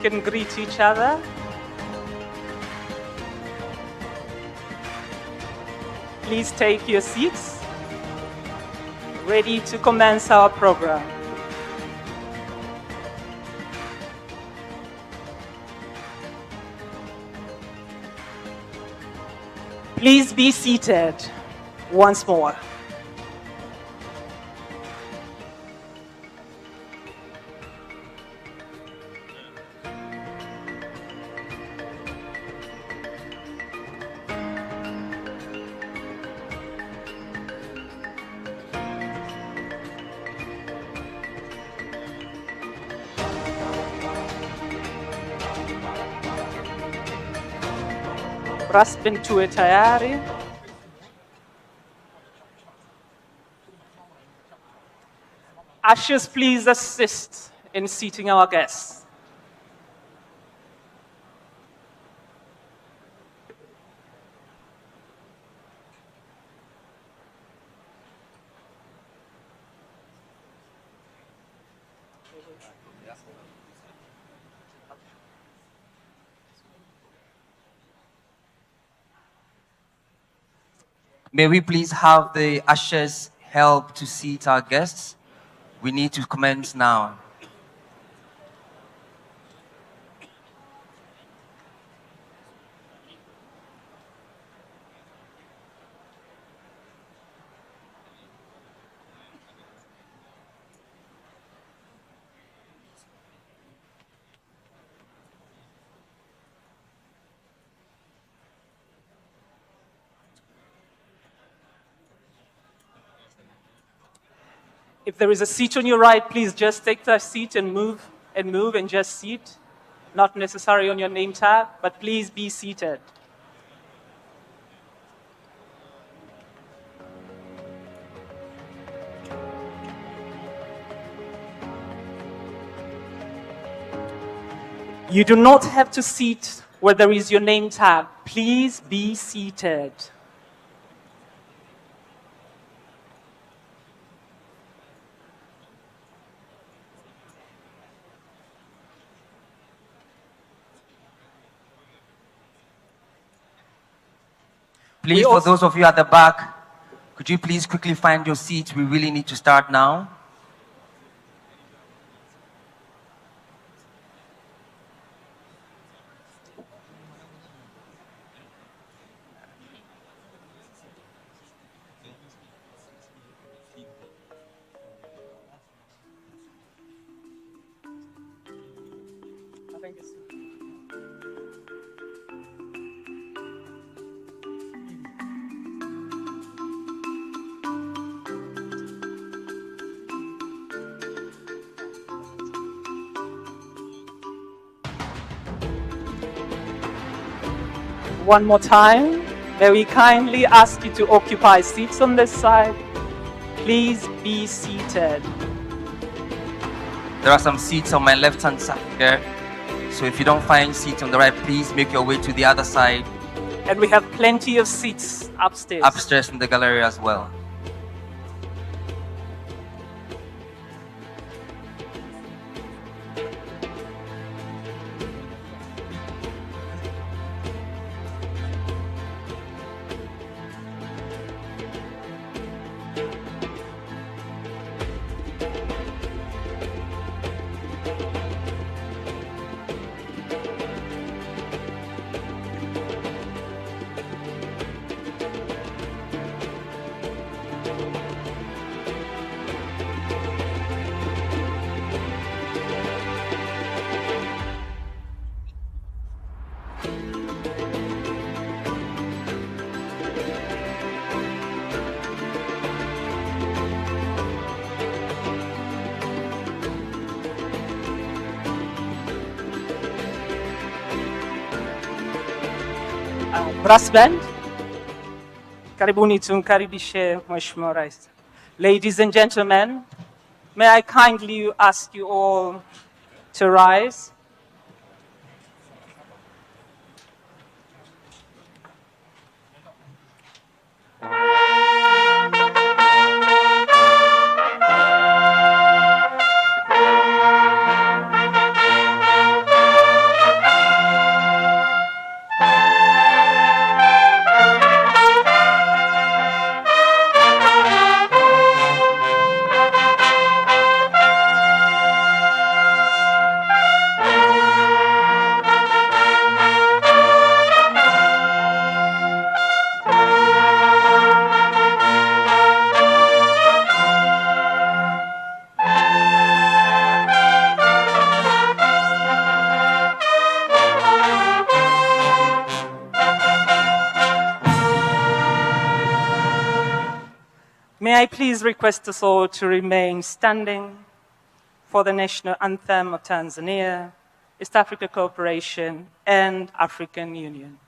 Can greet each other. Please take your seats. Ready to commence our program. Please be seated once more. Raspen tuwe tayari. Ushers, please assist in seating our guests. May we please have the ushers help to seat our guests? We need to commence now. If there is a seat on your right, please just take that seat and move and just sit. Not necessary on your name tag, but please be seated. You do not have to sit where there is your name tag. Please be seated. Please, for those of you at the back, could you please quickly find your seats? We really need to start now. One more time, may we kindly ask you to occupy seats on this side. Please be seated. There are some seats on my left-hand side here. So if you don't find seats on the right, please make your way to the other side. And we have plenty of seats upstairs. Upstairs in the gallery as well. Brass band, karibuni tumkaribishe Mheshimiwa Rais. Ladies and gentlemen, may I kindly ask you all to rise. May I please request us all to remain standing for the national anthem of Tanzania, East Africa Cooperation, and African Union.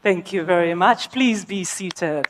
Thank you very much. Please be seated.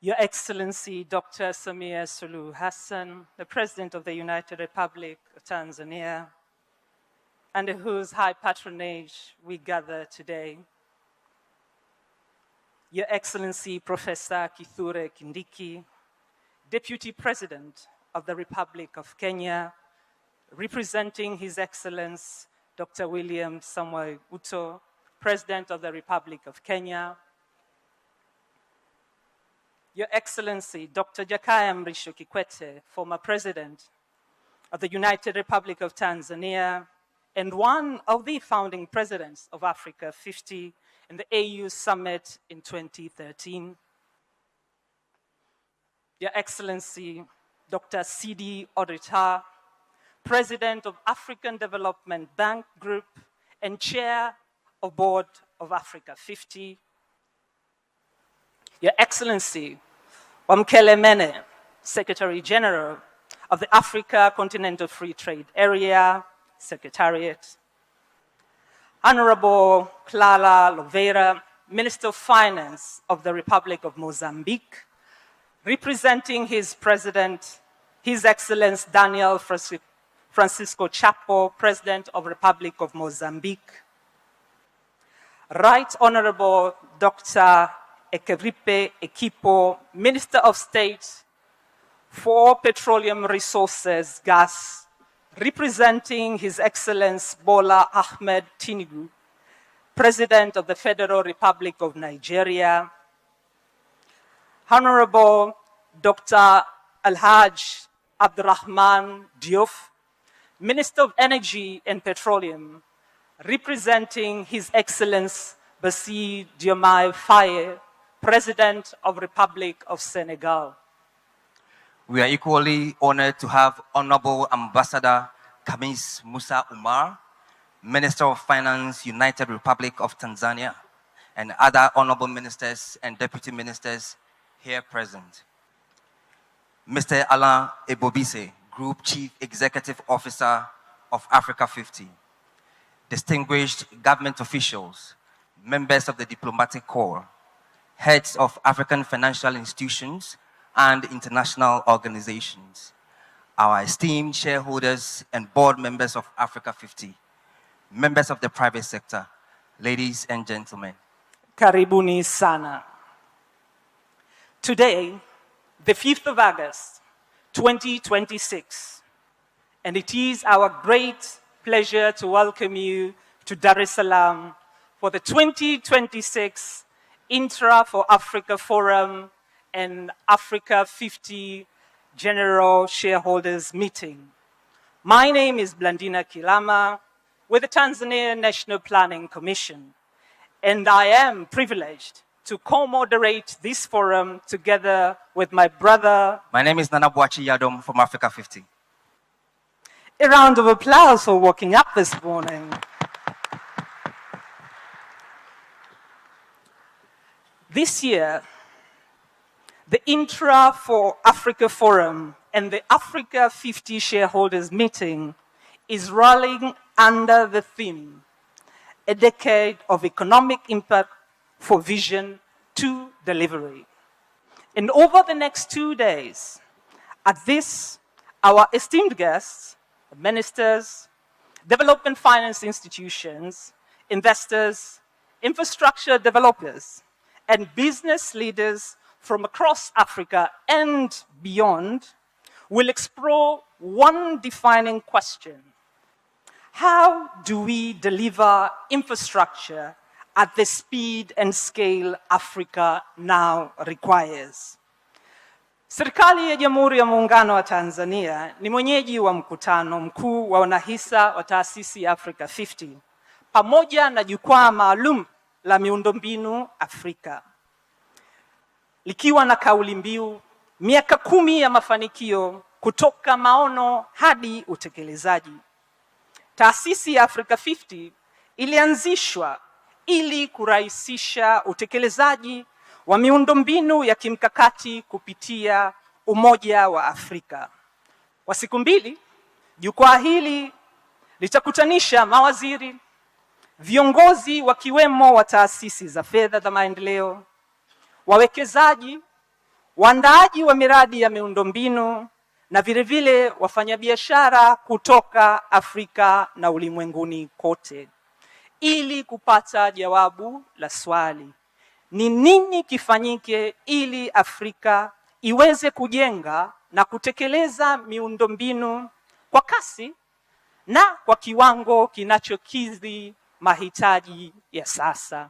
Your Excellency Dr. Samia Suluhu Hassan, the President of the United Republic of Tanzania, under whose high patronage we gather today. Your Excellency Professor Kithure Kindiki, Deputy President of the Republic of Kenya, representing His Excellence Dr. William Samoei Ruto, President of the Republic of Kenya. Your Excellency Dr. Jakaya Mrisho Kikwete, former President of the United Republic of Tanzania, and one of the founding presidents of Africa 50 in the AU Summit in 2013. Your Excellency Dr. Sidi Odita, President of African Development Bank Group and Chair of Board of Africa 50. Your Excellency Wamkele Mene, Secretary General of the Africa Continental Free Trade Area Secretariat. Honorable Clara Louveira, Minister of Finance of the Republic of Mozambique, representing his President, His Excellency Daniel Francisco Chapo, President of the Republic of Mozambique. Right Honorable Dr. Ekeripe Ekipo, Minister of State for Petroleum Resources, Gas, representing His Excellency Bola Ahmed Tinubu, President of the Federal Republic of Nigeria. Honorable Dr. Alhaj Abdurrahman Diouf, Minister of Energy and Petroleum, representing His Excellency Bassirou Diomaye Faye, President of the Republic of Senegal. We are equally honored to have Honorable Ambassador Khamis Musa Umar, Minister of Finance, United Republic of Tanzania, and other honorable ministers and deputy ministers here present. Mr. Alain Ebobise, Group Chief Executive Officer of Africa 50, distinguished government officials, members of the diplomatic corps, heads of African financial institutions and international organizations, our esteemed shareholders and board members of Africa 50, members of the private sector, ladies and gentlemen. Karibuni sana. Today, the 5th of August, 2026, and it is our great pleasure to welcome you to Dar es Salaam for the 2026 Intra for Africa Forum and Africa 50 General Shareholders Meeting. My name is Blandina Kilama with the Tanzania National Planning Commission, and I am privileged to co-moderate this forum together with my brother. My name is Nana Boachi Yadom from Africa 50. A round of applause for waking up this morning. This year, the Intra for Africa Forum and the Africa 50 Shareholders Meeting is rallying under the theme, a decade of economic impact for vision to delivery. And over the next 2 days, at this, our esteemed guests, ministers, development finance institutions, investors, infrastructure developers, and business leaders from across Africa and beyond will explore one defining question: how do we deliver infrastructure at the speed and scale Africa now requires? Serikali ya Jamhuri ya Muungano wa Tanzania ni mwenyeji wa Mkutano Mkuu wa Wanahisa wa taasisi ya Africa 50 pamoja na Jukwaa maalum la Miundombinu Afrika, likiwa na kauli mbiu miaka 10 ya mafanikio kutoka maono hadi utekelezaji. Taasisi ya Africa 50 ilianzishwa ili kurahisisha utekelezaji wa miundombinu ya kimkakati kupitia Umoja wa Afrika. Kwa siku 2, jukwaa hili litakutanisha mawaziri, viongozi wakiwemo wa taasisi za fedha za maendeleo, wawekezaji, waandaaji wa miradi ya miundombinu na vilevile wafanyabiashara kutoka Afrika na ulimwenguni kote, ili kupata jawabu la swali: ni nini kifanyike ili Afrika iweze kujenga na kutekeleza miundombinu kwa kasi na kwa kiwango kinachokidhi mahitaji ya sasa.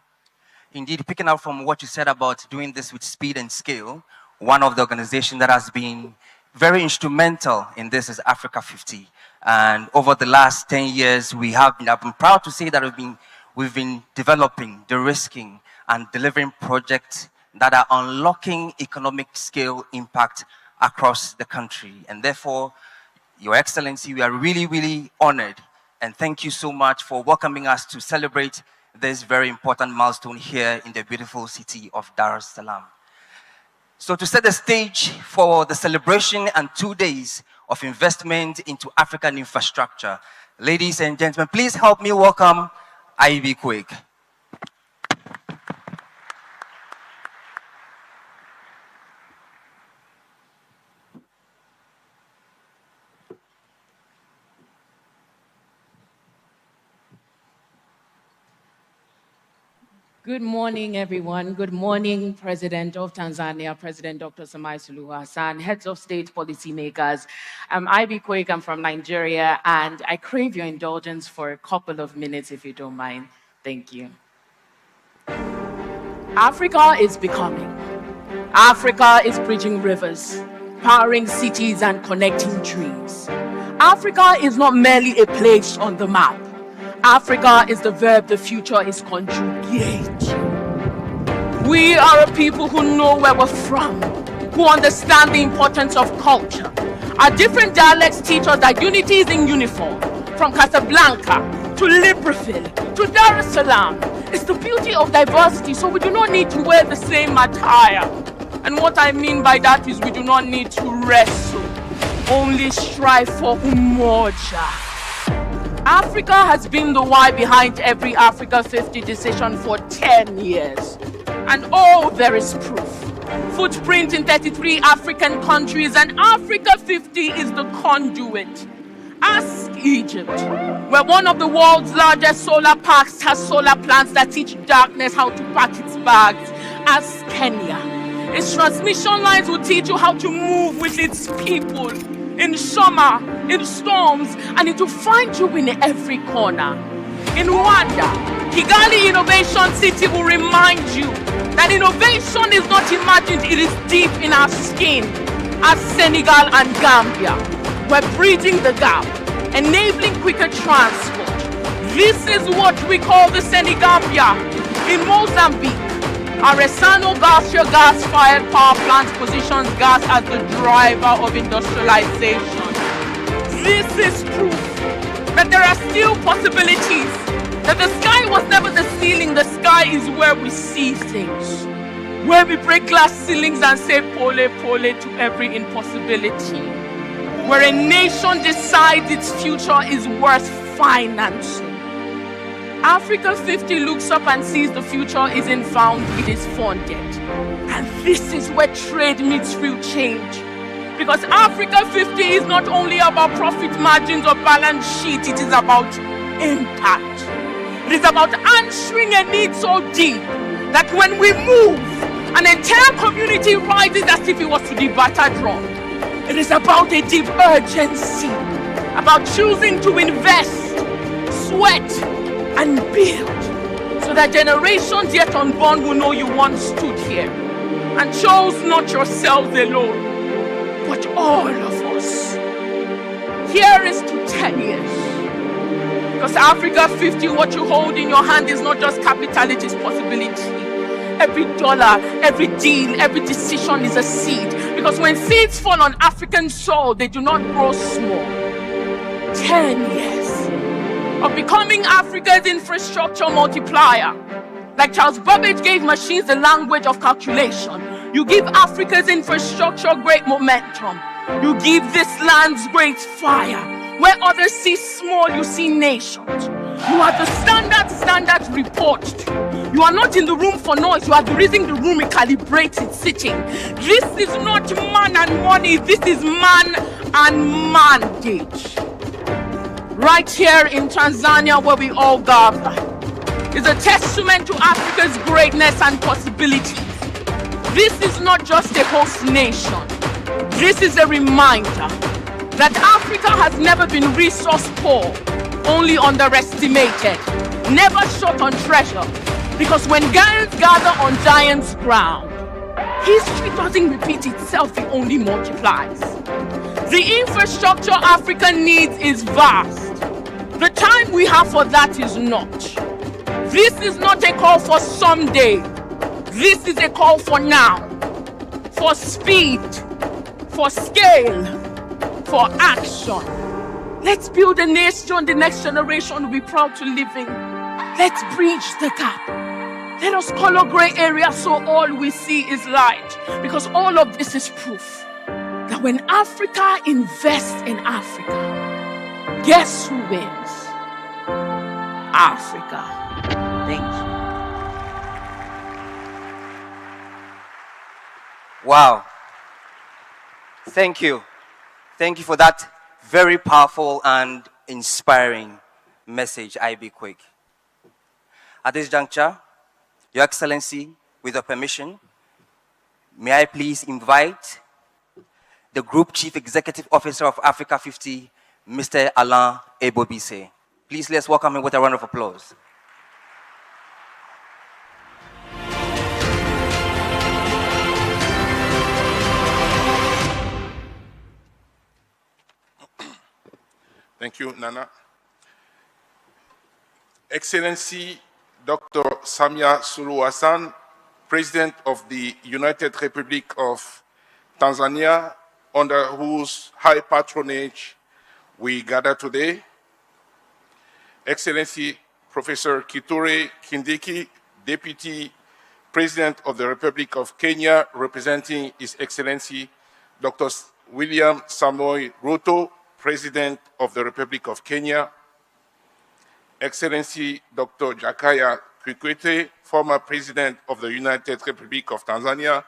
Indeed, picking up from what you said about doing this with speed and scale, one of the organizations that has been very instrumental in this is Africa 50. And over the last 10 years, I've been proud to say that we've been developing, de-risking, and delivering projects that are unlocking economic scale impact across the country. And therefore, Your Excellency, we are really, really honored. And thank you so much for welcoming us to celebrate this very important milestone here in the beautiful city of Dar es Salaam. So to set the stage for the celebration and 2 days of investment into African infrastructure, ladies and gentlemen, please help me welcome Ivy Quake. Good morning, everyone. Good morning, President of Tanzania, President Dr. Samia Suluhu Hassan, heads of state, policymakers. I'm Ivy Quake, I'm from Nigeria, and I crave your indulgence for a couple of minutes, if you don't mind. Thank you. Africa is becoming. Africa is bridging rivers, powering cities and connecting dreams. Africa is not merely a place on the map. Africa is the verb the future is conjugating. We are a people who know where we're from, who understand the importance of culture. Our different dialects teach us that unity is in uniform, from Casablanca to Libreville to Dar es Salaam. It's the beauty of diversity, so we do not need to wear the same attire. And what I mean by that is we do not need to wrestle, only strive for umoja. Africa has been the why behind every Africa 50 decision for 10 years. And oh, there is proof. Footprint in 33 African countries, and Africa 50 is the conduit. Ask Egypt, where one of the world's largest solar parks has solar plants that teach darkness how to pack its bags. Ask Kenya. Its transmission lines will teach you how to move with its people. In summer, in storms, and it will find you in every corner. In Rwanda, Kigali Innovation City will remind you that innovation is not imagined, it is deep in our skin. As Senegal and Gambia, we're bridging the gap, enabling quicker transport. This is what we call the Senegambia. In Mozambique, Aressano Garcia gas-fired power plant positions gas as the driver of industrialization. This is proof that there are still possibilities, that the sky was never the ceiling, the sky is where we see things, where we break glass ceilings and say pole pole to every impossibility, where a nation decides its future is worth financing. Africa 50 looks up and sees the future isn't found, it is funded. And this is where trade meets real change. Because Africa 50 is not only about profit margins or balance sheet, it is about impact. It is about answering a need so deep that when we move, an entire community rises as if it was to the batter drum. It is about a deep urgency, about choosing to invest, sweat, and build, so that generations yet unborn will know you once stood here and chose not yourselves alone, but all of us. Here is to 10 years. Because Africa 50, what you hold in your hand is not just capital, it is possibility. Every dollar, every deal, every decision is a seed. Because when seeds fall on African soil, they do not grow small. 10 years of becoming Africa's infrastructure multiplier. Like Charles Babbage gave machines the language of calculation, you give Africa's infrastructure great momentum. You give this land's great fire. Where others see small, you see nations. You are the standard report. You are not in the room for noise. You are the reason the room recalibrates its sitting. This is not man and money. This is man and mandate. Right here in Tanzania, where we all gather, is a testament to Africa's greatness and possibilities. This is not just a host nation. This is a reminder that Africa has never been resource poor, only underestimated, never short on treasure. Because when giants gather on giants' ground, history doesn't repeat itself, it only multiplies. The infrastructure Africa needs is vast. The time we have for that is not. This is not a call for someday. This is a call for now. For speed, for scale, for action. Let's build a nation the next generation will be proud to live in. Let's bridge the gap. Let us color gray areas so all we see is light. Because all of this is proof that when Africa invests in Africa, guess who wins? Africa. Thank you. Wow. Thank you. Thank you for that very powerful and inspiring message, IB Quick. At this juncture, Your Excellency, with your permission, may I please invite the Group Chief Executive Officer of Africa 50, Mr. Alain Ebobise. Please let's welcome him with a round of applause. Thank you, Nana. Excellency Dr. Samia Suluhu Hassan, President of the United Republic of Tanzania, under whose high patronage we gather today. Excellency Professor Kithure Kindiki, Deputy President of the Republic of Kenya, representing His Excellency Dr. William Samoei Ruto, President of the Republic of Kenya. Excellency Dr. Jakaya Kikwete, former President of the United Republic of Tanzania,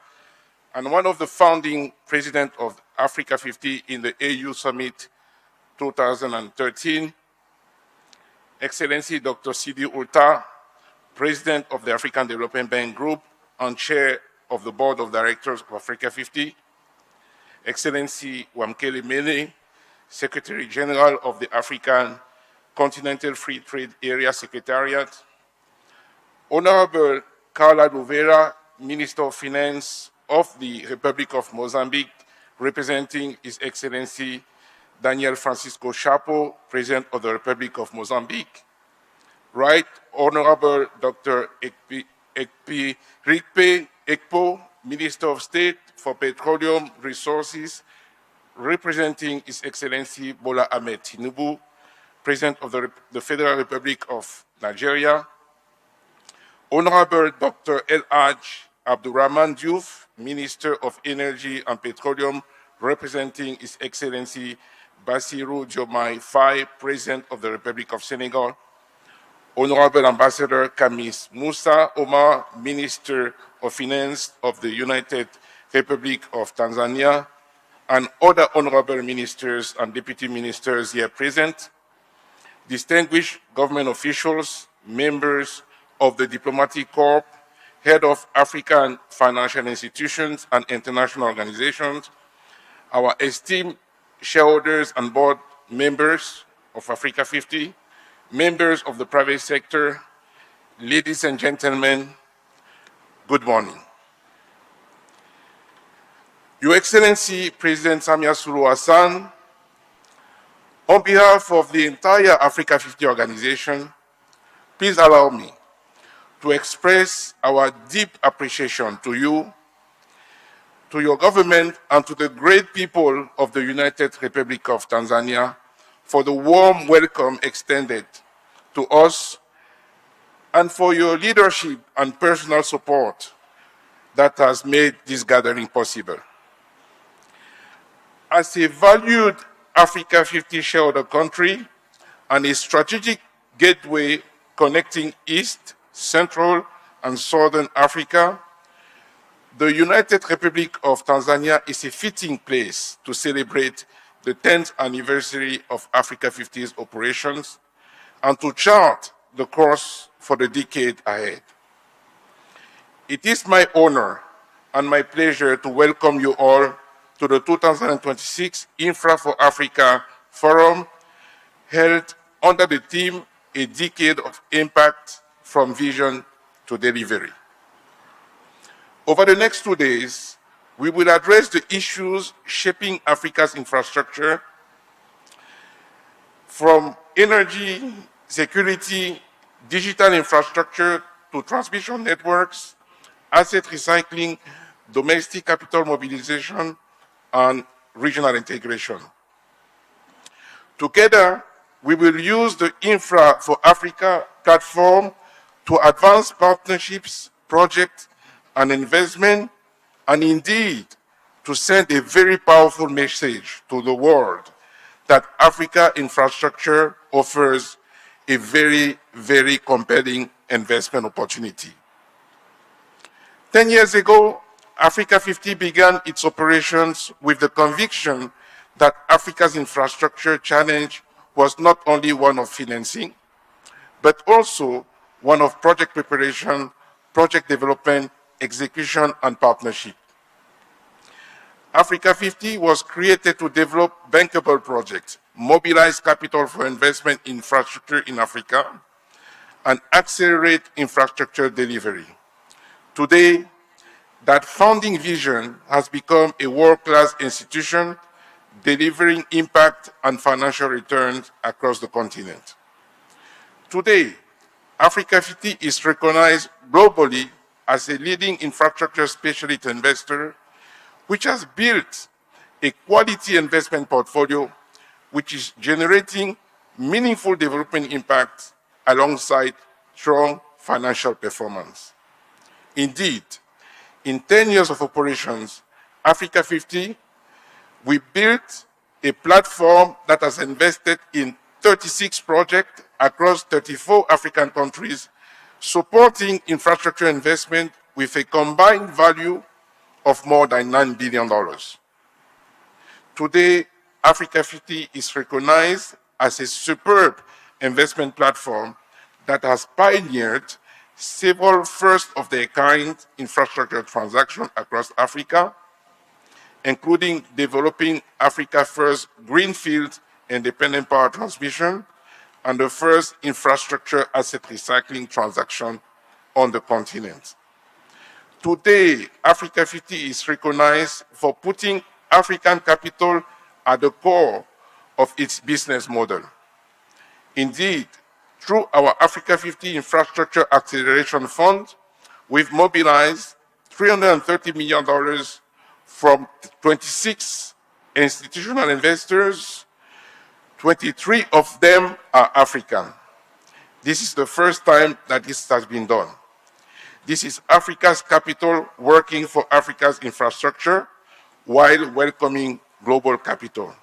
and one of the founding President of Africa 50 in the AU Summit 2013. Excellency Dr. Sidi Ulta, President of the African Development Bank Group and Chair of the Board of Directors of Africa 50. Excellency Wamkele Mele, Secretary General of the African Continental Free Trade Area Secretariat. Honorable Carla Louveira, Minister of Finance of the Republic of Mozambique, representing His Excellency Daniel Francisco Chapo, President of the Republic of Mozambique. Right Honorable Dr. Ekpi Rikpe Ekpo, Minister of State for Petroleum Resources, representing His Excellency Bola Ahmed Tinubu, President of the Federal Republic of Nigeria. Honorable Dr. El Haj Abdurrahman Diouf, Minister of Energy and Petroleum, representing His Excellency Bassirou Diomaye Faye, President of the Republic of Senegal. Honorable Ambassador Kamis Musa Omar, Minister of Finance of the United Republic of Tanzania, and other honorable ministers and deputy ministers here present, distinguished government officials, members of the Diplomatic Corps, head of African financial institutions and international organizations, our esteemed shareholders and board members of Africa 50, members of the private sector, ladies and gentlemen, good morning. Your Excellency, President Samia Suluhu Hassan, on behalf of the entire Africa 50 organization, please allow me to express our deep appreciation to you, to your government, and to the great people of the United Republic of Tanzania for the warm welcome extended to us and for your leadership and personal support that has made this gathering possible. As a valued Africa 50 shareholder country and a strategic gateway connecting East, Central, and Southern Africa, the United Republic of Tanzania is a fitting place to celebrate the 10th anniversary of Africa 50's operations and to chart the course for the decade ahead. It is my honor and my pleasure to welcome you all to the 2026 Infra for Africa Forum, held under the theme, A Decade of Impact from Vision to Delivery. Over the next 2 days, we will address the issues shaping Africa's infrastructure, from energy, security, digital infrastructure to transmission networks, asset recycling, domestic capital mobilization, and regional integration. Together, we will use the Infra for Africa platform to advance partnerships, projects, and investment, and indeed to send a very powerful message to the world that Africa infrastructure offers a very, very compelling investment opportunity. 10 years ago, Africa 50 began its operations with the conviction that Africa's infrastructure challenge was not only one of financing, but also one of project preparation, project development, execution, and partnership. Africa 50 was created to develop bankable projects, mobilize capital for investment in infrastructure in Africa, and accelerate infrastructure delivery. Today, that founding vision has become a world-class institution delivering impact and financial returns across the continent. Today, Africa 50 is recognized globally as a leading infrastructure specialist investor, which has built a quality investment portfolio which is generating meaningful development impact alongside strong financial performance. Indeed, in 10 years of operations, Africa 50, we built a platform that has invested in 36 projects across 34 African countries, supporting infrastructure investment with a combined value of more than $9 billion. Today, Africa 50 is recognized as a superb investment platform that has pioneered several first-of-their-kind infrastructure transactions across Africa, including developing Africa's first greenfield independent power transmission and the first infrastructure asset recycling transaction on the continent. Today, Africa 50 is recognized for putting African capital at the core of its business model. Indeed, through our Africa 50 Infrastructure Acceleration Fund, we've mobilized $330 million from 26 institutional investors. 23 of them are African. This is the first time that this has been done. This is Africa's capital working for Africa's infrastructure while welcoming global capital.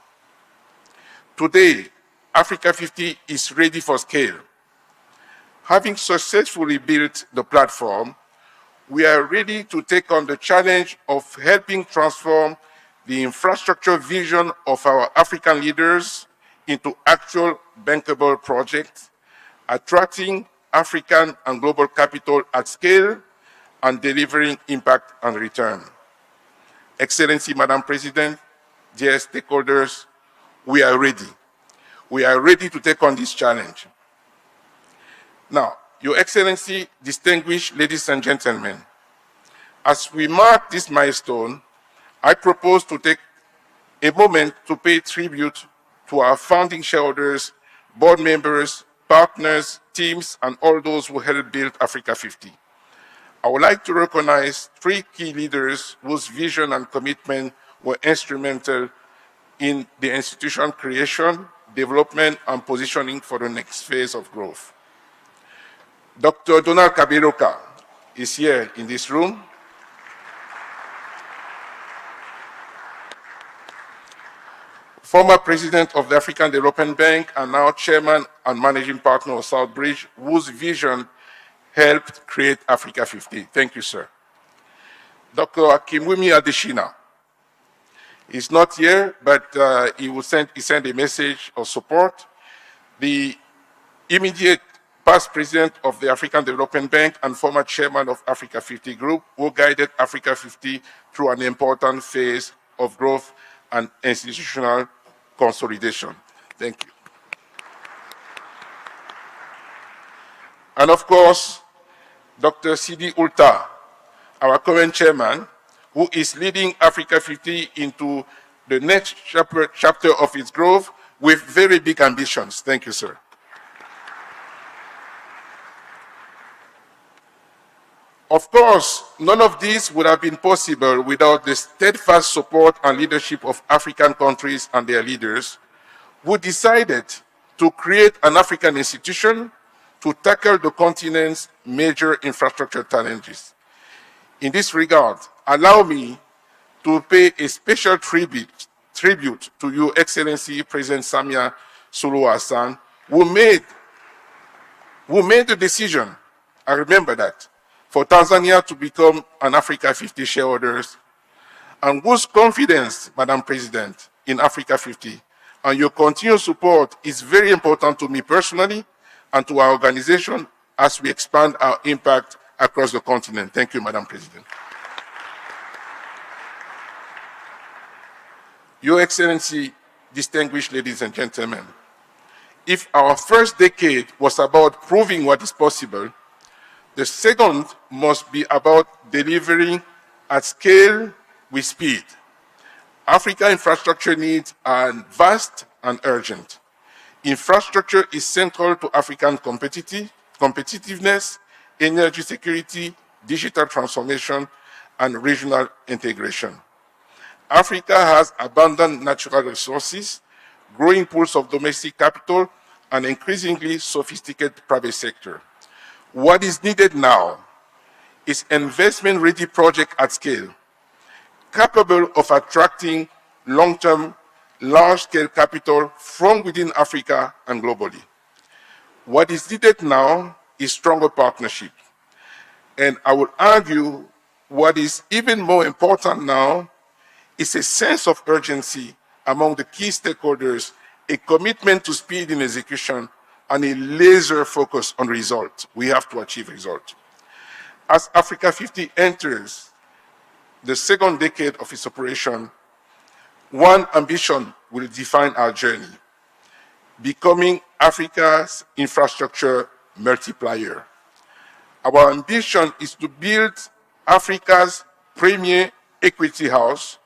Today, Africa 50 is ready for scale. Having successfully built the platform, we are ready to take on the challenge of helping transform the infrastructure vision of our African leaders into actual bankable projects, attracting African and global capital at scale and delivering impact and return. Excellency, Madam President, dear stakeholders, we are ready. We are ready to take on this challenge. Now, Your Excellency, distinguished ladies and gentlemen, as we mark this milestone, I propose to take a moment to pay tribute to our founding shareholders, board members, partners, teams, and all those who helped build Africa 50. I would like to recognize 3 key leaders whose vision and commitment were instrumental in the institution creation, development, and positioning for the next phase of growth. Dr. Donald Kaberuka is here in this room. former president of the African Development Bank and now chairman and managing partner of Southbridge, whose vision helped create Africa 50. Thank you, sir. Dr. Akimwumi Adeshina is not here, but he sent a message of support. The immediate past president of the African Development Bank and former chairman of Africa 50 Group, who guided Africa 50 through an important phase of growth and institutional consolidation. Thank you. And of course, Dr. Sidi Ulta, our current chairman, who is leading Africa 50 into the next chapter of its growth with very big ambitions. Thank you, sir. Of course, none of this would have been possible without the steadfast support and leadership of African countries and their leaders, who decided to create an African institution to tackle the continent's major infrastructure challenges. In this regard, allow me to pay a special tribute to Your Excellency President Samia Suluhu Hassan, who made the decision, I remember that, for Tanzania to become an Africa 50 shareholders, and whose confidence, Madam President, in Africa 50 and your continued support is very important to me personally and to our organization as we expand our impact across the continent. Thank you, Madam President. Your Excellency, distinguished ladies and gentlemen, if our first decade was about proving what is possible, the second must be about delivering at scale with speed. Africa infrastructure needs are vast and urgent. Infrastructure is central to African competitiveness, energy security, digital transformation, and regional integration. Africa has abundant natural resources, growing pools of domestic capital, and increasingly sophisticated private sector. What is needed now is investment-ready project at scale, capable of attracting long-term, large-scale capital from within Africa and globally. What is needed now is stronger partnership. And I would argue what is even more important now is a sense of urgency among the key stakeholders, a commitment to speed in execution, and a laser focus on results. We have to achieve results. As Africa 50 enters the second decade of its operation, one ambition will define our journey: becoming Africa's infrastructure multiplier. Our ambition is to build Africa's premier equity house,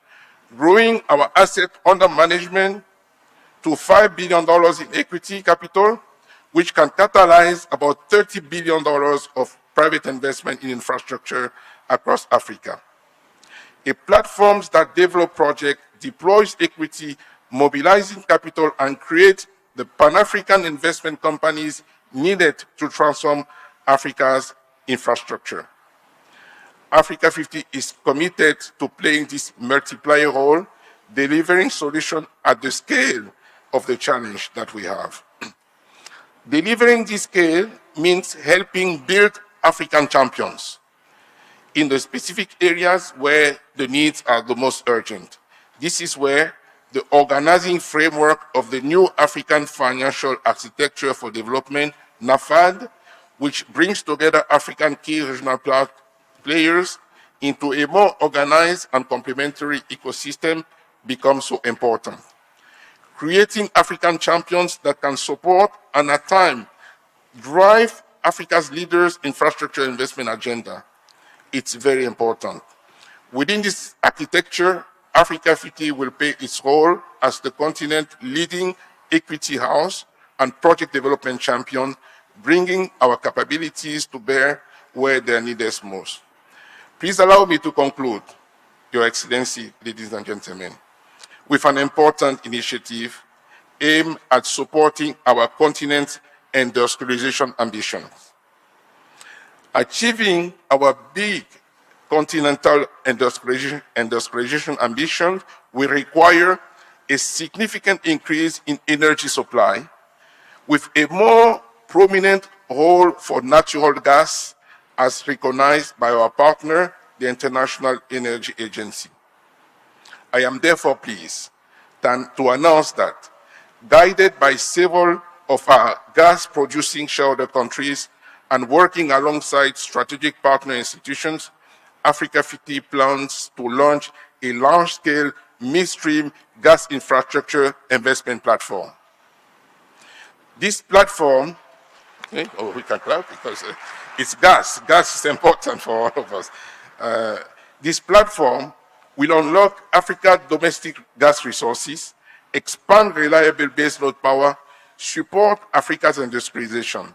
growing our asset under management to $5 billion in equity capital, which can catalyze about $30 billion of private investment in infrastructure across Africa. A platform that develops projects, deploys equity, mobilizing capital, and creates the Pan-African investment companies needed to transform Africa's infrastructure. Africa 50 is committed to playing this multiplier role, delivering solutions at the scale of the challenge that we have. Delivering this scale means helping build African champions in the specific areas where the needs are the most urgent. This is where the organizing framework of the new African Financial Architecture for Development, NAFAD, which brings together African key regional players into a more organized and complementary ecosystem, becomes so important. Creating African champions that can support and at times drive Africa's leaders' infrastructure investment agenda. It's very important. Within this architecture, Africa 50 will play its role as the continent's leading equity house and project development champion, bringing our capabilities to bear where they're needed most. Please allow me to conclude, Your Excellency, ladies and gentlemen, with an important initiative aimed at supporting our continent's industrialization ambitions. Achieving our big continental industrialization ambition will require a significant increase in energy supply, with a more prominent role for natural gas as recognized by our partner, the International Energy Agency. I am therefore pleased to announce that, guided by several of our gas-producing shareholder countries and working alongside strategic partner institutions, Africa 50 plans to launch a large-scale midstream gas infrastructure investment platform. This platform, we can clap because it's gas. Gas is important for all of us. This platform will unlock Africa's domestic gas resources, expand reliable baseload power, support Africa's industrialization.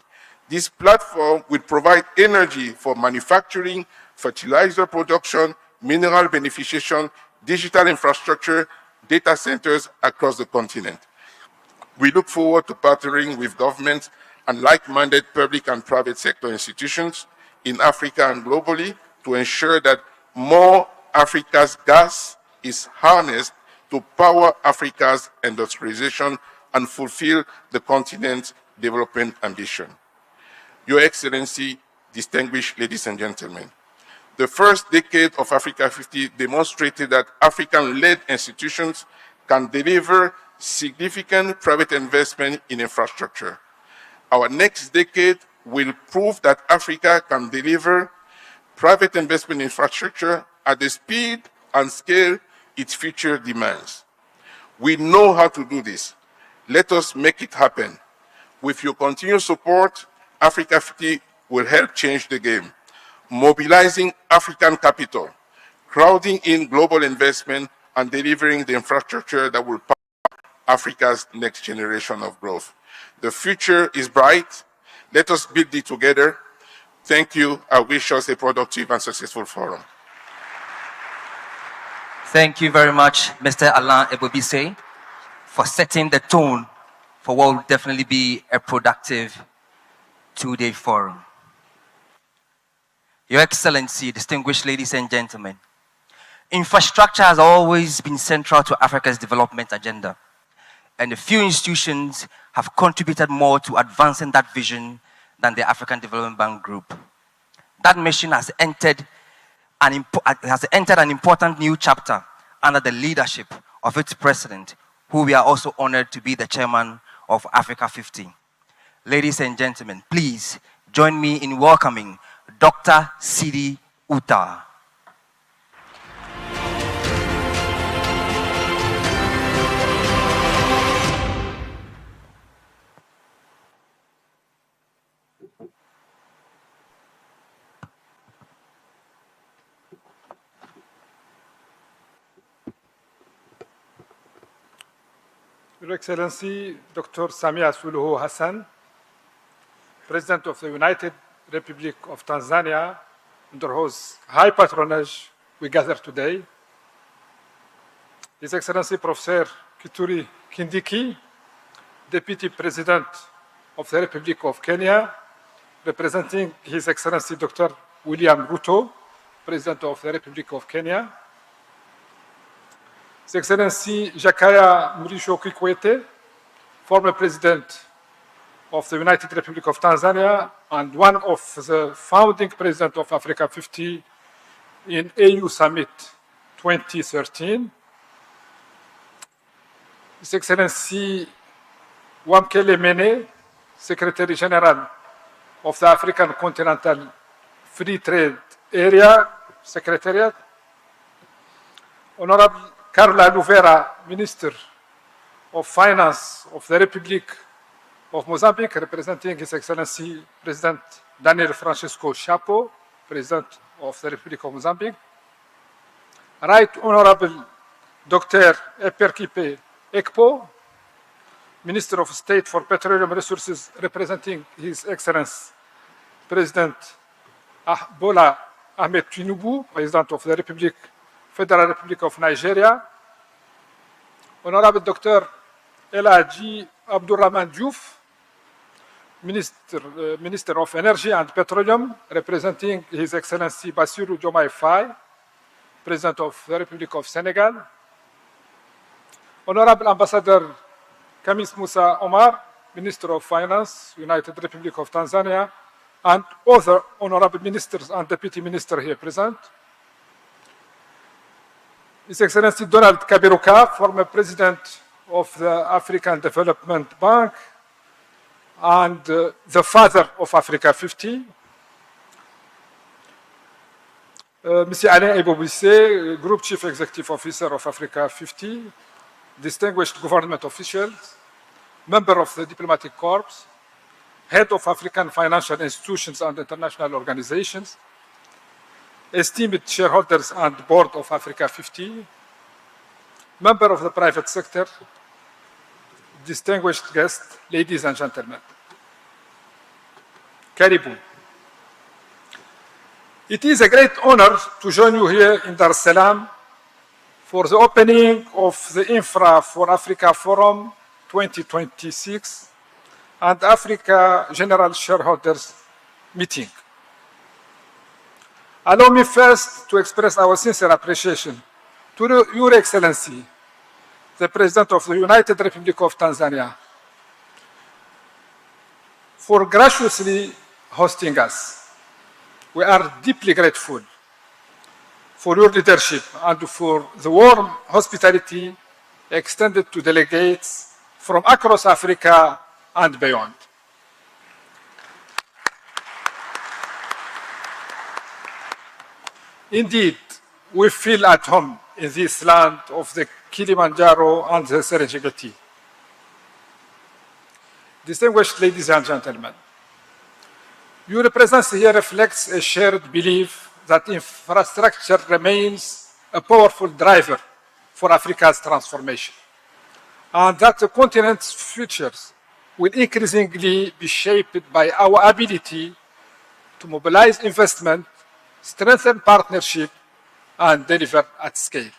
This platform will provide energy for manufacturing, fertilizer production, mineral beneficiation, digital infrastructure, data centers across the continent. We look forward to partnering with governments and like-minded public and private sector institutions in Africa and globally to ensure that more Africa's gas is harnessed to power Africa's industrialization and fulfill the continent's development ambition. Your Excellency, distinguished ladies and gentlemen, the first decade of Africa 50 demonstrated that African-led institutions can deliver significant private investment in infrastructure. Our next decade will prove that Africa can deliver private investment in infrastructure at the speed and scale its future demands. We know how to do this. Let us make it happen. With your continued support, Africa 50 will help change the game, mobilizing African capital, crowding in global investment, and delivering the infrastructure that will power Africa's next generation of growth. The future is bright. Let us build it together. Thank you. I wish us a productive and successful forum. Thank you very much, Mr. Alain Ebobisse, for setting the tone for what will definitely be a productive two-day forum. Your Excellency, distinguished ladies and gentlemen, infrastructure has always been central to Africa's development agenda, and a few institutions have contributed more to advancing that vision than the African Development Bank Group. That mission has entered an important new chapter under the leadership of its president, who we are also honored to be the chairman of Africa 50. Ladies and gentlemen, please join me in welcoming Dr. Sidi Uta. Your Excellency, Dr. Samia Suluhu Hassan, President of the United Republic of Tanzania, under whose high patronage we gather today, His Excellency Professor Kithure Kindiki, Deputy President of the Republic of Kenya, representing His Excellency Dr. William Ruto, President of the Republic of Kenya, His Excellency Jakaya Mrisho Kikwete, former President of the United Republic of Tanzania and one of the founding President of Africa 50 in AU Summit 2013. His Excellency Wamkele Mene, Secretary General of the African Continental Free Trade Area Secretariat, Honorable Carla Luvera, Minister of Finance of the Republic of Mozambique, representing His Excellency President Daniel Francisco Chapo, President of the Republic of Mozambique. Right Honorable Dr. Eperkipe Ekpo, Minister of State for Petroleum Resources, representing His Excellency President Bola Ahmed Tinubu, President of the Federal Republic of Nigeria. Honorable Dr. Elaji Abdurrahman Diouf, Minister of Energy and Petroleum, representing His Excellency Bassirou Diomaye Faye, President of the Republic of Senegal. Honorable Ambassador Khamis Musa Omar, Minister of Finance, United Republic of Tanzania, and other honorable ministers and deputy ministers here present. His Excellency Donald Kaberuka, former president of the African Development Bank and the father of Africa 50. Mr. Alain Ebobisse, Group Chief Executive Officer of Africa 50, distinguished government officials, member of the Diplomatic Corps, head of African financial institutions and international organizations, esteemed shareholders and board of Africa 50, member of the private sector, distinguished guests, ladies and gentlemen. Karibu. It is a great honor to join you here in Dar es Salaam for the opening of the Infra for Africa Forum 2026 and Africa General Shareholders Meeting. Allow me first to express our sincere appreciation to Your Excellency, the President of the United Republic of Tanzania, for graciously hosting us. We are deeply grateful for your leadership and for the warm hospitality extended to delegates from across Africa and beyond. Indeed, we feel at home in this land of the Kilimanjaro and the Serengeti. Distinguished ladies and gentlemen, your presence here reflects a shared belief that infrastructure remains a powerful driver for Africa's transformation, and that the continent's futures will increasingly be shaped by our ability to mobilize investment, strengthen partnership, and deliver at scale.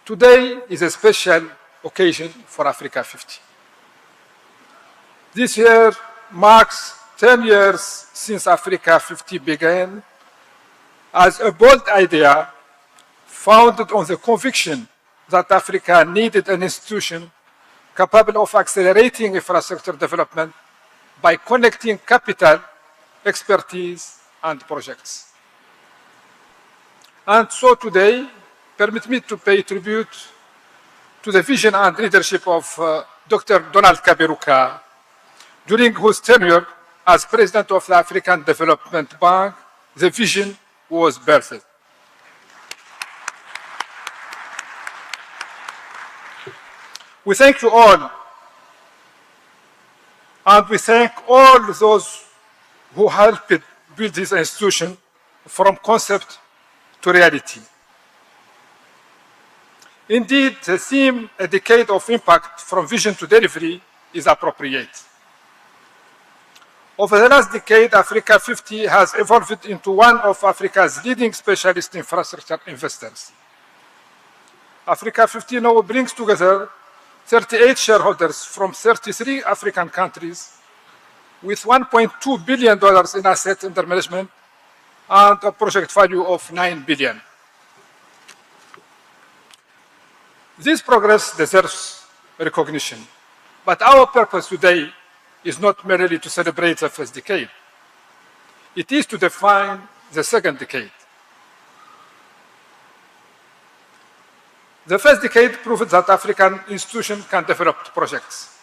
Today is a special occasion for Africa 50. This year marks 10 years since Africa 50 began as a bold idea founded on the conviction that Africa needed an institution capable of accelerating infrastructure development by connecting capital, expertise, and projects. And so today, permit me to pay tribute to the vision and leadership of Dr. Donald Kaberuka, during whose tenure as President of the African Development Bank, the vision was birthed. We thank you all, and we thank all those who helped build this institution from concept to reality. Indeed, the theme, a decade of impact from vision to delivery, is appropriate. Over the last decade, Africa 50 has evolved into one of Africa's leading specialist infrastructure investors. Africa 50 now brings together 38 shareholders from 33 African countries with $1.2 billion in assets under management and a project value of $9 billion. This progress deserves recognition, but our purpose today is not merely to celebrate the first decade. It is to define the second decade. The first decade proved that African institutions can develop projects,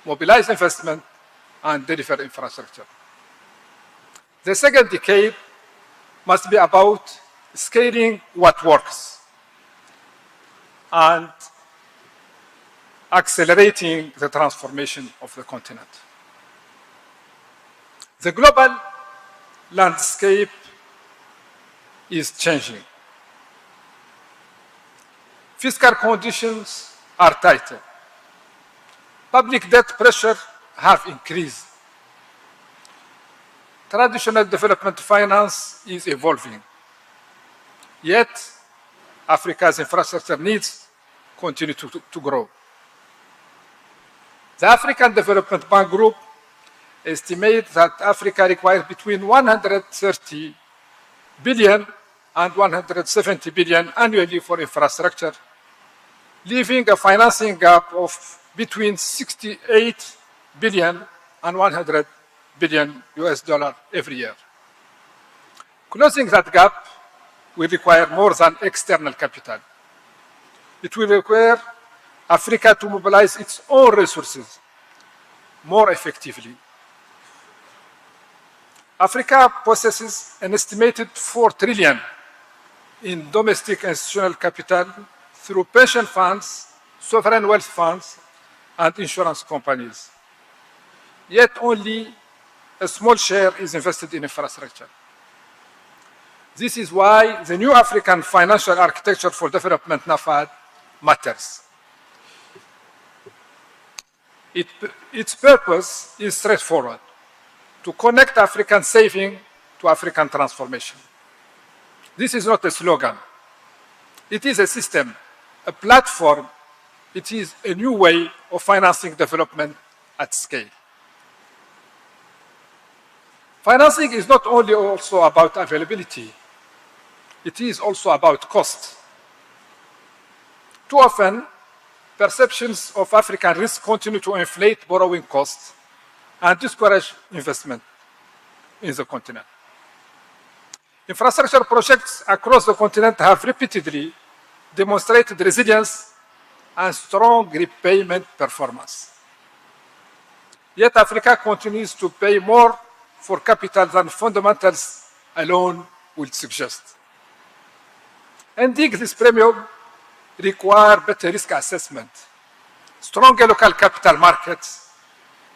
mobilize investment, and deliver infrastructure. The second decade must be about scaling what works and accelerating the transformation of the continent. The global landscape is changing. Fiscal conditions are tighter. Public debt pressure have increased. Traditional development finance is evolving. Yet, Africa's infrastructure needs continue to grow. The African Development Bank Group estimates that Africa requires between 130 billion and 170 billion annually for infrastructure, leaving a financing gap of between 68 billion and 100 billion US dollar every year. Closing that gap will require more than external capital. It will require Africa to mobilize its own resources more effectively. Africa possesses an estimated 4 trillion in domestic institutional capital through pension funds, sovereign wealth funds, and insurance companies. Yet only a small share is invested in infrastructure. This is why the new African Financial Architecture for Development, NAFAD, matters. Its purpose is straightforward: to connect African saving to African transformation. This is not a slogan. It is a system, a platform. It is a new way of financing development at scale. Financing is not only also about availability, it is also about cost. Too often, perceptions of African risk continue to inflate borrowing costs and discourage investment in the continent. Infrastructure projects across the continent have repeatedly demonstrated resilience and strong repayment performance. Yet Africa continues to pay more for capital than fundamentals alone would suggest. Ending this premium requires better risk assessment, stronger local capital markets,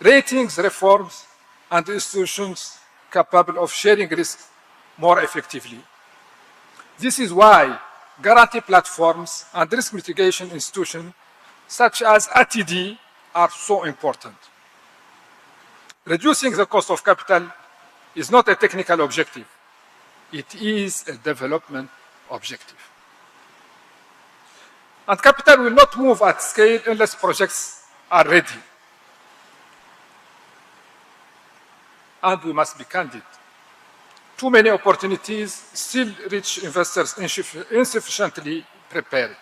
ratings reforms, and institutions capable of sharing risk more effectively. This is why guarantee platforms and risk mitigation institutions such as ATD are so important. Reducing the cost of capital is not a technical objective. It is a development objective. And capital will not move at scale unless projects are ready. And we must be candid. Too many opportunities still reach investors insufficiently prepared.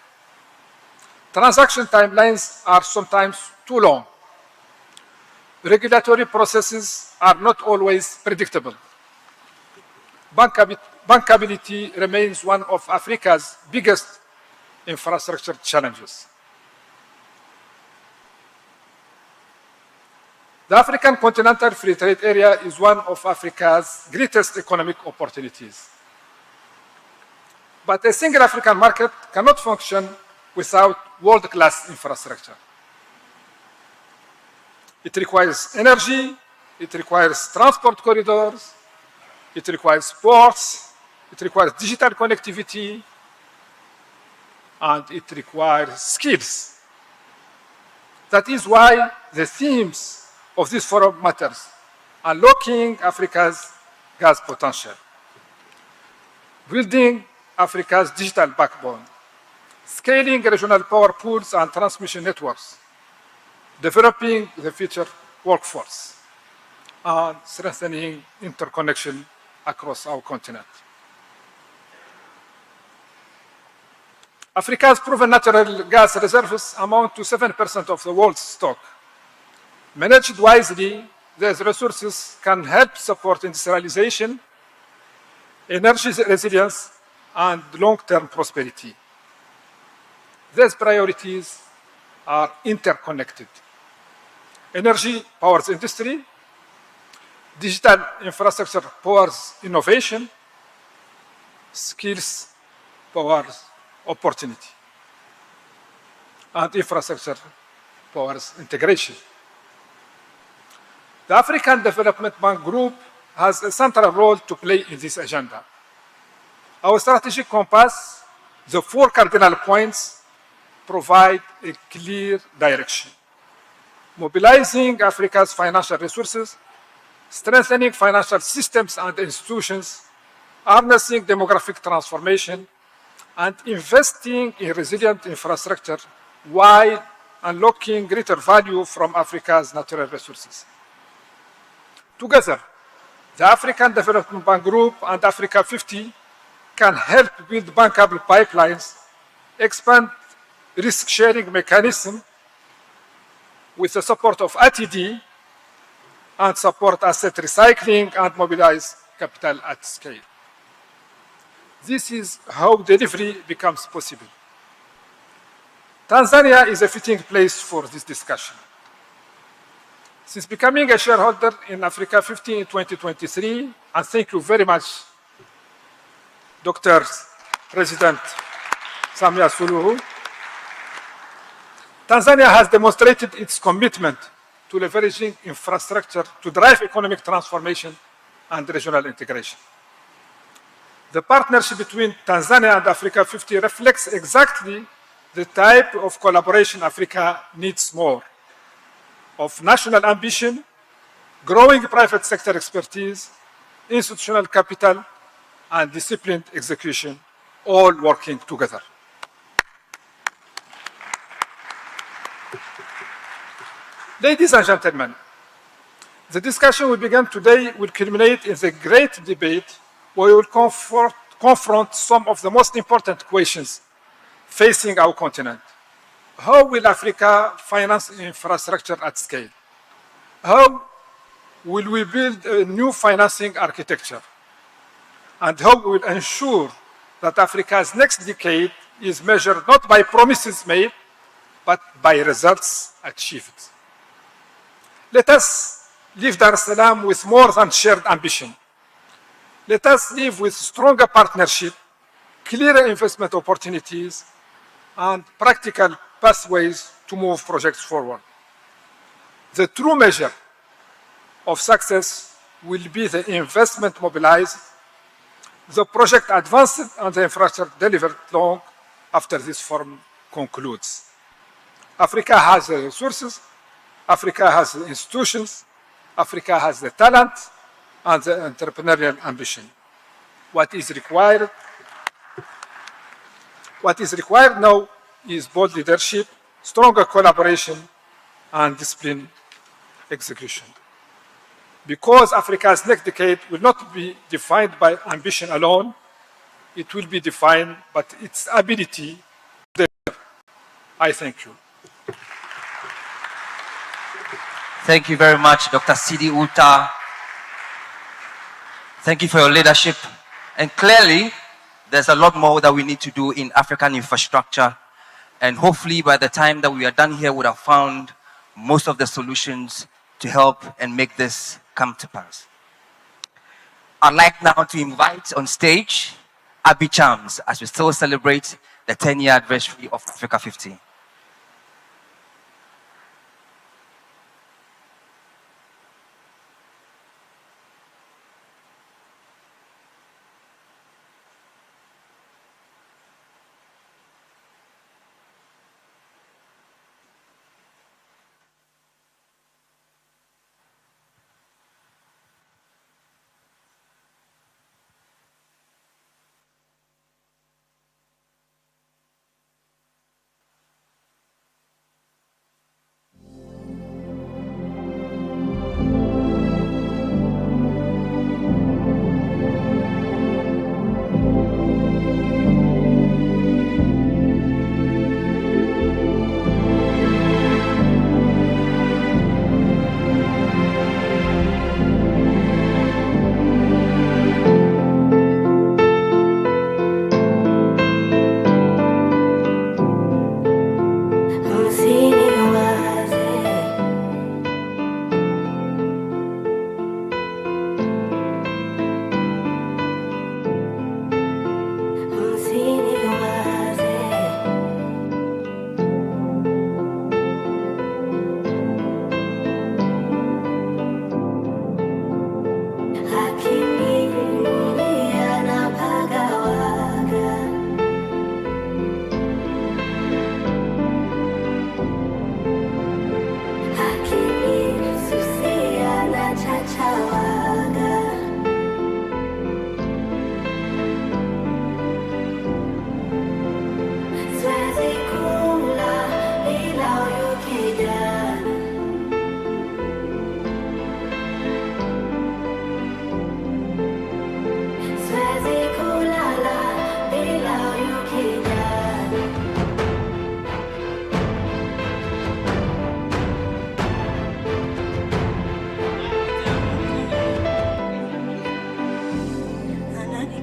Transaction timelines are sometimes too long. Regulatory processes are not always predictable. Bankability remains one of Africa's biggest infrastructure challenges. The African Continental Free Trade Area is one of Africa's greatest economic opportunities. But a single African market cannot function without world-class infrastructure. It requires energy, it requires transport corridors, it requires ports, it requires digital connectivity, and it requires skills. That is why the themes of this forum matters: unlocking Africa's gas potential, building Africa's digital backbone, scaling regional power pools and transmission networks, developing the future workforce, and strengthening interconnection across our continent. Africa's proven natural gas reserves amount to 7% of the world's stock. Managed wisely, these resources can help support industrialization, energy resilience, and long-term prosperity. These priorities are interconnected. Energy powers industry, digital infrastructure powers innovation, skills powers opportunity, and infrastructure powers integration. The African Development Bank Group has a central role to play in this agenda. Our strategic compass, the 4 cardinal points, provide a clear direction: mobilizing Africa's financial resources, strengthening financial systems and institutions, harnessing demographic transformation, and investing in resilient infrastructure while unlocking greater value from Africa's natural resources. Together, the African Development Bank Group and Africa 50 can help build bankable pipelines, expand risk-sharing mechanism with the support of ATD and support asset recycling and mobilize capital at scale. This is how delivery becomes possible. Tanzania is a fitting place for this discussion. Since becoming a shareholder in Africa 50 in 2023, and thank you very much, Dr. President Samia Suluhu, Tanzania has demonstrated its commitment to leveraging infrastructure to drive economic transformation and regional integration. The partnership between Tanzania and Africa 50 reflects exactly the type of collaboration Africa needs more: of national ambition, growing private sector expertise, institutional capital, and disciplined execution, all working together. Ladies and gentlemen, the discussion we began today will culminate in the great debate where we will confront some of the most important questions facing our continent. How will Africa finance infrastructure at scale? How will we build a new financing architecture? And how we will ensure that Africa's next decade is measured not by promises made, but by results achieved. Let us leave Dar es Salaam with more than shared ambition. Let us live with stronger partnership, clearer investment opportunities, and practical pathways to move projects forward. The true measure of success will be the investment mobilized, the project advanced, and the infrastructure delivered long after this forum concludes. Africa has the resources, Africa has the institutions, Africa has the talent and the entrepreneurial ambition. What is required now is bold leadership, stronger collaboration, and disciplined execution. Because Africa's next decade will not be defined by ambition alone, it will be defined by its ability to deliver. I thank you. Thank you very much, Dr. Sidi Uta. Thank you for your leadership. And clearly, there's a lot more that we need to do in African infrastructure. And hopefully, by the time that we are done here, we would have found most of the solutions to help and make this come to pass. I'd like now to invite on stage Abby Chams as we still celebrate the 10-year anniversary of Africa 50.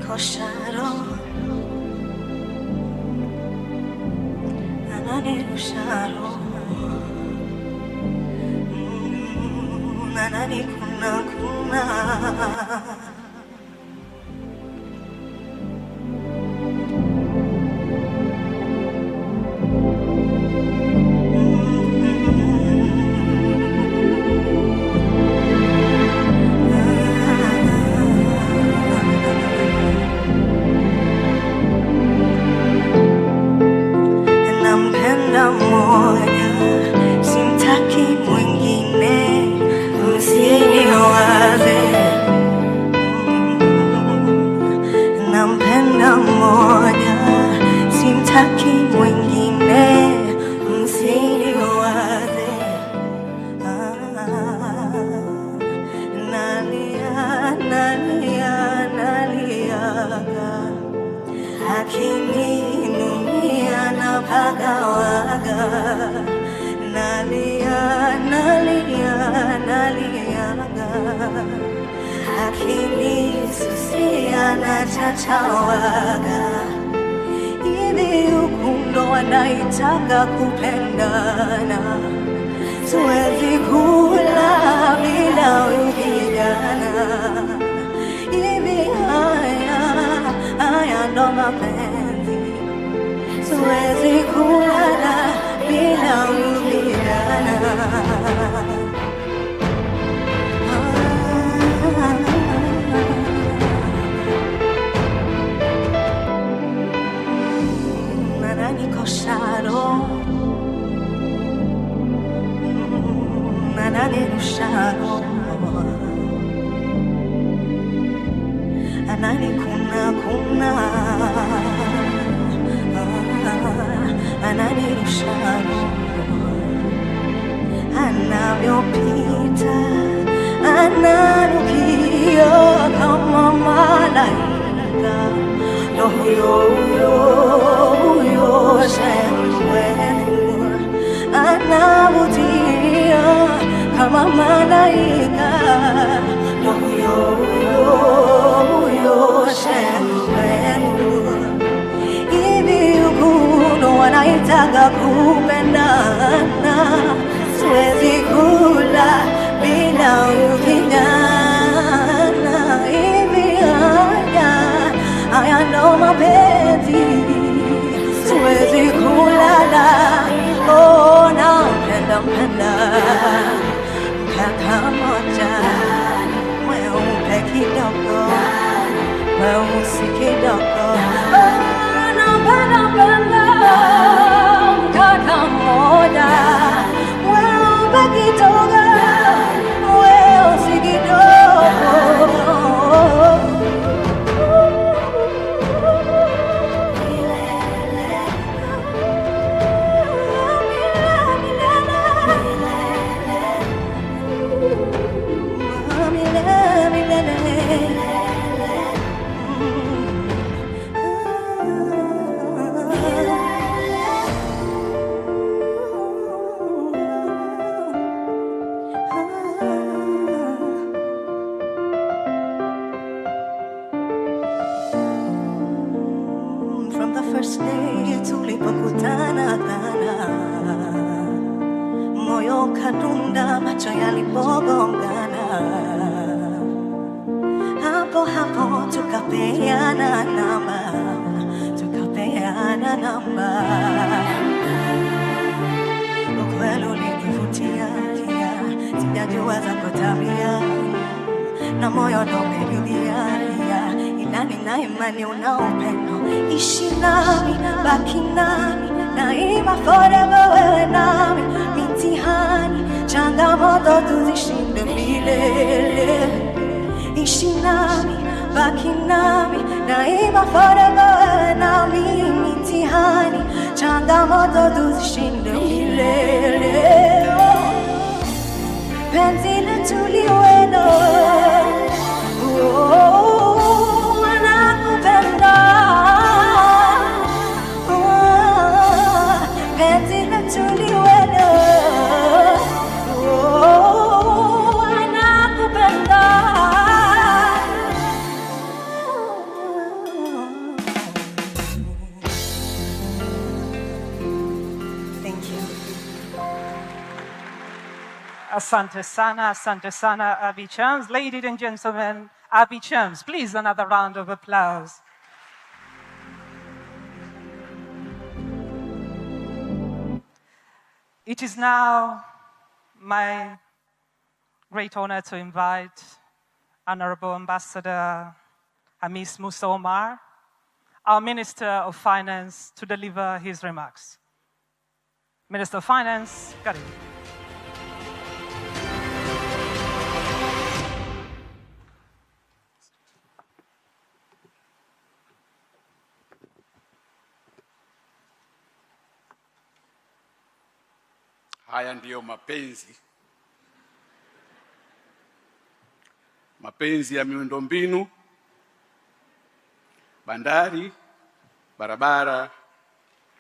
kosharo nanani kosharo nanani kuna hivi ukundo wanaitaka kupendana, siwezi kula bila ukijana. Hivi haya ndo mapenzi, siwezi kula bila ukijana. Kosharo nanani kosharo anani kuna anani kosharo anavyopita ananukia kama malaika. Huyo anavutia kama malaika. Huyo hivi ukuno wanaitaka kupendana, siwezi kula bila ukijana. Hivi haya ndo mapenzi, siwezi kulala. Oh, nampenda mkaka moja, mweupe kidogo, mweusi kidogo. Oh, nampenda mkaka moja, mweupe kidogo, mweusi kidogo. From the first day tulipokutana, moyo kadunda, macho yalipogongana, hapo tukapeana namba. Ukweli ulinivutia, sijajua zako tabia, na moyo ndo umenilia, ila nina imani una upendo. Ishi nami, baki nami, naima forever wewe nami. Mitihani, changamoto tuzishinde milele. Ishi nami, baki nami, naima forever wewe nami. Mitihani, changamoto tuzishinde milele. Penzi letu liweno, nakupenda. Penzi letu liweno, nakupenda. Asante sana, Abby Chams. Ladies and gentlemen, Abby Chams, please another round of applause. It is now my great honor to invite Honorable Ambassador Hamis Musa Omar, our Minister of Finance, to deliver his remarks. Minister of Finance, Karibu. Haya ndiyo mapenzi ya miundombinu, bandari, barabara,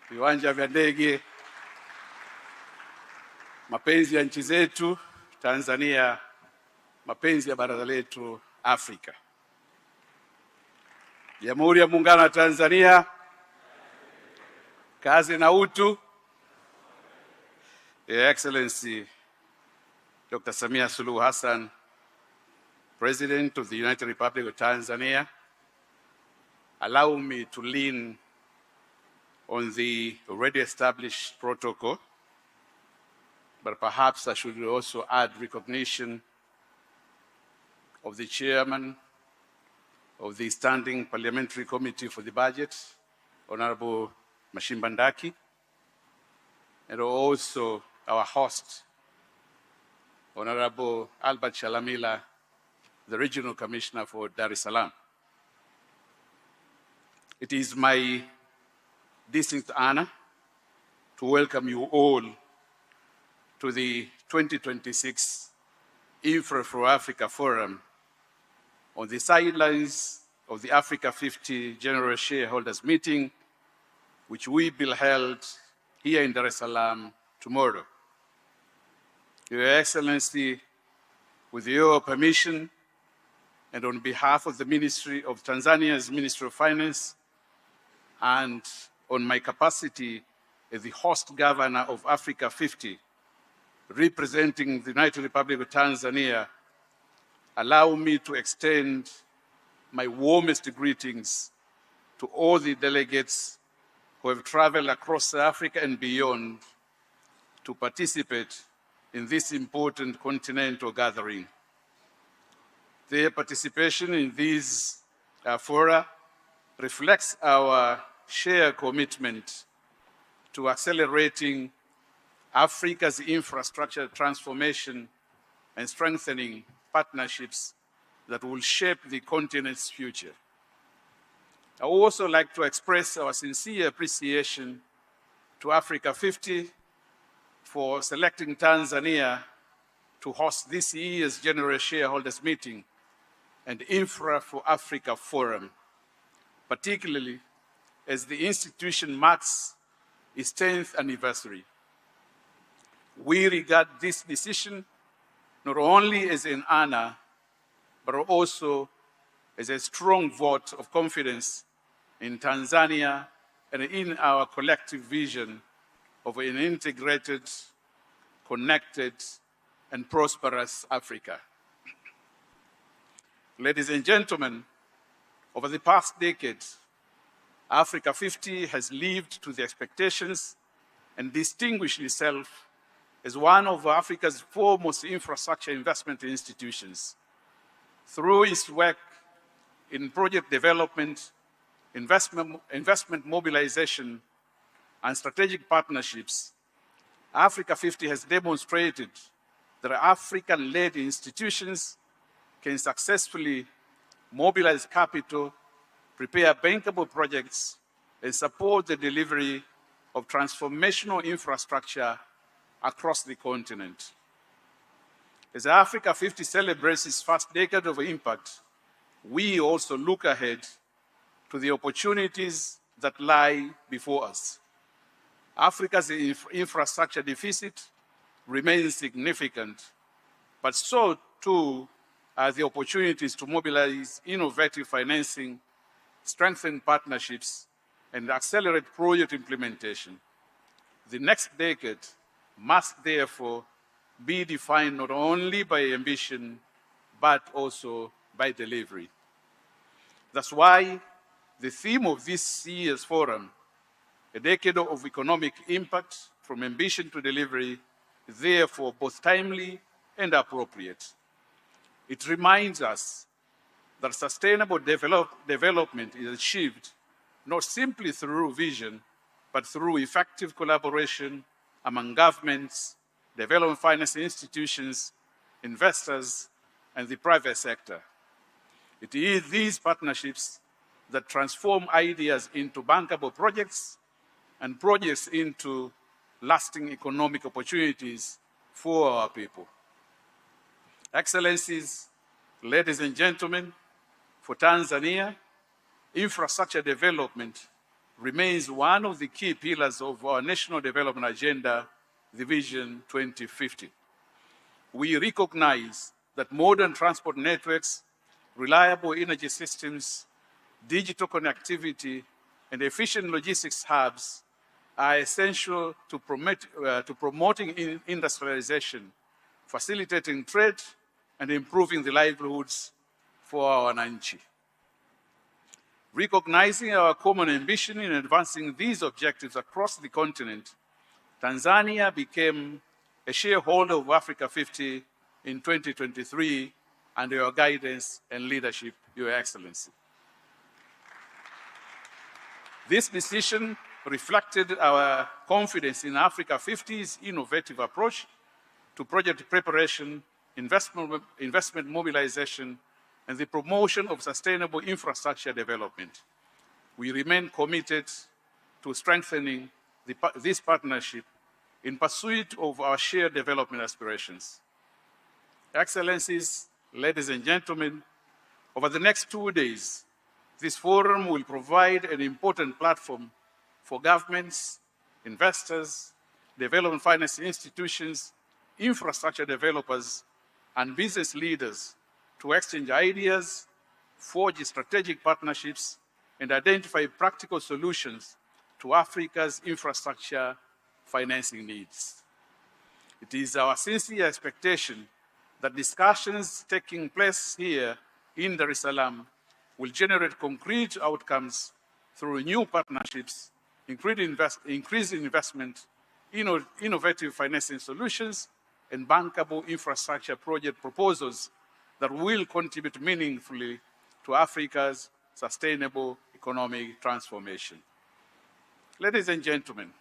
viwanja vya ndege, mapenzi ya nchi zetu Tanzania, mapenzi ya bara letu Afrika. Jamhuri ya Muungano wa Tanzania, kazi na utu. Your Excellency Dr. Samia Suluhu Hassan, President of the United Republic of Tanzania, allow me to lean on the already established protocol, but perhaps I should also add recognition of the Chairman of the Standing Parliamentary Committee for the Budget, Honorable Mashimba Ndaki, and also our host, Honorable Albert Shalamila, the Regional Commissioner for Dar es Salaam. It is my distinct honor to welcome you all to the 2026 Infra for Africa Forum on the sidelines of the Africa 50 General Shareholders Meeting, which will be held here in Dar es Salaam tomorrow. Your Excellency, with your permission, and on behalf of the Ministry of Tanzania's Ministry of Finance, and on my capacity as the host governor of Africa 50, representing the United Republic of Tanzania, allow me to extend my warmest greetings to all the delegates who have traveled across Africa and beyond to participate in this important continental gathering. Their participation in these fora reflects our shared commitment to accelerating Africa's infrastructure transformation and strengthening partnerships that will shape the continent's future. I would also like to express our sincere appreciation to Africa 50 for selecting Tanzania to host this year's General Shareholders Meeting and Infra for Africa Forum, particularly as the institution marks its 10th anniversary. We regard this decision not only as an honor, but also as a strong vote of confidence in Tanzania and in our collective vision of an integrated, connected, and prosperous Africa. Ladies and gentlemen, over the past decade, Africa 50 has lived to the expectations and distinguished itself as one of Africa's foremost infrastructure investment institutions. Through its work in project development, investment mobilization, and strategic partnerships, Africa 50 has demonstrated that African-led institutions can successfully mobilize capital, prepare bankable projects, and support the delivery of transformational infrastructure across the continent. As Africa 50 celebrates its first decade of impact, we also look ahead to the opportunities that lie before us. Africa's infrastructure deficit remains significant, but so too are the opportunities to mobilize innovative financing, strengthen partnerships, and accelerate project implementation. The next decade must therefore be defined not only by ambition, but also by delivery. That's why the theme of this year's forum, a decade of economic impact from ambition to delivery, is therefore both timely and appropriate. It reminds us that sustainable development is achieved not simply through vision, but through effective collaboration among governments, development finance institutions, investors, and the private sector. It is these partnerships that transform ideas into bankable projects and projects into lasting economic opportunities for our people. Excellencies, ladies and gentlemen, for Tanzania, infrastructure development remains one of the key pillars of our national development agenda, the Vision 2050. We recognize that modern transport networks, reliable energy systems, digital connectivity, and efficient logistics hubs are essential to promoting industrialization, facilitating trade, and improving the livelihoods for our Wananchi. Recognizing our common ambition in advancing these objectives across the continent, Tanzania became a shareholder of Africa 50 in 2023 under your guidance and leadership, Your Excellency. This decision reflected our confidence in Africa 50's innovative approach to project preparation, investment mobilization, and the promotion of sustainable infrastructure development. We remain committed to strengthening this partnership in pursuit of our shared development aspirations. Excellencies, ladies and gentlemen, over the next 2 days, this forum will provide an important platform for governments, investors, development finance institutions, infrastructure developers, and business leaders to exchange ideas, forge strategic partnerships, and identify practical solutions to Africa's infrastructure financing needs. It is our sincere expectation that discussions taking place here in Dar es Salaam will generate concrete outcomes through new partnerships, increased investment, innovative financing solutions, and bankable infrastructure project proposals that will contribute meaningfully to Africa's sustainable economic transformation. Ladies and gentlemen,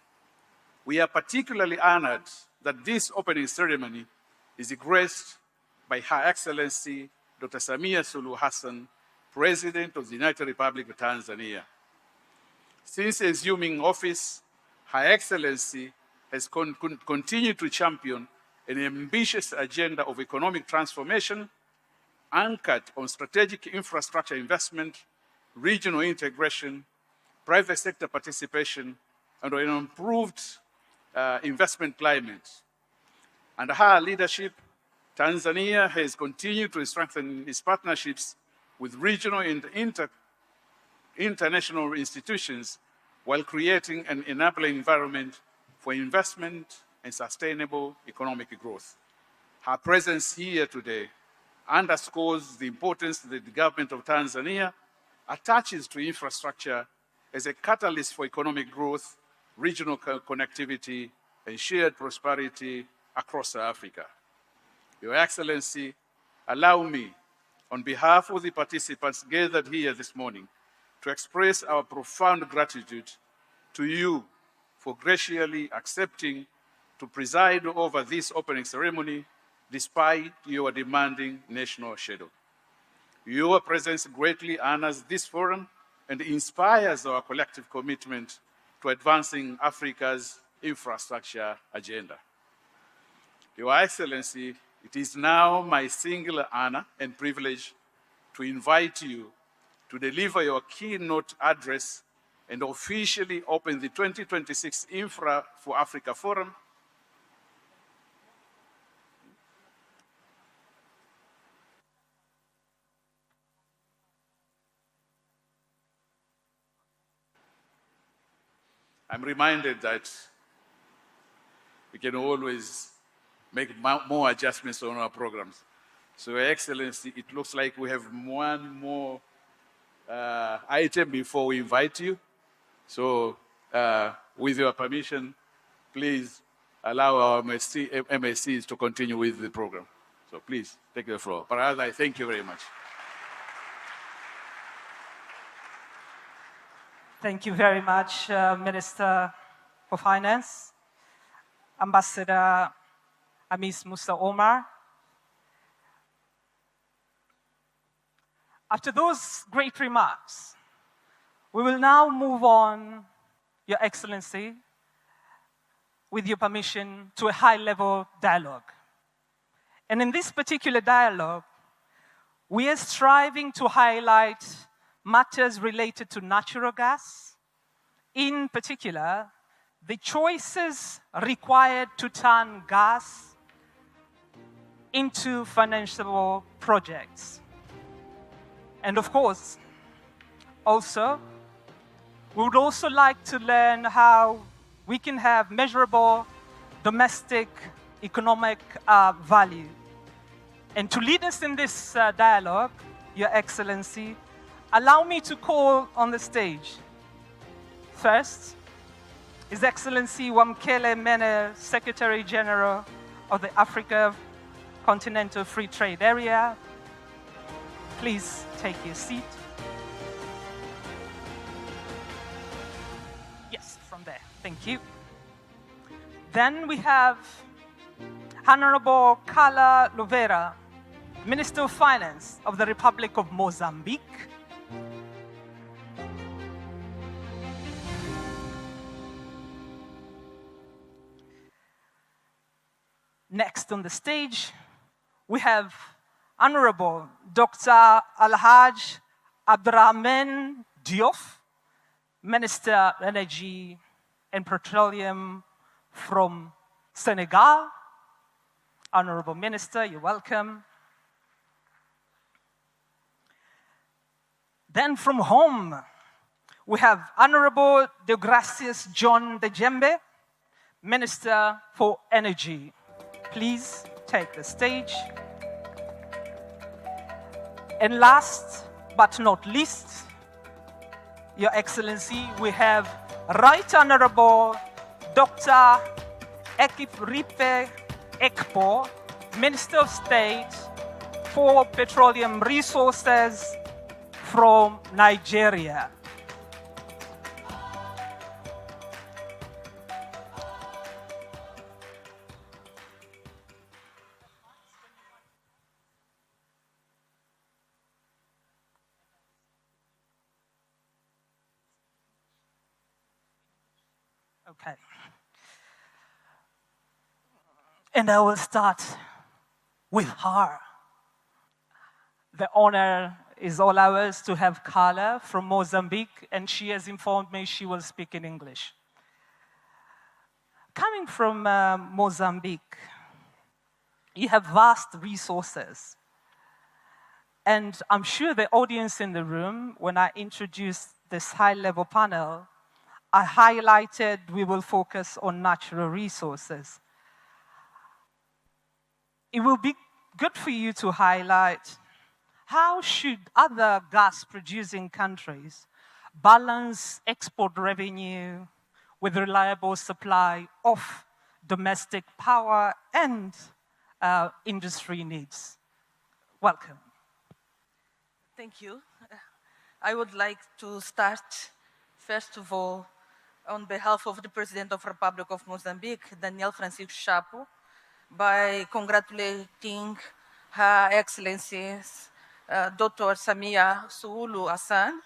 we are particularly honored that this opening ceremony is graced by Her Excellency Dr. Samia Suluhu Hassan, President of the United Republic of Tanzania. Since assuming office, Her Excellency has continued to champion an ambitious agenda of economic transformation anchored on strategic infrastructure investment, regional integration, private sector participation, and an improved investment climate. Under her leadership, Tanzania has continued to strengthen its partnerships with regional and international institutions while creating an enabling environment for investment and sustainable economic growth. Her presence here today underscores the importance that the government of Tanzania attaches to infrastructure as a catalyst for economic growth, regional connectivity, and shared prosperity across Africa. Your Excellency, allow me, on behalf of the participants gathered here this morning, to express our profound gratitude to you for graciously accepting to preside over this opening ceremony despite your demanding national schedule. Your presence greatly honors this forum and inspires our collective commitment to advancing Africa's infrastructure agenda. Your Excellency, it is now my singular honor and privilege to invite you to deliver your keynote address and officially open the 2026 Infra for Africa Forum. I'm reminded that we can always make more adjustments on our programs. So, Your Excellency, it looks like we have one more item before we invite you. So, with your permission, please allow our MSCs to continue with the program. So please, take the floor. Parada, I thank you very much. Thank you very much, Minister for Finance, Ambassador Amis Musa Omar. After those great remarks, we will now move on, Your Excellency, with your permission, to a high-level dialogue. And in this particular dialogue, we are striving to highlight matters related to natural gas, in particular, the choices required to turn gas into financiable projects. And of course, also, we would also like to learn how we can have measurable domestic economic value. And to lead us in this dialogue, Your Excellency, allow me to call on the stage, first, His Excellency Wamkele Mene, Secretary General of the Africa Continental Free Trade Area. Please take your seat. Yes, from there. Thank you. Then we have Honorable Carla Lovera, Minister of Finance of the Republic of Mozambique. Next on the stage, we have Honorable Dr. Alhaj Abdrahman Diouf, Minister of Energy and Petroleum from Senegal. Honorable Minister, you're welcome. Then from home, we have Honorable Deogracias John Dejembe, Minister for Energy. Please take the stage. And last but not least, Your Excellency, we have Right Honorable Dr. Ekifripe Ekpo, Minister of State for Petroleum Resources from Nigeria. Okay. And I will start with her. The honor is all ours to have Carla from Mozambique, and she has informed me she will speak in English. Coming from Mozambique, you have vast resources. And I'm sure the audience in the room, when I introduced this high-level panel, I highlighted we will focus on natural resources. It will be good for you to highlight how should other gas-producing countries balance export revenue with reliable supply of domestic power and industry needs. Welcome. Thank you. I would like to start, first of all, on behalf of the President of the Republic of Mozambique, Daniel Francisco Chapo, by congratulating Her Excellency Dr. Samia Suluhu Hassan,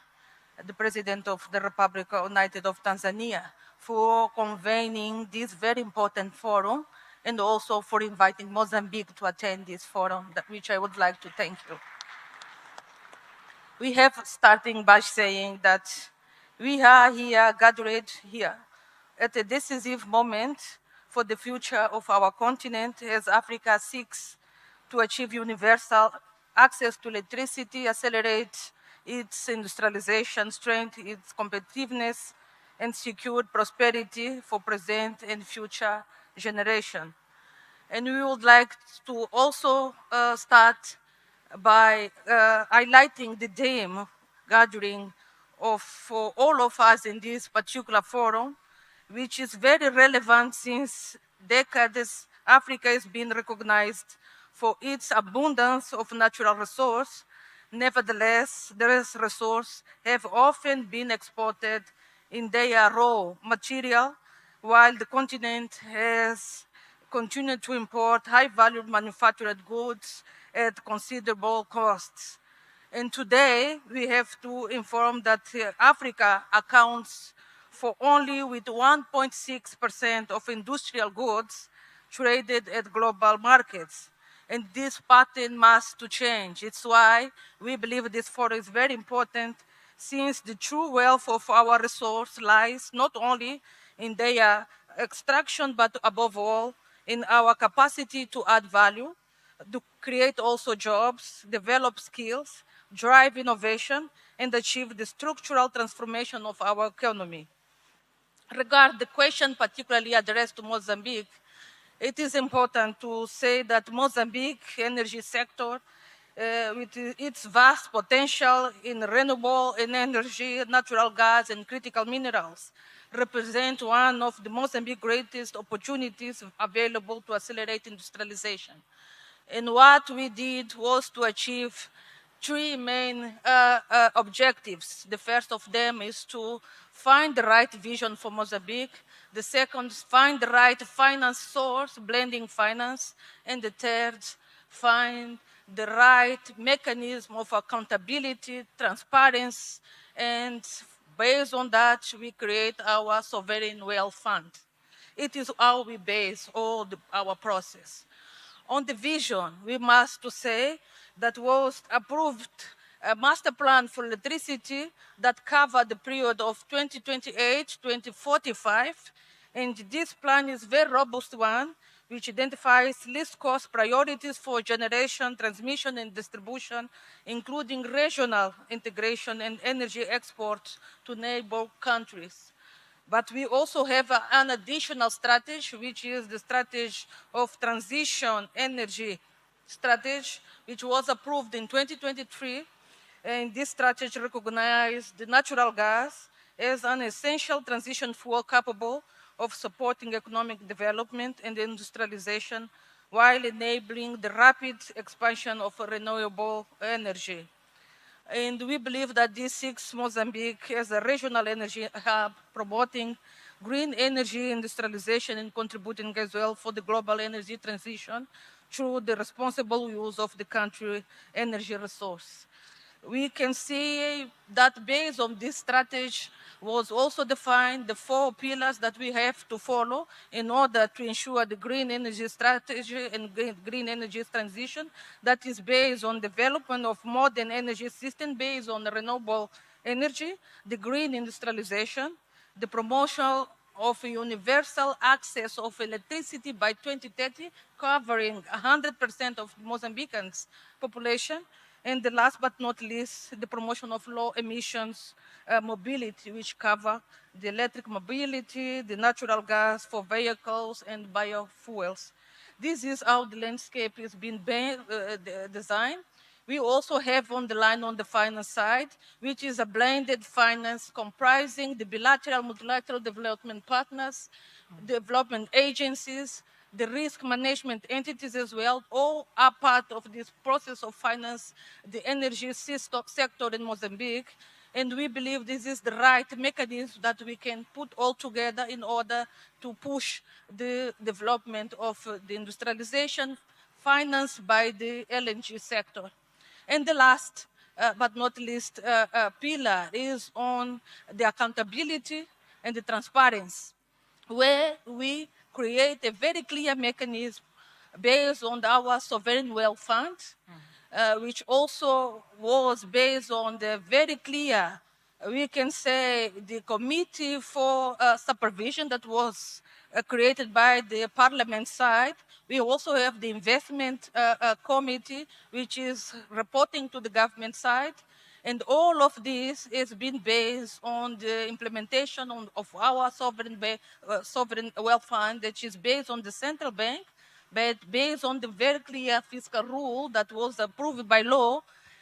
the President of the Republic United of Tanzania, for convening this very important forum and also for inviting Mozambique to attend this forum, which I would like to thank you. We have starting by saying that we are here, gathered here, at a decisive moment for the future of our continent as Africa seeks to achieve universal access to electricity, accelerate its industrialization, strengthen its competitiveness, and secure prosperity for present and future generations. And we would like to also start by highlighting the theme gathering for all of us in this particular forum, which is very relevant since decades. Africa has been recognized for its abundance of natural resource. Nevertheless, these resources have often been exported in their raw material, while the continent has continued to import high-value manufactured goods at considerable costs. And today, we have to inform that Africa accounts for only with 1.6% of industrial goods traded at global markets. And this pattern must to change. It's why we believe this forum is very important, since the true wealth of our resource lies not only in their extraction, but above all, in our capacity to add value, to create also jobs, develop skills, drive innovation, and achieve the structural transformation of our economy. Regarding the question particularly addressed to Mozambique, it is important to say that Mozambique energy sector, with its vast potential in renewable energy, natural gas, and critical minerals, represent one of the Mozambique's greatest opportunities available to accelerate industrialization. And what we did was to achieve three main objectives. The first of them is to find the right vision for Mozambique. The second is find the right finance source, blending finance. And the third, find the right mechanism of accountability, transparency, and based on that, we create our sovereign wealth fund. It is how we base all our process. On the vision, we must to say that was approved a master plan for electricity that covered the period of 2028-2045, and this plan is a very robust one, which identifies least cost priorities for generation, transmission, and distribution, including regional integration and energy exports to neighbor countries. But we also have an additional strategy, which is the strategy of transition energy strategy, which was approved in 2023. And this strategy recognized the natural gas as an essential transition fuel capable of supporting economic development and industrialization while enabling the rapid expansion of renewable energy. And we believe that this seeks Mozambique as a regional energy hub, promoting green energy industrialization and contributing as well for the global energy transition through the responsible use of the country's energy resource. We can see that based on this strategy was also defined the 4 pillars that we have to follow in order to ensure the green energy strategy and green energy transition that is based on development of modern energy system based on renewable energy, the green industrialization, the promotion of universal access of electricity by 2030, covering 100% of Mozambicans' population, and the last but not least, the promotion of low emissions mobility, which cover the electric mobility, the natural gas for vehicles, and biofuels. This is how the landscape is being designed. We also have on the line on the finance side, which is a blended finance comprising the bilateral, multilateral development partners, development agencies, the risk management entities as well, all are part of this process of finance, the energy sector in Mozambique. And we believe this is the right mechanism that we can put all together in order to push the development of the industrialization financed by the LNG sector. And the last but not least pillar is on the accountability and the transparency, where we create a very clear mechanism based on our sovereign wealth fund, which also was based on the very clear, we can say, the committee for supervision that was created by the parliament side. We also have the investment committee, which is reporting to the government side. And all of this is being based on the implementation of our sovereign wealth fund, which is based on the central bank, But based on the very clear fiscal rule that was approved by law,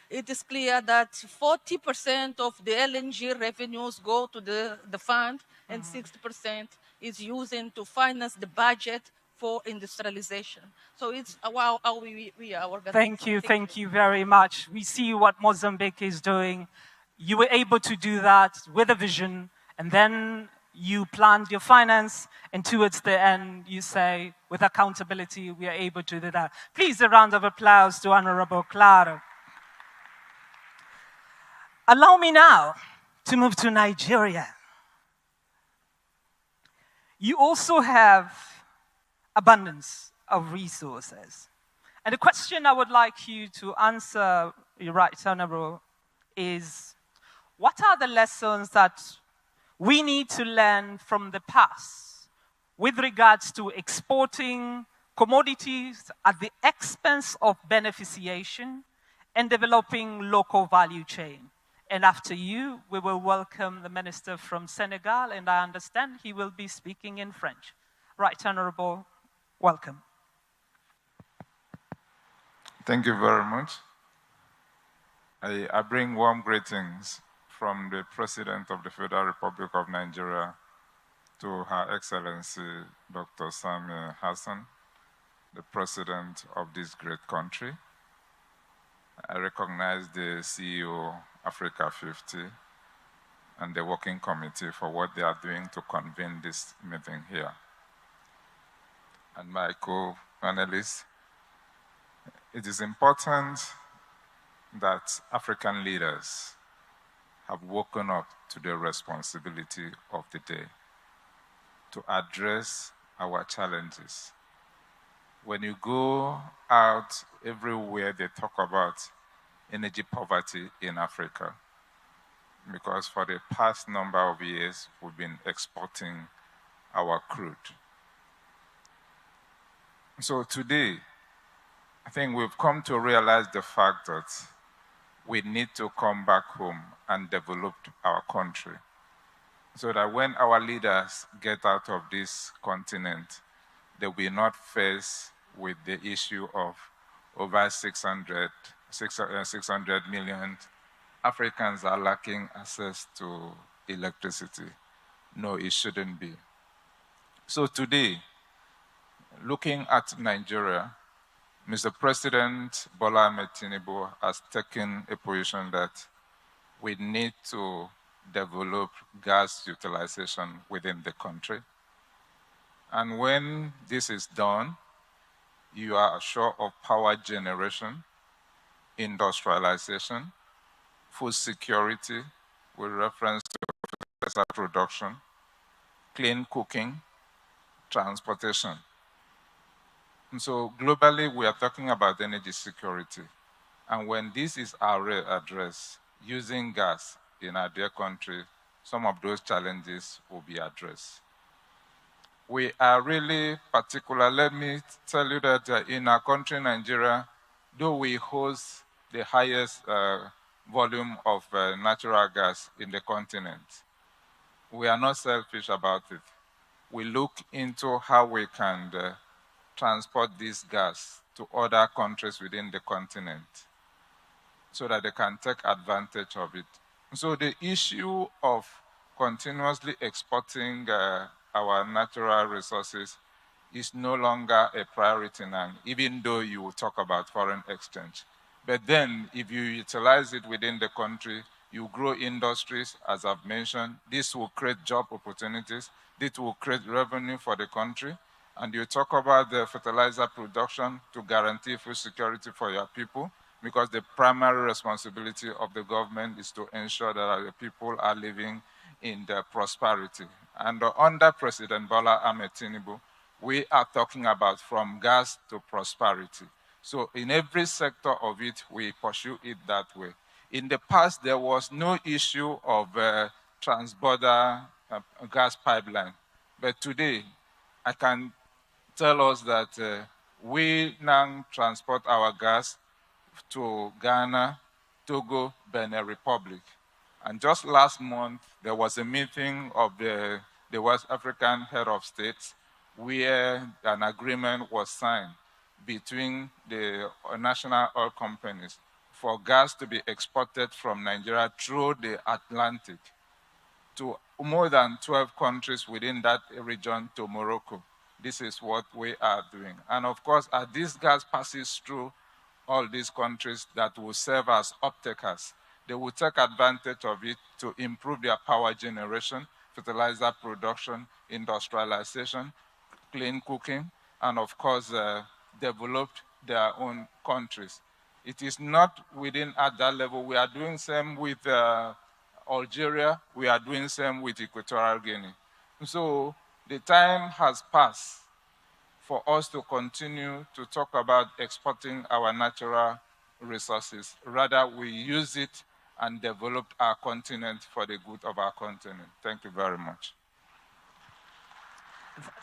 it is clear that 40% of the LNG revenues go to the fund and 60% is using to finance the budget for industrialization. So it's how we are organizing. Thank you very much. We see what Mozambique is doing. You were able to do that with a vision, and then you planned your finance, and towards the end, you say, with accountability, we are able to do that. Please, a round of applause to Honorable Claro. Allow me now to move to Nigeria. You also have abundance of resources. And the question I would like you to answer, your right honorable, is what are the lessons that we need to learn from the past with regards to exporting commodities at the expense of beneficiation and developing local value chain? And after you, we will welcome the minister from Senegal, and I understand he will be speaking in French. Right honorable, welcome. Thank you very much. I bring warm greetings from the President of the Federal Republic of Nigeria to Her Excellency Dr. Sami Hassan, the President of this great country. I recognize the CEO Africa 50 and the working committee for what they are doing to convene this meeting here. And my co-panelists, it is important that African leaders have woken up to the responsibility of the day to address our challenges. When you go out everywhere, they talk about energy poverty in Africa, because for the past number of years, we've been exporting our crude. So today, I think we've come to realize the fact that we need to come back home and develop our country so that when our leaders get out of this continent, they will not face with the issue of over 600 million Africans are lacking access to electricity. No, it shouldn't be. So today, looking at Nigeria, Mr. President Bola Ahmed Tinubu has taken a position that we need to develop gas utilization within the country. And when this is done, you are assured of power generation, industrialization, food security with reference to fertilizer production, clean cooking, transportation. And so globally, we are talking about energy security. And when this is addressed, using gas in our dear country, some of those challenges will be addressed. We are really particular. Let me tell you that in our country, Nigeria, though we host the highest volume of natural gas in the continent, we are not selfish about it. We look into how we can transport this gas to other countries within the continent so that they can take advantage of it. So the issue of continuously exporting our natural resources is no longer a priority now, even though you talk about foreign exchange. But then, if you utilize it within the country, you grow industries, as I've mentioned. This will create job opportunities. This will create revenue for the country. And you talk about the fertilizer production to guarantee food security for your people, because the primary responsibility of the government is to ensure that our people are living in the prosperity. And under President Bola Ahmed Tinubu, we are talking about from gas to prosperity. So in every sector of it, we pursue it that way. In the past, there was no issue of transborder gas pipeline. But today, I can tell us that we now transport our gas to Ghana, Togo, Benin Republic. And just last month, there was a meeting of the West African head of states where an agreement was signed between the national oil companies for gas to be exported from Nigeria through the Atlantic to more than 12 countries within that region to Morocco. This is what we are doing. And of course, as this gas passes through all these countries that will serve as off-takers, they will take advantage of it to improve their power generation, fertilizer production, industrialization, clean cooking, and of course, develop their own countries. It is not within at that level. We are doing same with Algeria. We are doing same with Equatorial Guinea. So the time has passed for us to continue to talk about exporting our natural resources. Rather, we use it and develop our continent for the good of our continent. Thank you very much.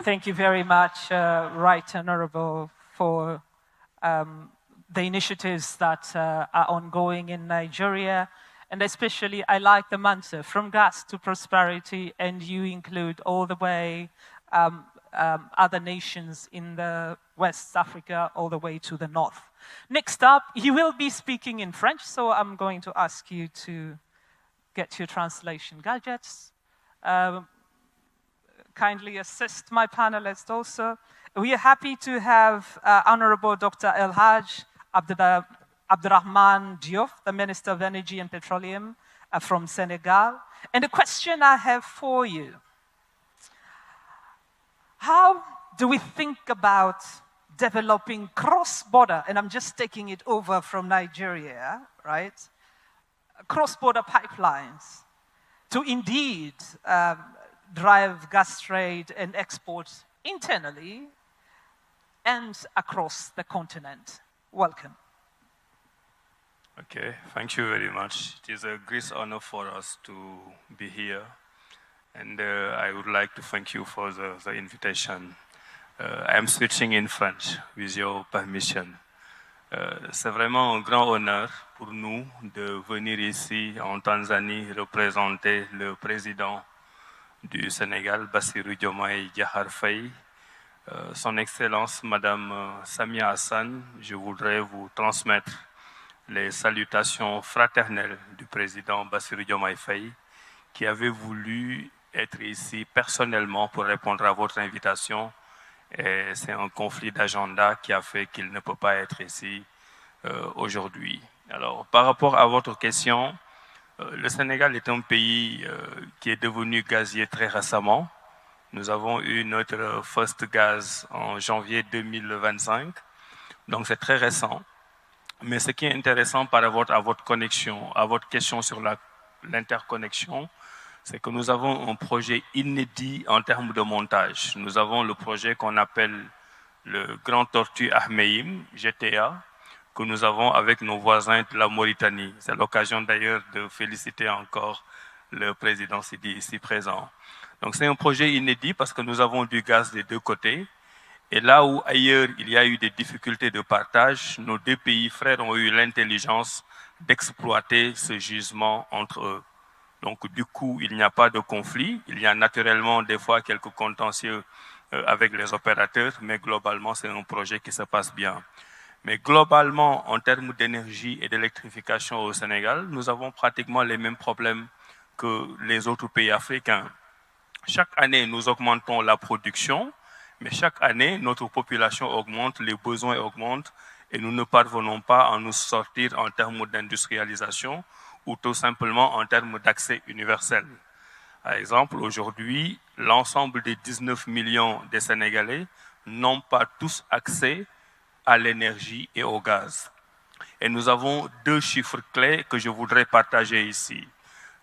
Thank you very much, Right Honorable, for the initiatives that are ongoing in Nigeria. And especially, I like the mantra, from gas to prosperity, and you include all the way other nations in the West Africa, all the way to the north. Next up, you will be speaking in French, so I'm going to ask you to get your translation gadgets. Kindly assist my panelists also. We are happy to have Honorable Dr. El Haj Abdurrahman Diouf, the Minister of Energy and Petroleum from Senegal. And the question I have for you, how do we think about developing cross-border, and I'm just taking it over from Nigeria, right? Cross-border pipelines to indeed drive gas trade and exports internally and across the continent. Welcome. Okay, thank you very much. It is a great honor for us to be here. And I would like to thank you for the invitation. I am switching in French, with your permission. C'est vraiment un grand honneur pour nous de venir ici en Tanzanie représenter le président du Sénégal, Bassirou Diomaye Diakhar Faye. Son Excellence, Madame Samia Hassan, je voudrais vous transmettre les salutations fraternelles du président Bassirou Diomaye Faye, qui avait voulu être ici personnellement pour répondre à votre invitation. Et c'est un conflit d'agenda qui a fait qu'il ne peut pas être ici aujourd'hui. Alors, par rapport à votre question, le Sénégal est un pays qui est devenu gazier très récemment. Nous avons eu notre first gaz en janvier 2025, donc c'est très récent. Mais ce qui est intéressant par rapport à votre connexion, à votre question sur l'interconnexion, c'est que nous avons un projet inédit en termes de montage. Nous avons le projet qu'on appelle le Grand Tortue Ahmeyim, GTA, que nous avons avec nos voisins de la Mauritanie. C'est l'occasion d'ailleurs de féliciter encore le président Sidi ici présent. Donc c'est un projet inédit parce que nous avons du gaz des deux côtés. Et là où ailleurs il y a eu des difficultés de partage, nos deux pays frères ont eu l'intelligence d'exploiter ce gisement entre eux. Donc du coup, il n'y a pas de conflit. Il y a naturellement des fois quelques contentieux avec les opérateurs, mais globalement, c'est un projet qui se passe bien. Mais globalement, en termes d'énergie et d'électrification au Sénégal, nous avons pratiquement les mêmes problèmes que les autres pays africains. Chaque année, nous augmentons la production, mais chaque année, notre population augmente, les besoins augmentent, et nous ne parvenons pas à nous sortir en termes d'industrialisation ou tout simplement en termes d'accès universel. Par exemple, aujourd'hui, l'ensemble des 19 millions de Sénégalais n'ont pas tous accès à l'énergie et au gaz. Et nous avons deux chiffres clés que je voudrais partager ici.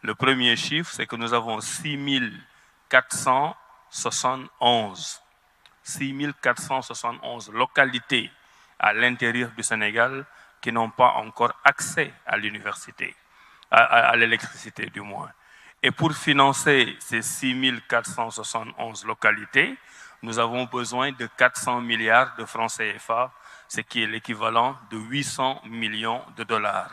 Le premier chiffre, c'est que nous avons 6471 localités à l'intérieur du Sénégal qui n'ont pas encore accès à l'université, à l'électricité du moins. Et pour financer ces 6471 localités, nous avons besoin de 400 milliards de francs CFA, ce qui est l'équivalent de 800 millions de dollars.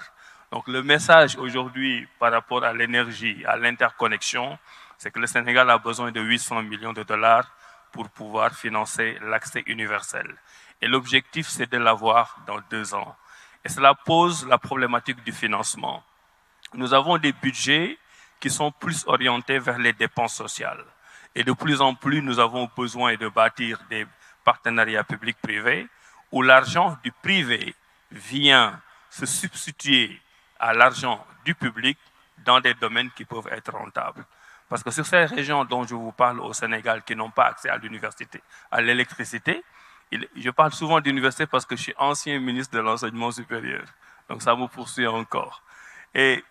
Donc le message aujourd'hui par rapport à l'énergie, à l'interconnexion, c'est que le Sénégal a besoin de 800 millions de dollars pour pouvoir financer l'accès universel. Et l'objectif, c'est de l'avoir dans 2 ans. Et cela pose la problématique du financement. Nous avons des budgets qui sont plus orientés vers les dépenses sociales. Et de plus en plus, nous avons besoin de bâtir des partenariats publics-privés où l'argent du privé vient se substituer à l'argent du public dans des domaines qui peuvent être rentables. Parce que sur ces régions dont je vous parle au Sénégal qui n'ont pas accès à l'université, à l'électricité, je parle souvent d'université parce que je suis ancien ministre de l'enseignement supérieur. Donc ça me poursuit encore. Et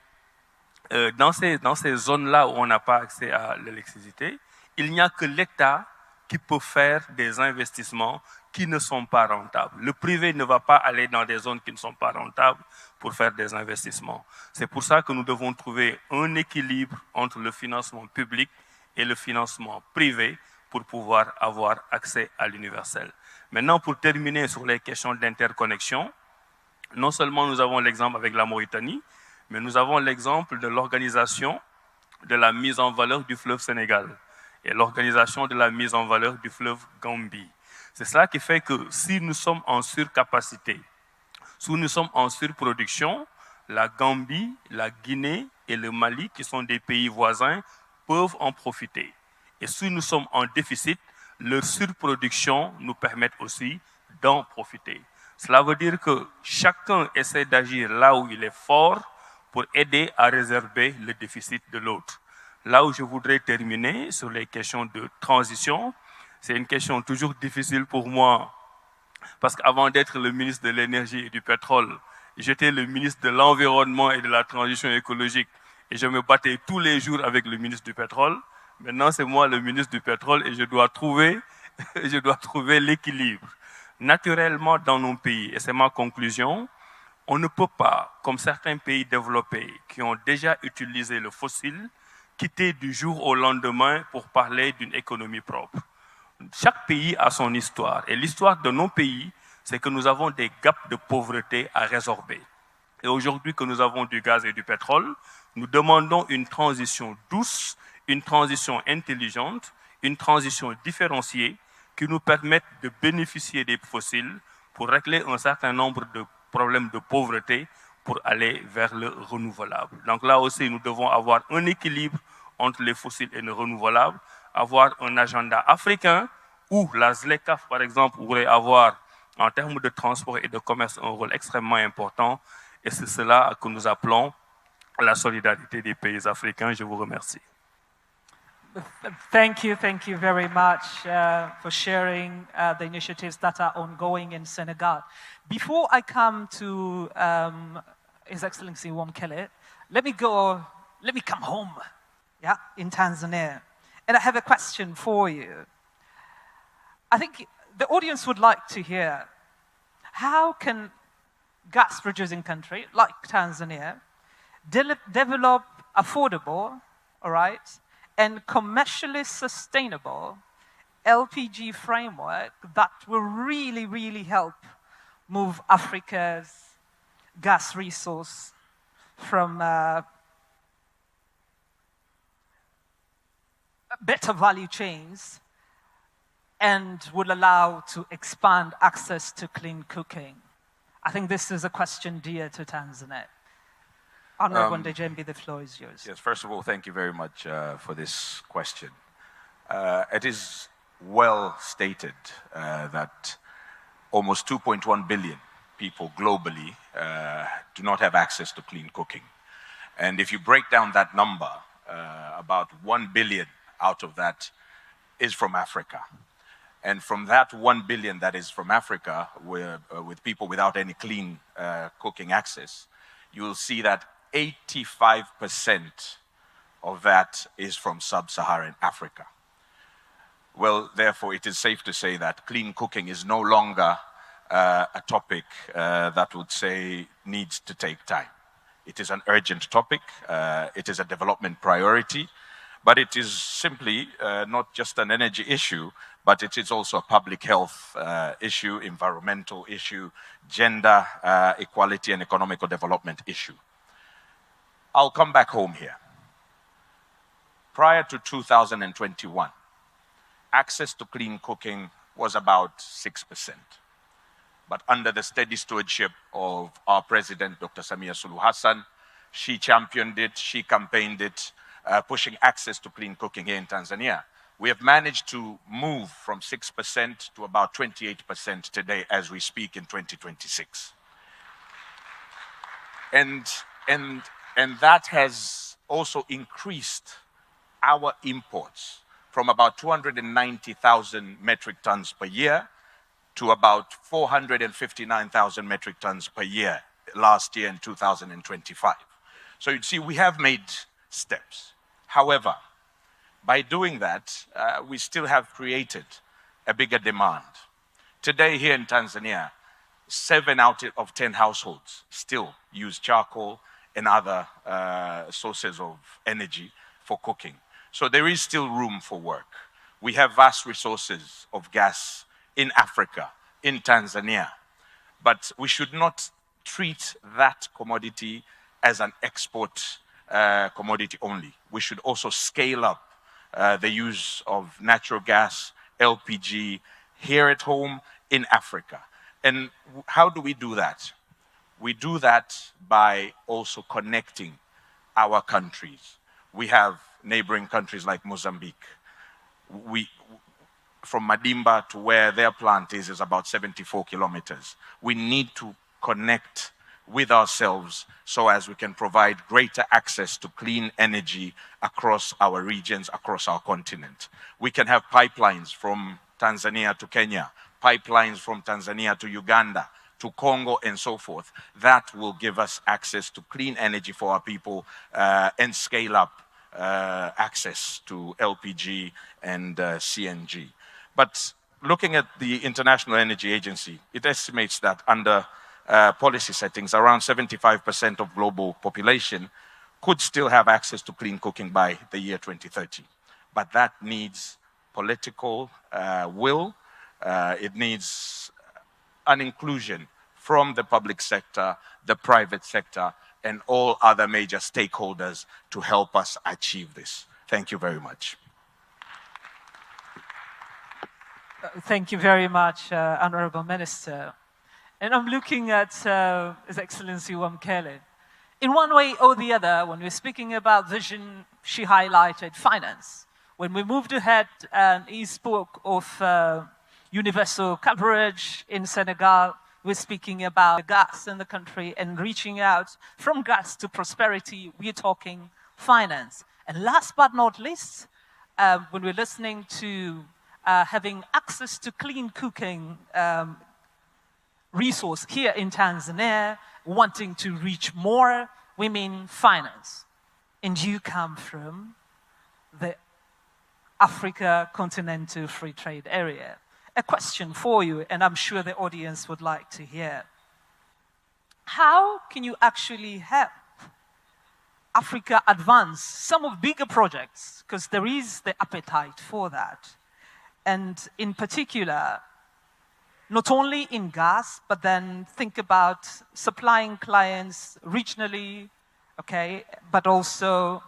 dans ces zones-là où on n'a pas accès à l'électricité, il n'y a que l'État qui peut faire des investissements qui ne sont pas rentables. Le privé ne va pas aller dans des zones qui ne sont pas rentables pour faire des investissements. C'est pour ça que nous devons trouver un équilibre entre le financement public et le financement privé pour pouvoir avoir accès à l'universel. Maintenant, pour terminer sur les questions d'interconnexion, non seulement nous avons l'exemple avec la Mauritanie, mais nous avons l'exemple de l'organisation de la mise en valeur du fleuve Sénégal et l'organisation de la mise en valeur du fleuve Gambie. C'est cela qui fait que si nous sommes en surcapacité, si nous sommes en surproduction, la Gambie, la Guinée et le Mali, qui sont des pays voisins, peuvent en profiter. Et si nous sommes en déficit, leur surproduction nous permet aussi d'en profiter. Cela veut dire que chacun essaie d'agir là où il est fort pour aider à réserver le déficit de l'autre. Là où je voudrais terminer sur les questions de transition, c'est une question toujours difficile pour moi, parce qu'avant d'être le ministre de l'énergie et du pétrole, j'étais le ministre de l'environnement et de la transition écologique, et je me battais tous les jours avec le ministre du pétrole. Maintenant, c'est moi le ministre du pétrole et je dois trouver l'équilibre. Naturellement, dans nos pays, et c'est ma conclusion, on ne peut pas, comme certains pays développés qui ont déjà utilisé le fossile, quitter du jour au lendemain pour parler d'une économie propre. Chaque pays a son histoire. Et l'histoire de nos pays, c'est que nous avons des gaps de pauvreté à résorber. Et aujourd'hui que nous avons du gaz et du pétrole, nous demandons une transition douce, une transition intelligente, une transition différenciée qui nous permette de bénéficier des fossiles pour régler un certain nombre de problèmes de pauvreté pour aller vers le renouvelable. Donc là aussi, nous devons avoir un équilibre entre les fossiles et le renouvelable, avoir un agenda africain où la ZLECAf, par exemple, pourrait avoir, en termes de transport et de commerce, un rôle extrêmement important. Et c'est cela que nous appelons la solidarité des pays africains. Je vous remercie. Thank you very much for sharing the initiatives that are ongoing in Senegal. Before I come to His Excellency Wamkele, let me come home, yeah, in Tanzania. And I have a question for you. I think the audience would like to hear, how can gas-producing country like Tanzania develop affordable, all right, and commercially sustainable LPG framework that will really, really help move Africa's gas resource from better value chains and would allow to expand access to clean cooking? I think this is a question dear to Tanzania. Honorable Ndejembi, the floor is yours. Yes, first of all, thank you very much for this question. It is well stated that almost 2.1 billion people globally do not have access to clean cooking. And if you break down that number, about 1 billion out of that is from Africa. And from that 1 billion that is from Africa, with people without any clean cooking access, you will see that 85% of that is from sub-Saharan Africa. Well, therefore, it is safe to say that clean cooking is no longer a topic that would say needs to take time. It is an urgent topic. It is a development priority. But it is simply not just an energy issue, but it is also a public health issue, environmental issue, gender equality and economical development issue. I'll come back home here. Prior to 2021, access to clean cooking was about 6%. but under the steady stewardship of our president, Dr. Samia Suluhu Hassan. She championed it, she campaigned it, pushing access to clean cooking here in Tanzania. We have managed to move from 6% to about 28% today as we speak in 2026. And that has also increased our imports from about 290,000 metric tons per year to about 459,000 metric tons per year last year in 2025. So you see, we have made steps. However, by doing that, we still have created a bigger demand. Today here in Tanzania, 7 out of 10 households still use charcoal and other sources of energy for cooking. So there is still room for work. We have vast resources of gas in Africa, in Tanzania, but we should not treat that commodity as an export commodity only. We should also scale up the use of natural gas, LPG, here at home in Africa. And how do we do that? We do that by also connecting our countries. We have neighboring countries like Mozambique. From Madimba to where their plant is about 74 kilometers. We need to connect with ourselves so as we can provide greater access to clean energy across our regions, across our continent. We can have pipelines from Tanzania to Kenya, pipelines from Tanzania to Uganda, to Congo, and so forth. That will give us access to clean energy for our people and scale up access to LPG and CNG. But looking at the International Energy Agency, it estimates that under policy settings, around 75% of global population could still have access to clean cooking by the year 2030. But that needs political will. It needs an inclusion from the public sector, the private sector, and all other major stakeholders to help us achieve this. Thank you very much. Thank you very much, Honorable Minister. And I'm looking at His Excellency Wamkele. In one way or the other, when we're speaking about vision, she highlighted finance. When we moved ahead, he spoke of universal coverage in Senegal. We're speaking about gas in the country and reaching out from gas to prosperity. We're talking finance. And last but not least, when we're listening to having access to clean cooking resource here in Tanzania, wanting to reach more, we mean finance. And you come from the Africa Continental Free Trade Area. A question for you, and I'm sure the audience would like to hear. How can you actually help Africa advance some of bigger projects? Because there is the appetite for that. And in particular, not only in gas, but then think about supplying clients regionally, okay, but also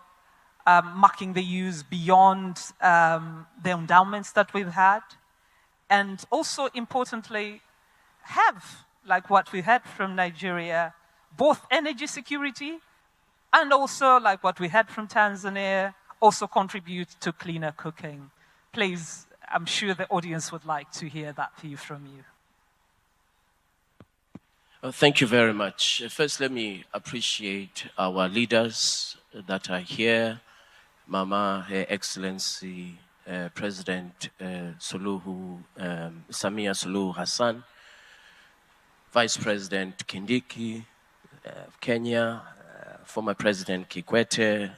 marking the use beyond the endowments that we've had. And also, importantly, have, like what we had from Nigeria, both energy security and also, like what we had from Tanzania, also contribute to cleaner cooking. Please, I'm sure the audience would like to hear that view from you. Thank you very much. First, let me appreciate our leaders that are here. Mama, Her Excellency, President Samia Suluhu Hassan, Vice President Kindiki of Kenya, former President Kikwete,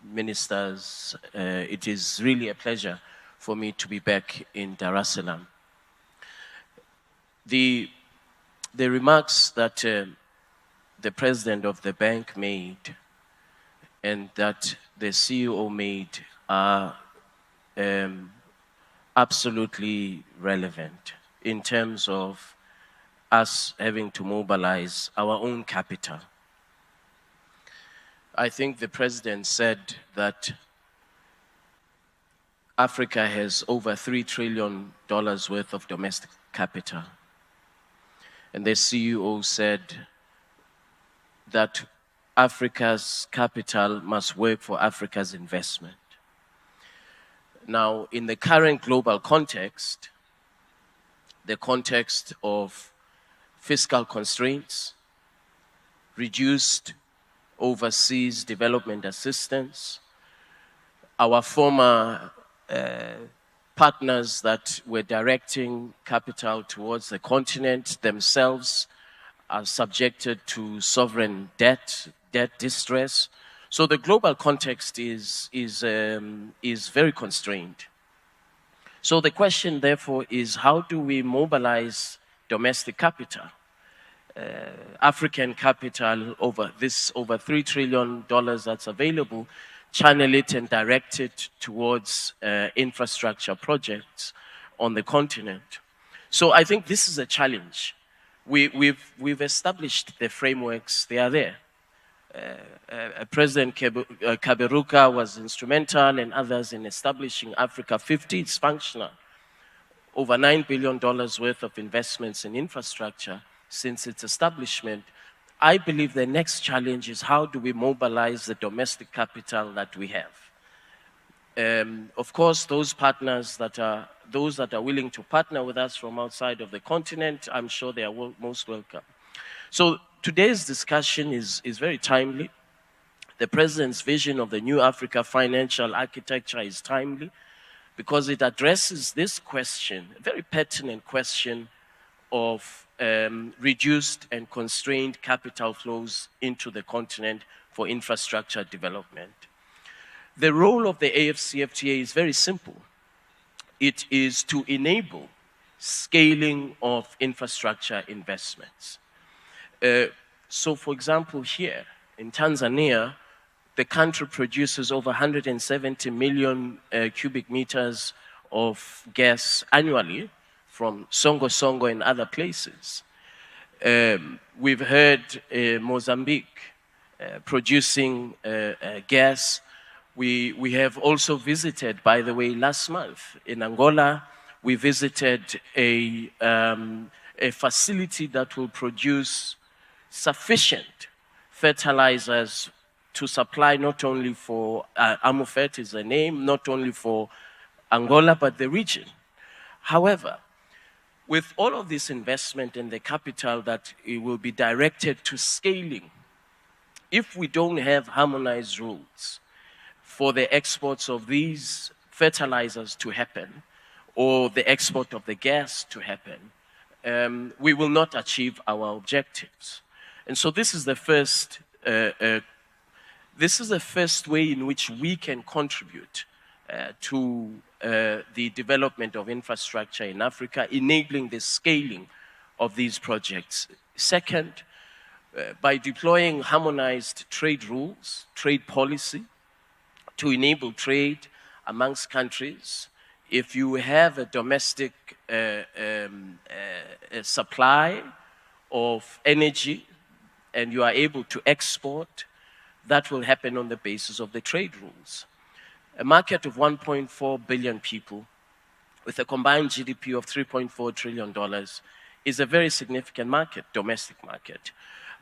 ministers. It is really a pleasure for me to be back in Dar es Salaam. The remarks that the president of the bank made and that the CEO made are absolutely relevant in terms of us having to mobilize our own capital. I think the president said that Africa has over $3 trillion worth of domestic capital. and the CEO said that Africa's capital must work for Africa's investment. Now, in the current global context, the context of fiscal constraints, reduced overseas development assistance, our former partners that were directing capital towards the continent themselves are subjected to sovereign debt distress. So the global context is very constrained. So the question, therefore, is how do we mobilize domestic capital? African capital over $3 trillion that's available, channel it and direct it towards infrastructure projects on the continent. So I think this is a challenge. We've established the frameworks, they are there. President Kaberuka was instrumental and others in establishing Africa 50. It's functional. Over $9 billion worth of investments in infrastructure since its establishment. I believe the next challenge is how do we mobilize the domestic capital that we have? Of course, those partners that are willing to partner with us from outside of the continent, I'm sure they are most welcome. So today's discussion is very timely. The President's vision of the new Africa financial architecture is timely because it addresses this question, a very pertinent question of reduced and constrained capital flows into the continent for infrastructure development. The role of the AFCFTA is very simple. It is to enable scaling of infrastructure investments. So for example, here in Tanzania, the country produces over 170 million cubic meters of gas annually from Songo Songo and other places. We've heard Mozambique producing gas. We have also visited, by the way, last month in Angola, we visited a facility that will produce sufficient fertilizers to supply not only for, Amufet is the name, not only for Angola, but the region. However, with all of this investment and the capital that it will be directed to scaling, if we don't have harmonized rules for the exports of these fertilizers to happen, or the export of the gas to happen, we will not achieve our objectives. And so this is the first way in which we can contribute to the development of infrastructure in Africa, enabling the scaling of these projects. Second, by deploying harmonized trade rules, trade policy, to enable trade amongst countries. If you have a domestic supply of energy and you are able to export, that will happen on the basis of the trade rules. A market of 1.4 billion people with a combined GDP of $3.4 trillion is a very significant market, domestic market.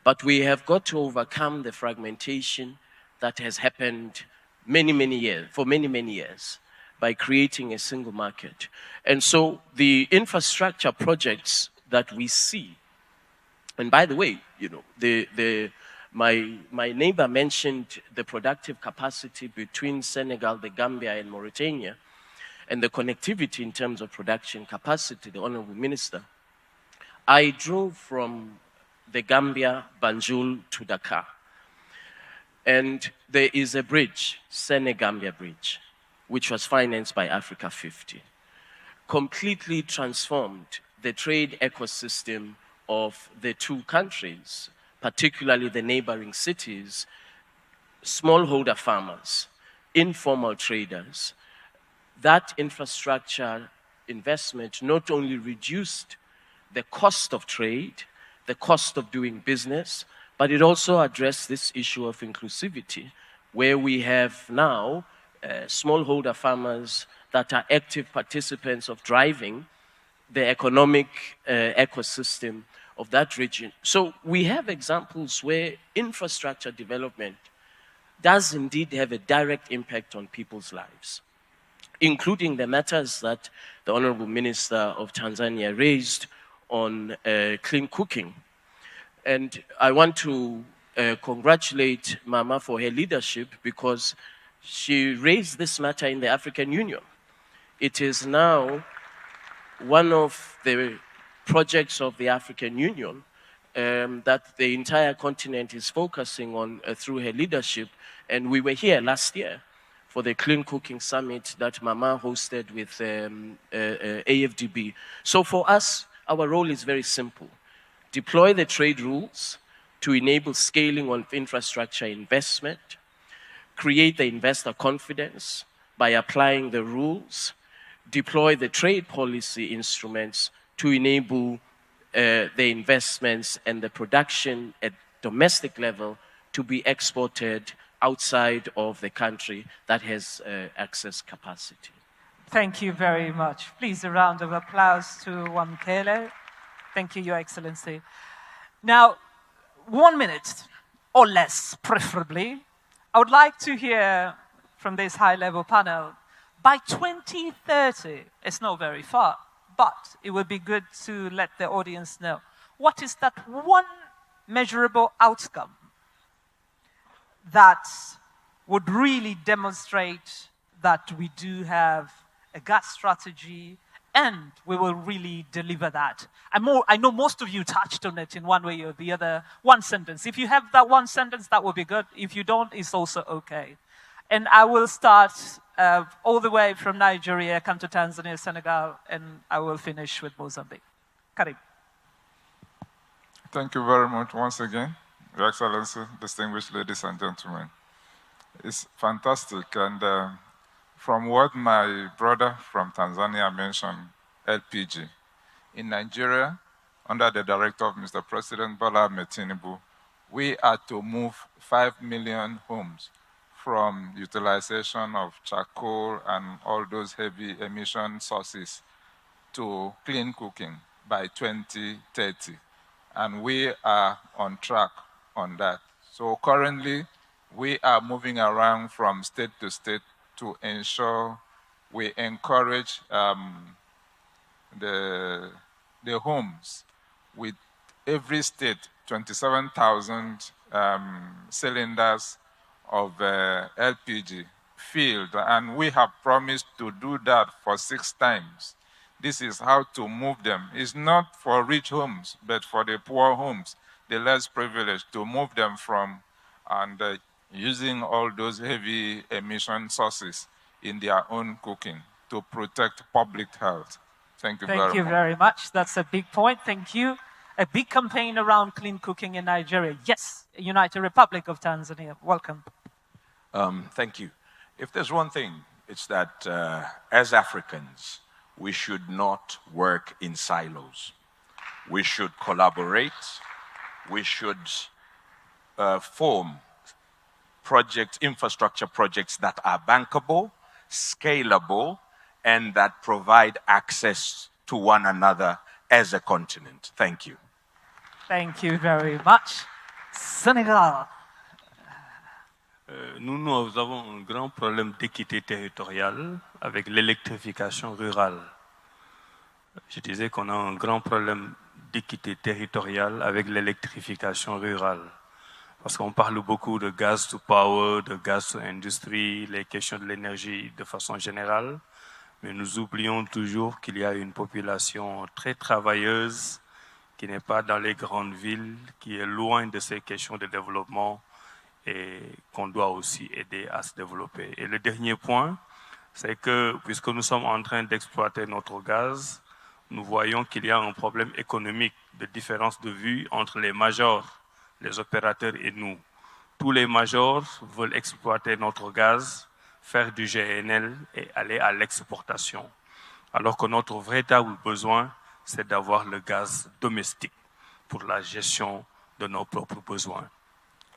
But we have got to overcome the fragmentation that has happened for many years by creating a single market. And so the infrastructure projects that we see, and by the way, you know, my neighbor mentioned the productive capacity between Senegal, the Gambia, and Mauritania, and the connectivity in terms of production capacity, the Honorable Minister. I drove from the Gambia, Banjul, to Dakar. And there is a bridge, Senegambia Bridge, which was financed by Africa 50. Completely transformed the trade ecosystem of the two countries, particularly the neighboring cities, smallholder farmers, informal traders. That infrastructure investment not only reduced the cost of trade, the cost of doing business, but it also addressed this issue of inclusivity, where we have now smallholder farmers that are active participants of driving the economic ecosystem of that region. So we have examples where infrastructure development does indeed have a direct impact on people's lives, including the matters that the Honorable Minister of Tanzania raised on clean cooking. And I want to congratulate Mama for her leadership, because she raised this matter in the African Union. It is now one of the projects of the African Union that the entire continent is focusing on through her leadership. And we were here last year for the Clean Cooking Summit that Mama hosted with AFDB. So for us, our role is very simple. Deploy the trade rules to enable scaling of infrastructure investment, create the investor confidence by applying the rules, deploy the trade policy instruments to enable the investments and the production at domestic level to be exported outside of the country that has access capacity. Thank you very much. Please, a round of applause to Wamkele. Thank you, Your Excellency. Now, 1 minute or less, preferably, I would like to hear from this high-level panel, by 2030, it's not very far, but it would be good to let the audience know, what is that one measurable outcome that would really demonstrate that we do have a gas strategy and we will really deliver that? I know most of you touched on it in one way or the other. One sentence. If you have that one sentence, that would be good. If you don't, it's also okay. And I will start all the way from Nigeria, come to Tanzania, Senegal, and I will finish with Mozambique. Karibu. Thank you very much once again, Your Excellency, distinguished ladies and gentlemen. It's fantastic, and from what my brother from Tanzania mentioned, LPG. In Nigeria, under the directive of Mr. President Bola Ahmed Tinubu, we are to move 5 million homes from utilization of charcoal and all those heavy emission sources to clean cooking by 2030. And we are on track on that. So currently, we are moving around from state to state to ensure we encourage the homes with every state 27,000 cylinders of LPG filled, and we have promised to do that for 6 times. This is how to move them. It's not for rich homes, but for the poor homes, the less privileged, to move them from and using all those heavy emission sources in their own cooking to protect public health. Thank you very much. Thank you very much. That's a big point. Thank you. A big campaign around clean cooking in Nigeria. Yes, United Republic of Tanzania. Welcome. Thank you. If there's one thing, it's that as Africans, we should not work in silos. We should collaborate. We should form infrastructure projects that are bankable, scalable, and that provide access to one another as a continent. Thank you. Thank you very much. Senegal. Nous avons un grand problème d'équité territoriale avec l'électrification rurale. Je disais qu'on a un grand problème d'équité territoriale avec l'électrification rurale. Parce qu'on parle beaucoup de gaz to power, de gaz to industrie, les questions de l'énergie de façon générale. Mais nous oublions toujours qu'il y a une population très travailleuse qui n'est pas dans les grandes villes, qui est loin de ces questions de développement et qu'on doit aussi aider à se développer. Et le dernier point, c'est que puisque nous sommes en train d'exploiter notre gaz, nous voyons qu'il y a un problème économique de différence de vue entre les majors, les opérateurs et nous. Tous les majors veulent exploiter notre gaz, faire du GNL et aller à l'exportation. Alors que notre véritable besoin, c'est d'avoir le gaz domestique pour la gestion de nos propres besoins.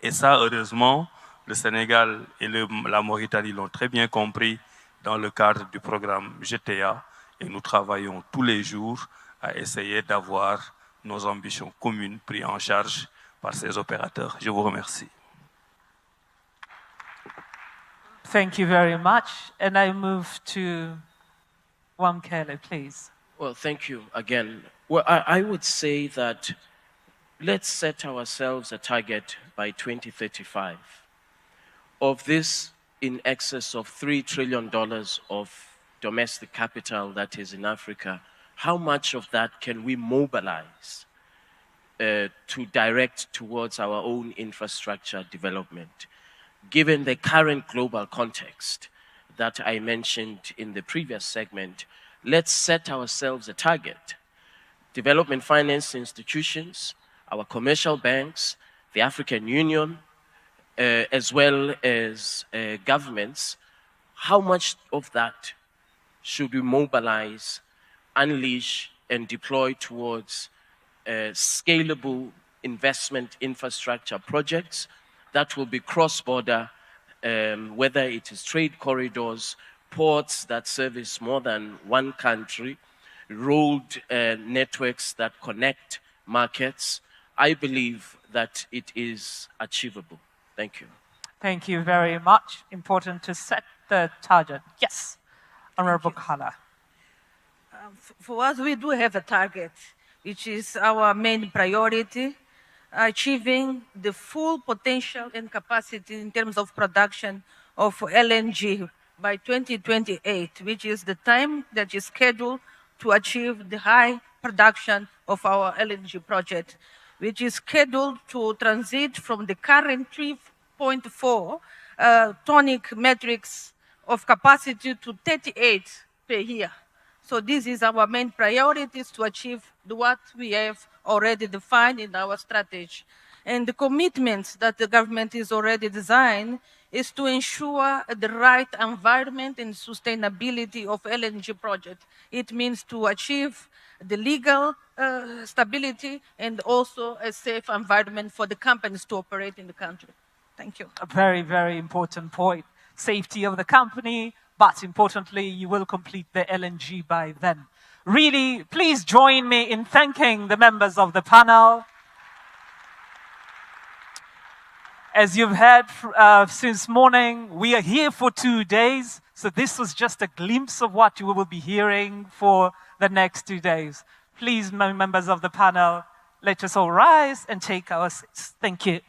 Et ça, heureusement, le Sénégal et la Mauritanie l'ont très bien compris dans le cadre du programme GTA et nous travaillons tous les jours à essayer d'avoir nos ambitions communes prises en charge par ces opérateurs. Je vous remercie. Thank you very much. And I move to Wamkele, please. Well, thank you again. Well, I would say that let's set ourselves a target by 2035 of this in excess of $3 trillion of domestic capital that is in Africa. How much of that can we mobilize to direct towards our own infrastructure development? Given the current global context that I mentioned in the previous segment, let's set ourselves a target. Development finance institutions, our commercial banks, the African Union, as well as governments, how much of that should we mobilize, unleash, and deploy towards scalable investment infrastructure projects that will be cross-border, whether it is trade corridors, ports that service more than one country, road networks that connect markets. I believe that it is achievable. Thank you. Thank you very much. Important to set the target. Yes, Honorable Kala. For us, we do have a target, which is our main priority, achieving the full potential and capacity in terms of production of LNG by 2028, which is the time that is scheduled to achieve the high production of our LNG project, which is scheduled to transit from the current 3.4 tonic metrics of capacity to 38 per year. So this is our main priorities to achieve what we have already defined in our strategy. And the commitments that the government is already designed is to ensure the right environment and sustainability of LNG project. It means to achieve the legal stability and also a safe environment for the companies to operate in the country. Thank you. A very, very important point. Safety of the company, but importantly, you will complete the LNG by then. Really, please join me in thanking the members of the panel. As you've heard since morning, we are here for 2 days. So this was just a glimpse of what you will be hearing for the next 2 days. Please, members of the panel, let us all rise and take our seats. Thank you.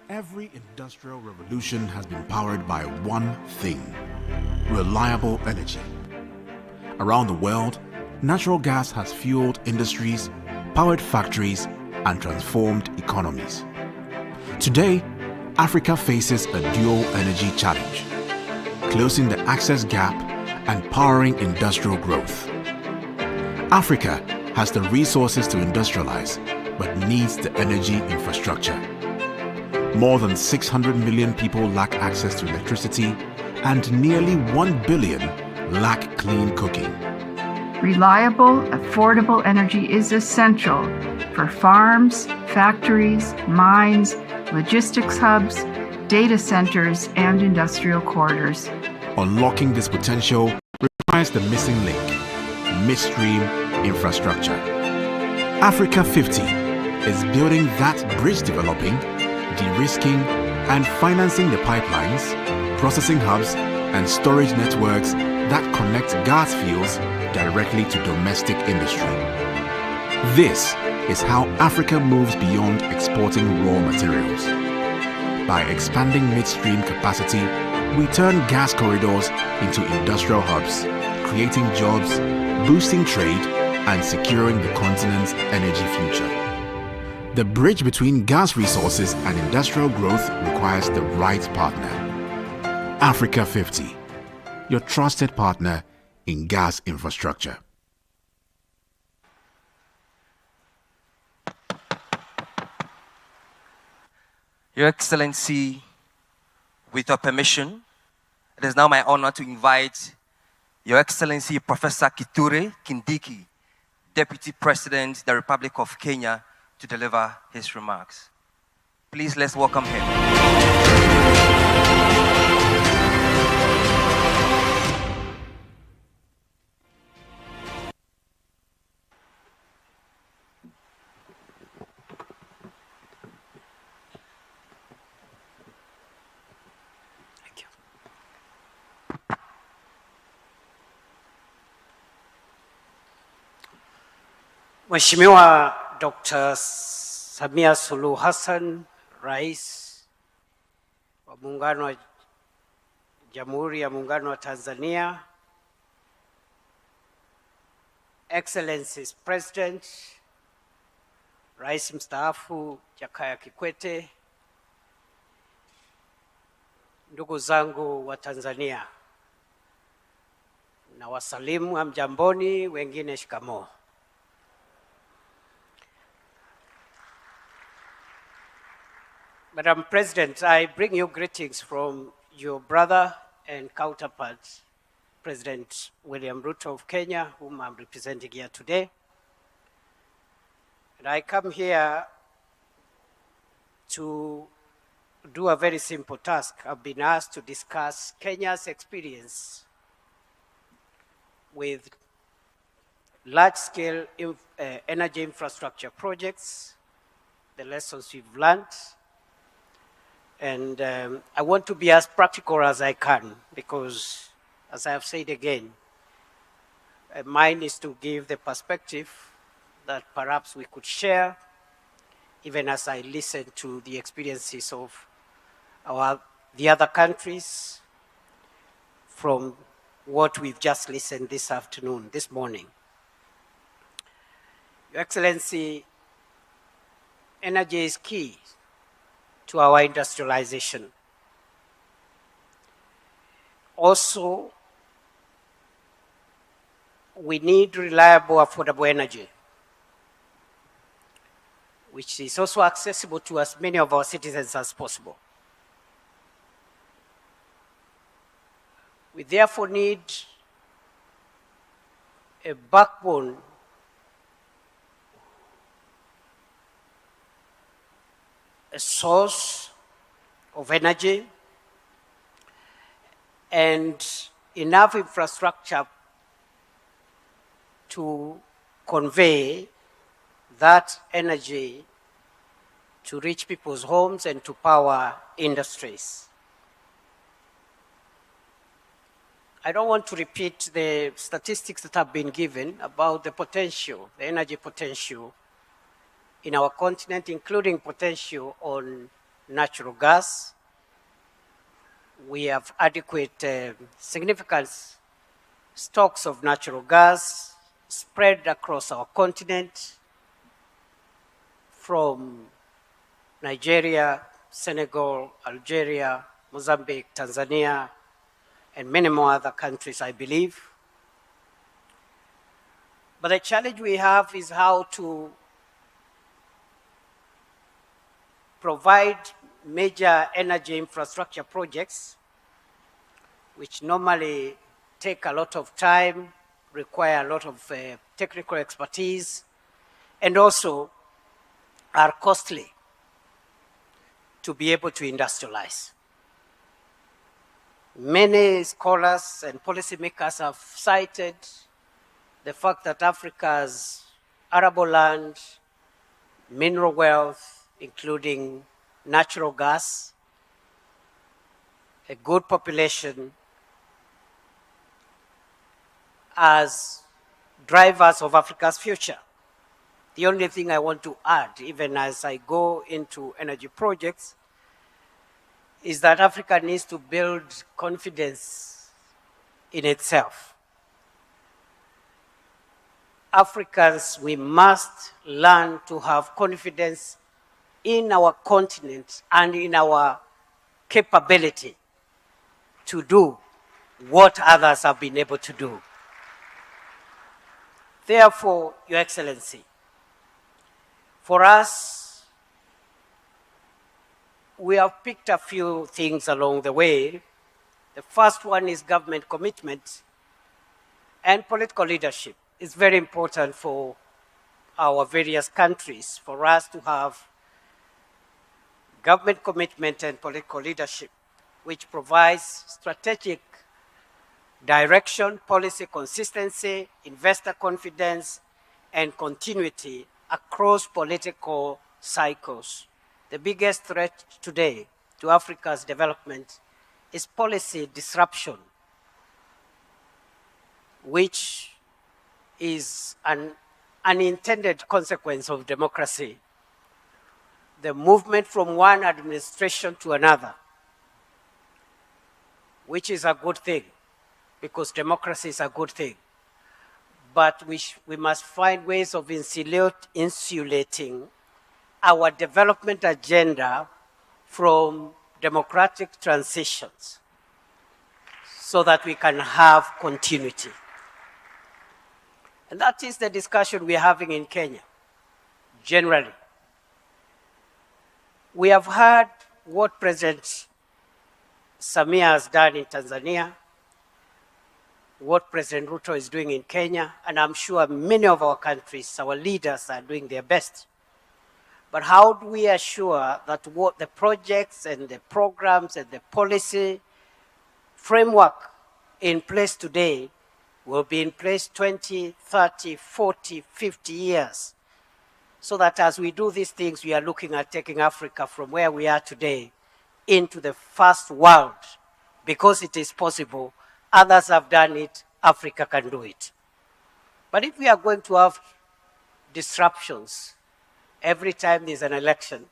Every industrial revolution has been powered by one thing: reliable energy. Around the world, natural gas has fueled industries, powered factories, and transformed economies. Today, Africa faces a dual energy challenge: closing the access gap and powering industrial growth. Africa has the resources to industrialize, but needs the energy infrastructure. More than 600 million people lack access to electricity, and nearly 1 billion lack clean cooking. Reliable, affordable energy is essential for farms, factories, mines, logistics hubs, data centers, and industrial corridors. Unlocking this potential requires the missing link: midstream infrastructure. Africa 50 is building that bridge, developing, de-risking, and financing the pipelines, processing hubs, and storage networks that connect gas fields directly to domestic industry. This is how Africa moves beyond exporting raw materials. By expanding midstream capacity, we turn gas corridors into industrial hubs, creating jobs, boosting trade, and securing the continent's energy future. The bridge between gas resources and industrial growth requires the right partner. Africa 50, your trusted partner in gas infrastructure. Your Excellency, with your permission, it is now my honor to invite Your Excellency Professor Kithure Kindiki, Deputy President, the Republic of Kenya, to deliver his remarks. Please, let's welcome him. Mheshimiwa Dr. Samia Suluhu Hassan, Rais wa Muungano wa Jamhuri ya Muungano wa Tanzania, Excellencies President, Rais mstaafu Jakaya Kikwete, ndugu zangu wa Tanzania, na wasalimu hamjamboni, wengine shikamoo. Madam President, I bring you greetings from your brother and counterpart, President William Ruto of Kenya, whom I'm representing here today. And I come here to do a very simple task. I've been asked to discuss Kenya's experience with large-scale energy infrastructure projects, the lessons we've learned. And I want to be as practical as I can because, as I have said again, mine is to give the perspective that perhaps we could share, even as I listen to the experiences of the other countries from what we've just listened this morning. Your Excellency, energy is key to our industrialization. Also, we need reliable, affordable energy, which is also accessible to as many of our citizens as possible. We therefore need a backbone a source of energy and enough infrastructure to convey that energy to reach people's homes and to power industries. I don't want to repeat the statistics that have been given about the potential, the energy potential in our continent, including potential on natural gas. We have adequate, significant stocks of natural gas spread across our continent from Nigeria, Senegal, Algeria, Mozambique, Tanzania, and many more other countries, I believe. But the challenge we have is how to provide major energy infrastructure projects, which normally take a lot of time, require a lot of technical expertise, and also are costly to be able to industrialize. Many scholars and policymakers have cited the fact that Africa's arable land, mineral wealth, including natural gas, a good population as drivers of Africa's future. The only thing I want to add, even as I go into energy projects, is that Africa needs to build confidence in itself. Africans, we must learn to have confidence in our continent and in our capability to do what others have been able to do. Therefore, Your Excellency, for us, we have picked a few things along the way. The first one is government commitment and political leadership. It's very important for our various countries for us to have government commitment and political leadership, which provides strategic direction, policy consistency, investor confidence, and continuity across political cycles. The biggest threat today to Africa's development is policy disruption, which is an unintended consequence of democracy. The movement from one administration to another, which is a good thing, because democracy is a good thing. But we must find ways of insulating our development agenda from democratic transitions so that we can have continuity. And that is the discussion we're having in Kenya, generally. We have heard what President Samia has done in Tanzania, what President Ruto is doing in Kenya, and I'm sure many of our countries, our leaders are doing their best. But how do we assure that what the projects and the programs and the policy framework in place today will be in place 20, 30, 40, 50 years, so that as we do these things, we are looking at taking Africa from where we are today into the first world, because it is possible. Others have done it, Africa can do it. But if we are going to have disruptions every time there's an election,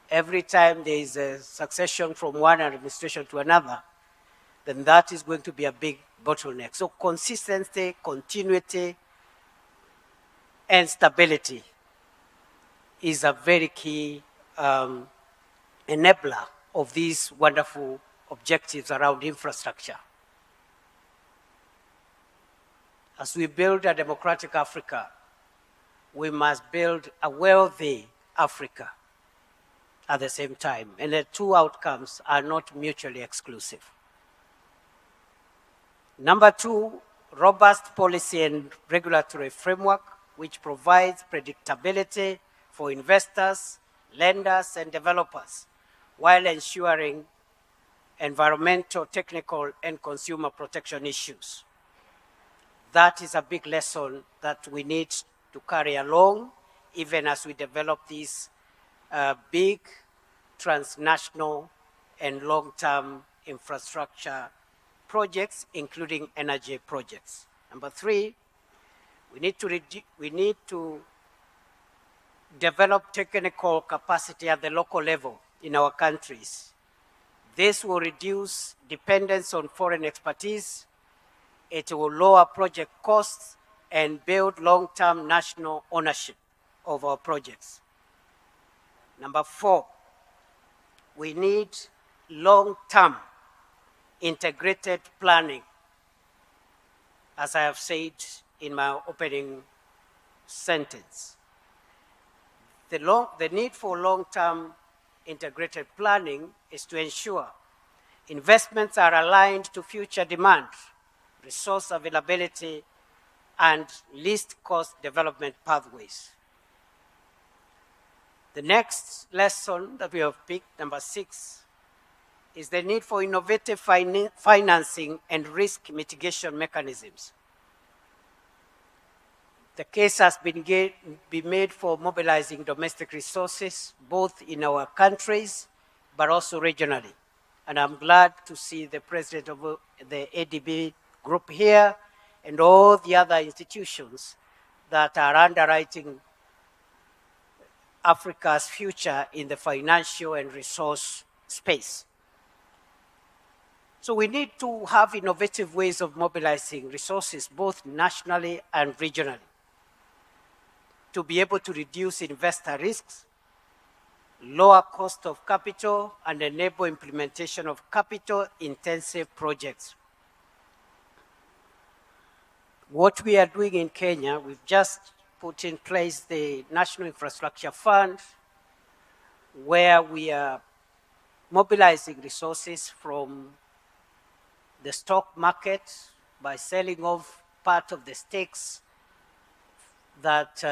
every time there is a succession from one administration to another, then that is going to be a big bottleneck. So consistency, continuity, and stability is a very key enabler of these wonderful objectives around infrastructure. As we build a democratic Africa, we must build a wealthy Africa at the same time. And the two outcomes are not mutually exclusive. Number two, robust policy and regulatory framework, which provides predictability for investors, lenders, and developers, while ensuring environmental, technical, and consumer protection issues. That is a big lesson that we need to carry along, even as we develop these big transnational and long-term infrastructure projects, including energy projects. Number three, we need to develop technical capacity at the local level in our countries. This will reduce dependence on foreign expertise. It will lower project costs and build long-term national ownership of our projects. Number four, we need long-term integrated planning, as I have said in my opening sentence. The need for long-term integrated planning is to ensure investments are aligned to future demand, resource availability, and least cost development pathways. The next lesson that we have picked, number 6, is the need for innovative financing and risk mitigation mechanisms. The case has been made for mobilizing domestic resources, both in our countries, but also regionally. And I'm glad to see the president of the ADB group here and all the other institutions that are underwriting Africa's future in the financial and resource space. So we need to have innovative ways of mobilizing resources, both nationally and regionally, to be able to reduce investor risks, lower cost of capital, and enable implementation of capital-intensive projects. What we are doing in Kenya, we've just put in place the National Infrastructure Fund, where we are mobilizing resources from the stock market by selling off part of the stakes that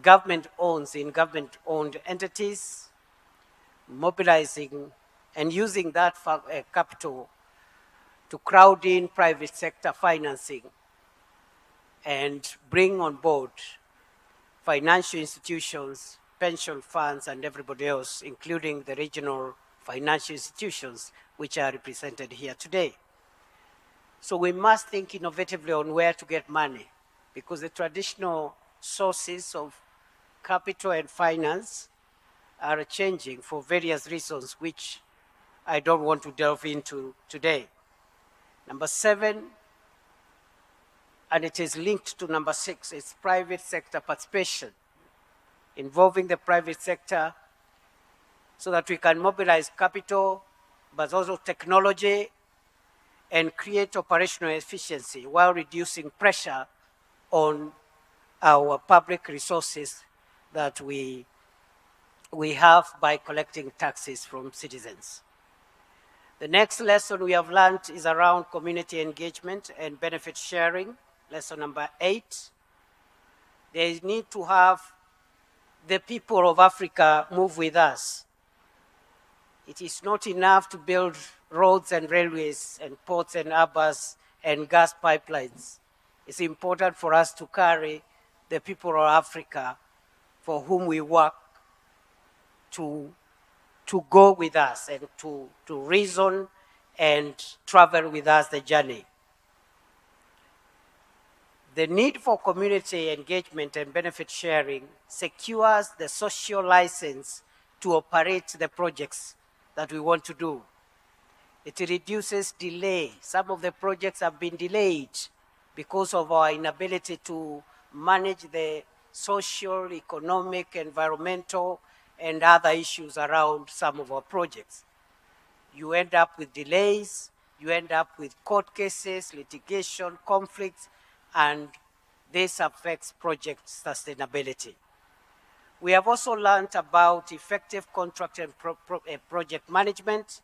government owns in government-owned entities, mobilizing and using that capital to crowd in private sector financing and bring on board financial institutions, pension funds, and everybody else, including the regional financial institutions, which are represented here today. So we must think innovatively on where to get money, because the traditional sources of capital and finance are changing for various reasons, which I don't want to delve into today. Number 7, and it is linked to number 6, is private sector participation, involving the private sector so that we can mobilize capital, but also technology, and create operational efficiency while reducing pressure on our public resources that we have by collecting taxes from citizens. The next lesson we have learned is around community engagement and benefit sharing, lesson number 8. There is need to have the people of Africa move with us. It is not enough to build roads and railways and ports and harbors and gas pipelines. It's important for us to carry the people of Africa for whom we work to go with us and to reason and travel with us the journey. The need for community engagement and benefit sharing secures the social license to operate the projects that we want to do. It reduces delay. Some of the projects have been delayed because of our inability to manage the social, economic, environmental, and other issues around some of our projects. You end up with delays, you end up with court cases, litigation, conflicts, and this affects project sustainability. We have also learned about effective contract and project management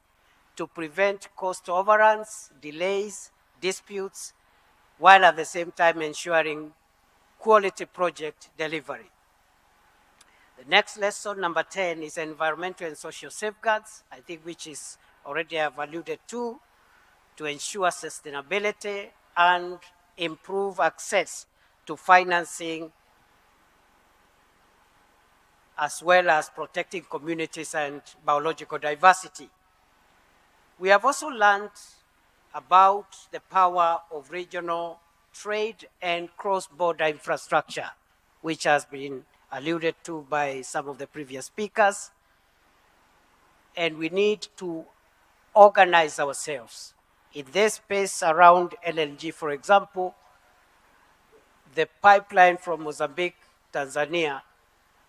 to prevent cost overruns, delays, disputes, while at the same time ensuring quality project delivery. The next lesson, number 10, is environmental and social safeguards, I think which is already I've alluded to ensure sustainability and improve access to financing, as well as protecting communities and biological diversity. We have also learned about the power of regional trade and cross-border infrastructure, which has been alluded to by some of the previous speakers. And we need to organize ourselves. In this space around LNG, for example, the pipeline from Mozambique, Tanzania,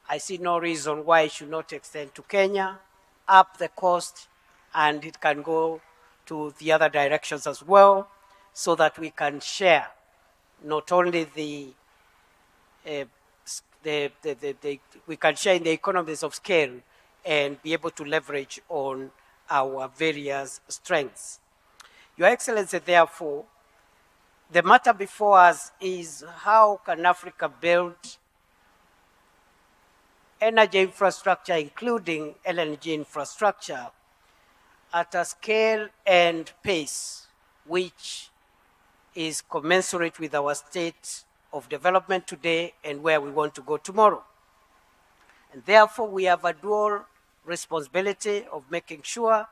I see no reason why it should not extend to Kenya, up the coast, and it can go to the other directions as well, so that we can share not only we can share in the economies of scale and be able to leverage on our various strengths. Your Excellency, therefore, the matter before us is how can Africa build energy infrastructure, including LNG infrastructure, at a scale and pace which is commensurate with our state of development today and where we want to go tomorrow. And therefore, we have a dual responsibility of making sure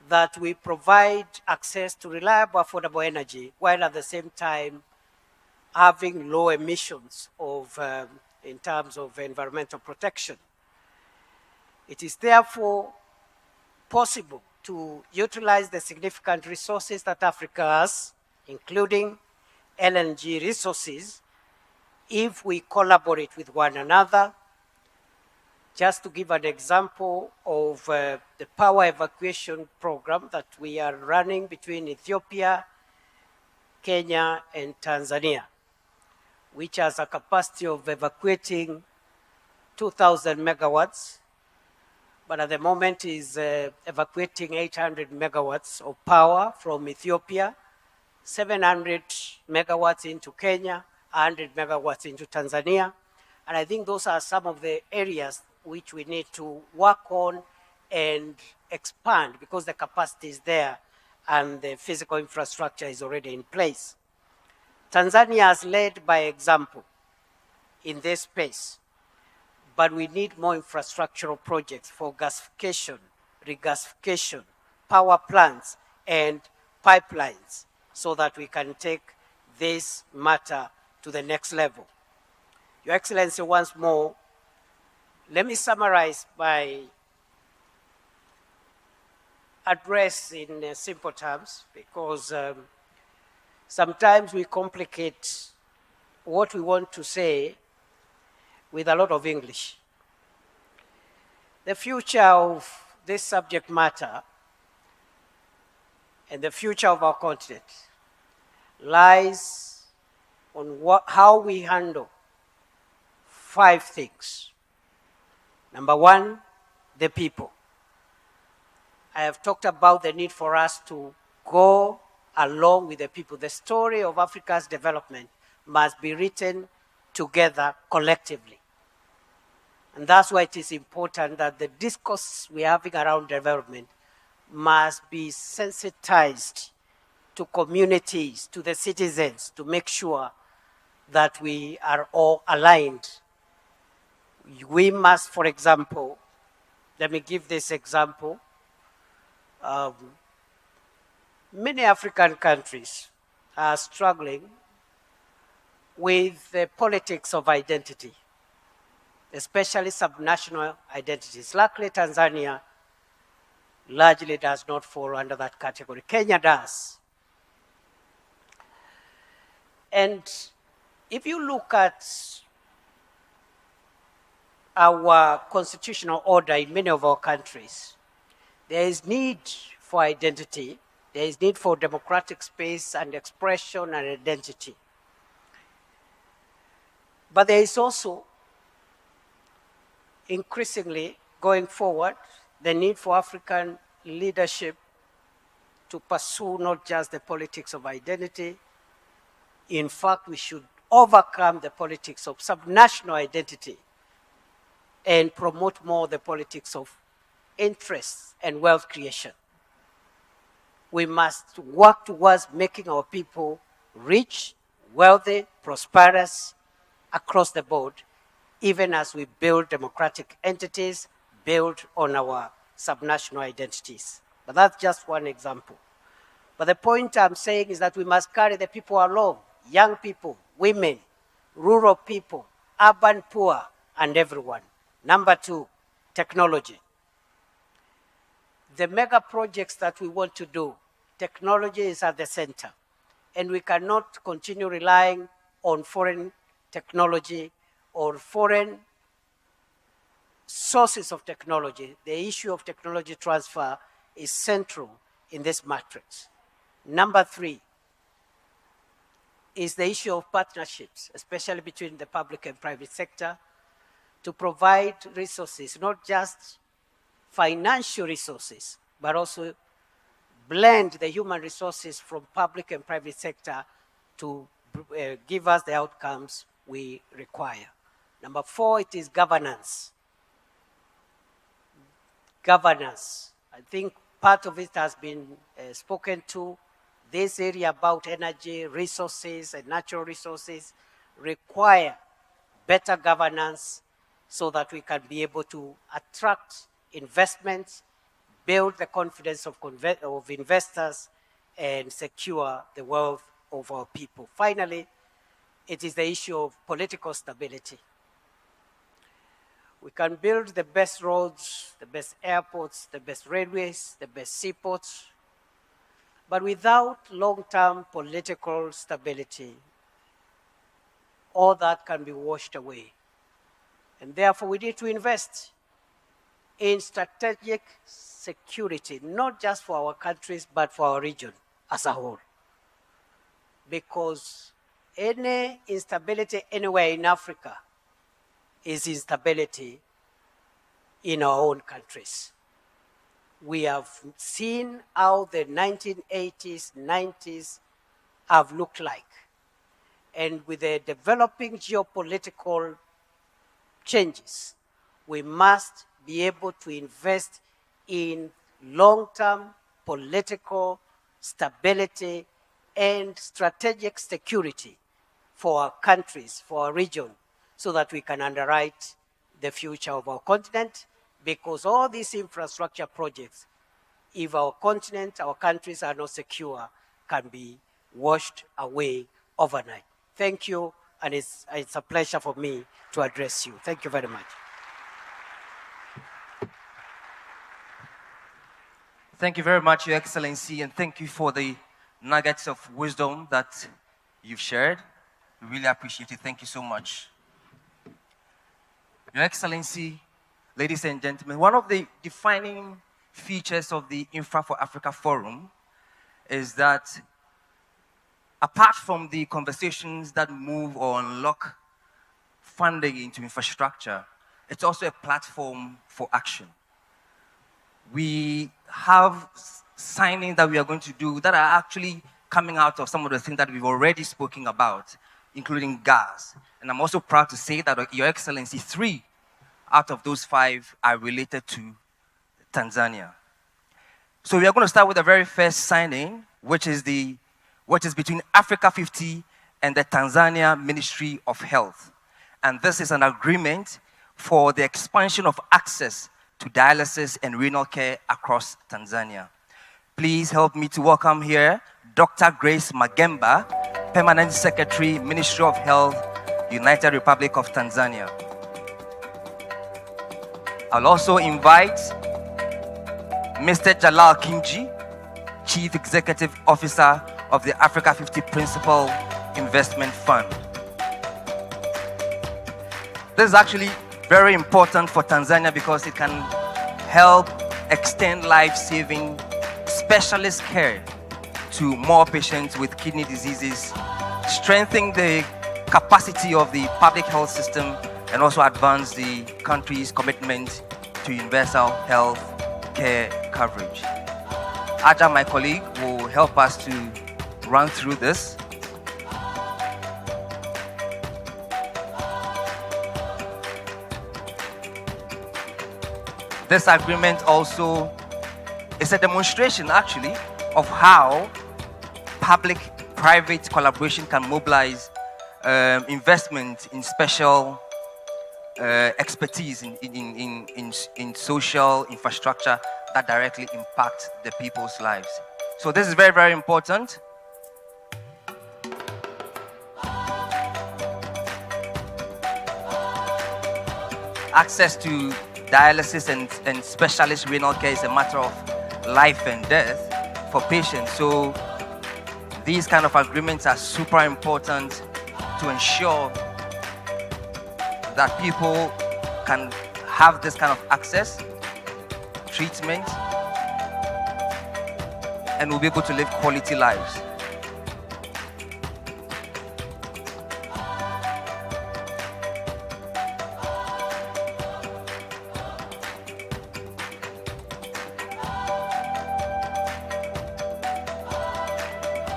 that we provide access to reliable, affordable energy, while at the same time having low emissions in terms of environmental protection. It is therefore possible to utilize the significant resources that Africa has, including LNG resources, if we collaborate with one another. Just to give an example of the power evacuation program that we are running between Ethiopia, Kenya, and Tanzania, which has a capacity of evacuating 2,000 megawatts, but at the moment is evacuating 800 megawatts of power from Ethiopia, 700 megawatts into Kenya, 100 megawatts into Tanzania. And I think those are some of the areas which we need to work on and expand, because the capacity is there and the physical infrastructure is already in place. Tanzania has led by example in this space, but we need more infrastructural projects for gasification, regasification, power plants, and pipelines, so that we can take this matter to the next level. Your Excellency, once more, let me summarize my address in simple terms, because sometimes we complicate what we want to say with a lot of English. The future of this subject matter and the future of our continent lies on how we handle 5 things. Number 1, the people. I have talked about the need for us to go along with the people. The story of Africa's development must be written together collectively. And that's why it is important that the discourse we're having around development must be sensitized to communities, to the citizens, to make sure that we are all aligned. We must, for example, let me give this example. Many African countries are struggling with the politics of identity, especially subnational identities. Luckily, Tanzania largely does not fall under that category. Kenya does. And if you look at our constitutional order in many of our countries, there is need for identity. There is need for democratic space and expression and identity. But there is also, increasingly going forward, the need for African leadership to pursue not just the politics of identity. In fact, we should overcome the politics of subnational identity and promote more the politics of interests and wealth creation. We must work towards making our people rich, wealthy, prosperous across the board, even as we build democratic entities, build on our subnational identities. But that's just one example. But the point I'm saying is that we must carry the people along, young people, women, rural people, urban poor, and everyone. Number 2, technology. The mega projects that we want to do, technology is at the center. And we cannot continue relying on foreign technology or foreign sources of technology. The issue of technology transfer is central in this matrix. Number 3 is the issue of partnerships, especially between the public and private sector, to provide resources, not just financial resources, but also blend the human resources from public and private sector to give us the outcomes we require. Number 4, it is governance. Governance. I think part of it has been spoken to. This area about energy, resources, and natural resources require better governance so that we can be able to attract investments, build the confidence of investors, and secure the wealth of our people. Finally, it is the issue of political stability. We can build the best roads, the best airports, the best railways, the best seaports, but without long-term political stability, all that can be washed away. And therefore, we need to invest in strategic security, not just for our countries, but for our region as a whole. Because any instability anywhere in Africa is instability in our own countries. We have seen how the 1980s, 90s have looked like. And with the developing geopolitical changes, we must be able to invest in long-term political stability and strategic security for our countries, for our region, so that we can underwrite the future of our continent, because all these infrastructure projects, if our continent, our countries are not secure, can be washed away overnight. Thank you, and it's a pleasure for me to address you. Thank you very much. Thank you very much, Your Excellency, and thank you for the nuggets of wisdom that you've shared. We really appreciate it. Thank you so much. Your Excellency, ladies and gentlemen, one of the defining features of the Infra for Africa Forum is that apart from the conversations that move or unlock funding into infrastructure, it's also a platform for action. We have signings that we are going to do that are actually coming out of some of the things that we've already spoken about, including gas. And I'm also proud to say that, Your Excellency, 3 out of those 5 are related to Tanzania. So we are going to start with the very first signing, which is between Africa 50 and the Tanzania Ministry of Health. And this is an agreement for the expansion of access to dialysis and renal care across Tanzania. Please help me to welcome here Dr. Grace Magemba, Permanent Secretary, Ministry of Health, United Republic of Tanzania. I'll also invite Mr. Jalal Kinji, Chief Executive Officer of the Africa 50 Principal Investment Fund. This is actually very important for Tanzania because it can help extend life-saving specialist care to more patients with kidney diseases, strengthen the capacity of the public health system, and also advance the country's commitment to universal health care coverage. Aja, my colleague, will help us to run through this. This agreement also is a demonstration, actually, of how public-private collaboration can mobilize investment in special expertise in social infrastructure that directly impact the people's lives. So this is very, very important. Access to dialysis and specialist renal care is a matter of life and death for patients. So these kind of agreements are super important to ensure that people can have this kind of access, treatment, and will be able to live quality lives.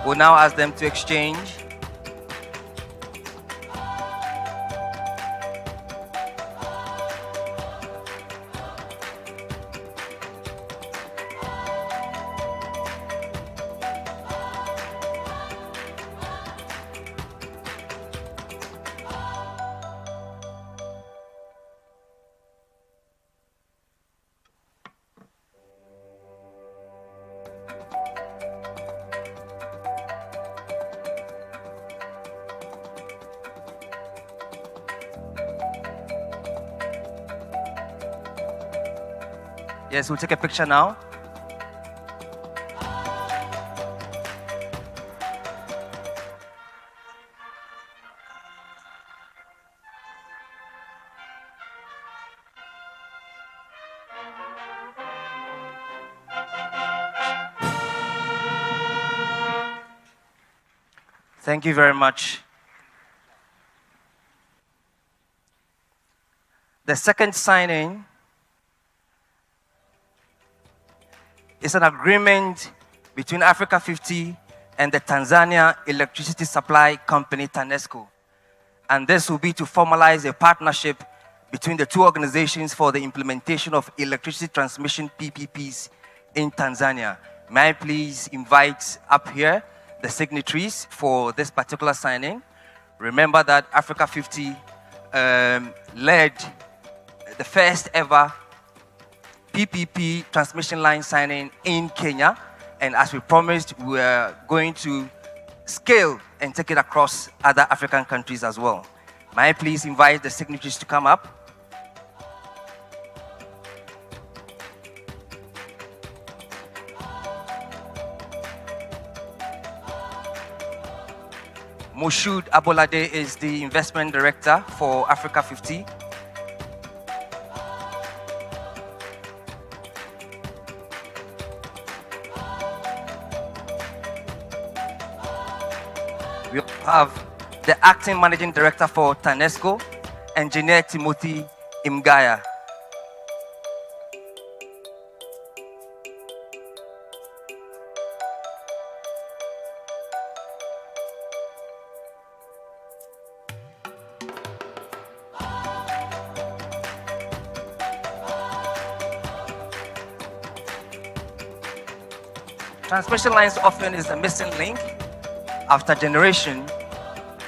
We'll now ask them to exchange. Yes, we'll take a picture now. Thank you very much. The second signing is an agreement between Africa 50 and the Tanzania Electricity Supply Company, TANESCO. And this will be to formalize a partnership between the two organizations for the implementation of electricity transmission PPPs in Tanzania. May I please invite up here the signatories for this particular signing. Remember that Africa 50 led the first ever PPP transmission line signing in Kenya. And as we promised, we are going to scale and take it across other African countries as well. May I please invite the signatories to come up? Moshood Abolade is the investment director for Africa 50. We have the acting managing director for TANESCO, Engineer Timothy Imgaya. Transmission lines often is the missing link. After generation,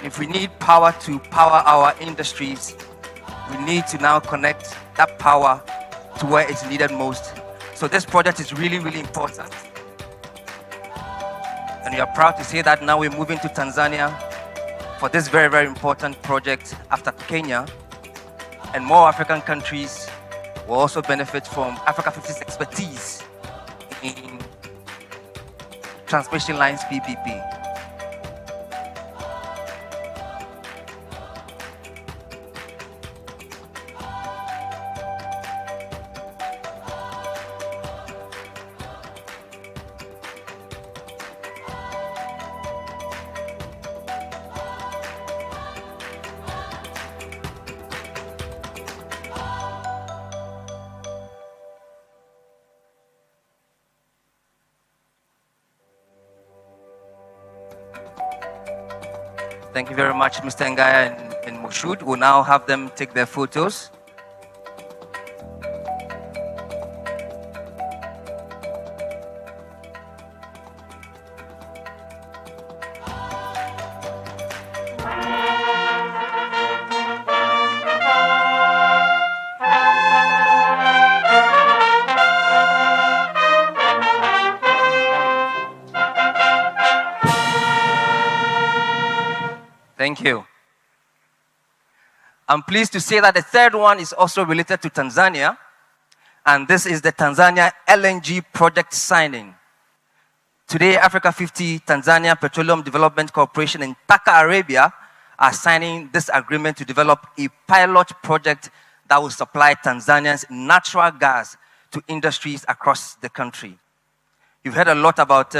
if we need power to power our industries, we need to now connect that power to where it's needed most. So this project is really, really important. And we are proud to say that now we're moving to Tanzania for this very, very important project after Kenya. And more African countries will also benefit from Africa 50's expertise in transmission lines PPP. Thank you very much, Mr. Ngaya and Moshood. We'll now have them take their photos. Thank you. I'm pleased to say that the third one is also related to Tanzania, and this is the Tanzania LNG project signing. Today, Africa 50, Tanzania Petroleum Development Corporation, and Taka Arabia are signing this agreement to develop a pilot project that will supply Tanzania's natural gas to industries across the country. You've heard a lot about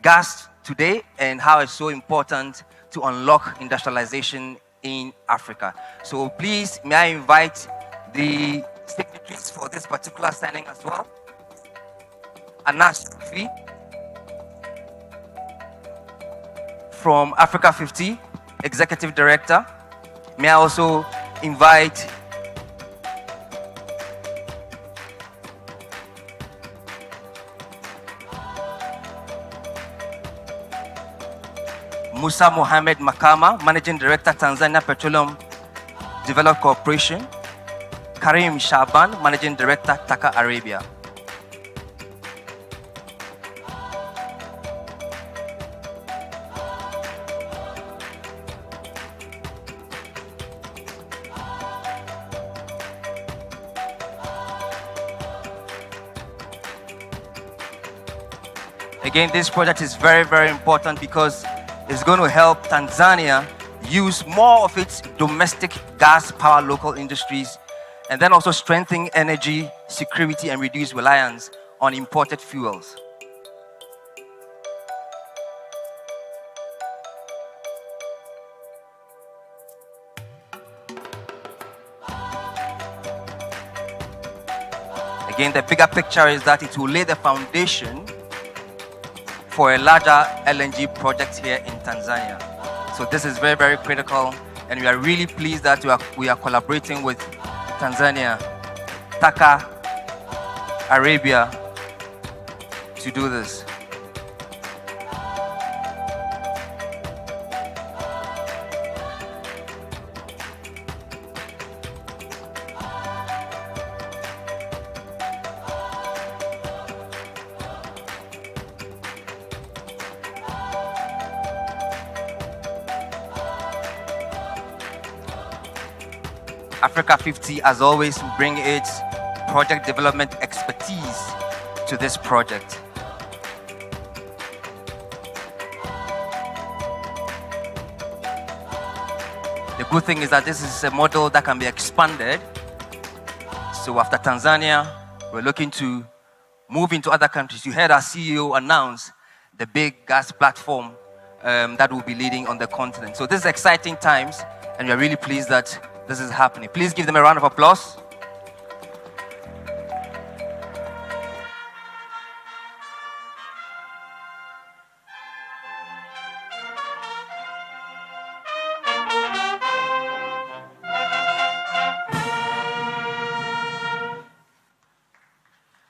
gas today and how it's so important to unlock industrialization in Africa. So please, may I invite the signatories for this particular signing as well. Anas Sufi from Africa 50, Executive Director. May I also invite Musa Mohamed Makama, Managing Director, Tanzania Petroleum Development Corporation. Karim Shaban, Managing Director, Taka Arabia. Again, this project is very, very important because it's going to help Tanzania use more of its domestic gas power local industries, and then also strengthen energy security and reduce reliance on imported fuels. Again, the bigger picture is that it will lay the foundation for a larger LNG project here in Tanzania. So this is very, very critical, and we are really pleased that we are collaborating with Tanzania, Taka, Arabia to do this. Africa 50, as always, will bring its project development expertise to this project. The good thing is that this is a model that can be expanded. So after Tanzania, we're looking to move into other countries. You heard our CEO announce the big gas platform that will be leading on the continent. So this is exciting times, and we're really pleased that this is happening. Please give them a round of applause.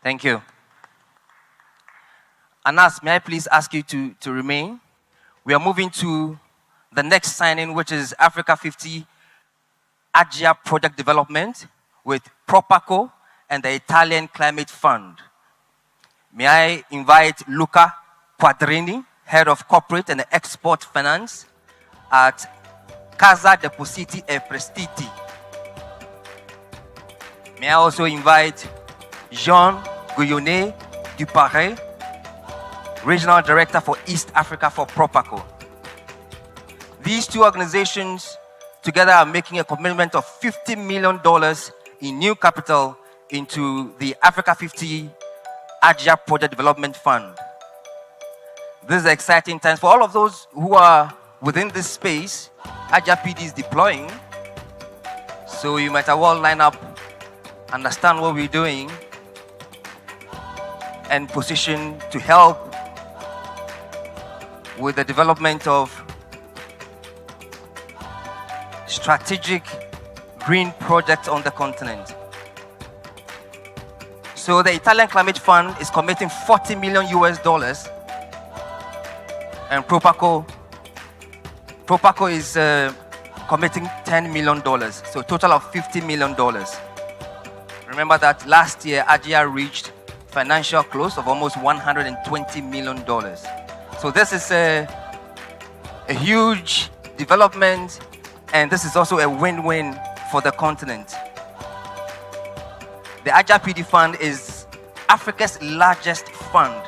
Thank you. Anas, may I please ask you to remain? We are moving to the next signing, which is Africa 50 Agia Project Development with Propaco and the Italian Climate Fund. May I invite Luca Quadrini, Head of Corporate and Export Finance at Casa Depositi e Prestiti. May I also invite Jean Guyonnet Duparé, Regional Director for East Africa for Propaco. These two organizations together are making a commitment of $50 million in new capital into the Africa 50 Agia Project Development Fund. This is exciting times for all of those who are within this space. Agia PD is deploying, so you might as well line up, understand what we're doing, and position to help with the development of strategic green projects on the continent. So the Italian Climate Fund is committing $40 million US, and Propaco is committing $10 million, so a total of $50 million. Remember that last year, Agia reached financial close of almost $120 million. So this is a huge development, and this is also a win-win for the continent. The Agia PD Fund is Africa's largest fund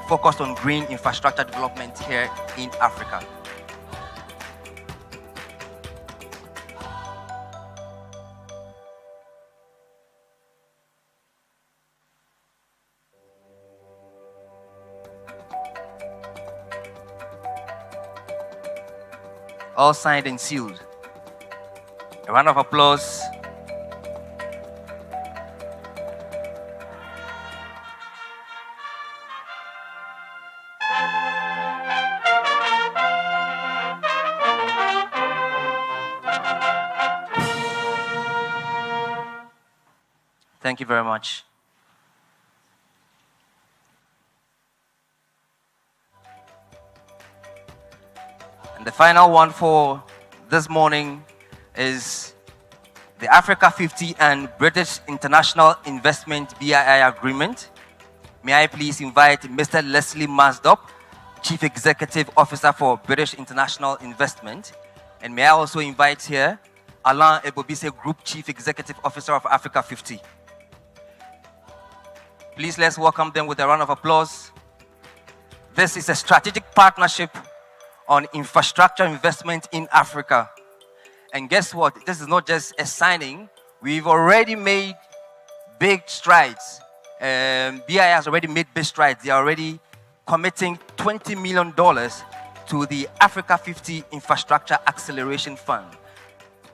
focused on green infrastructure development here in Africa. All signed and sealed. A round of applause. Thank you very much. And the final one for this morning is the Africa 50 and British International Investment BII Agreement. May I please invite Mr. Leslie Masdop, Chief Executive Officer for British International Investment. And may I also invite here Alain Ebobise, Group Chief Executive Officer of Africa 50. Please let's welcome them with a round of applause. This is a strategic partnership on infrastructure investment in Africa. And guess what? This is not just a signing. We've already made big strides. BI has already made big strides. They are already committing $20 million to the Africa 50 Infrastructure Acceleration Fund.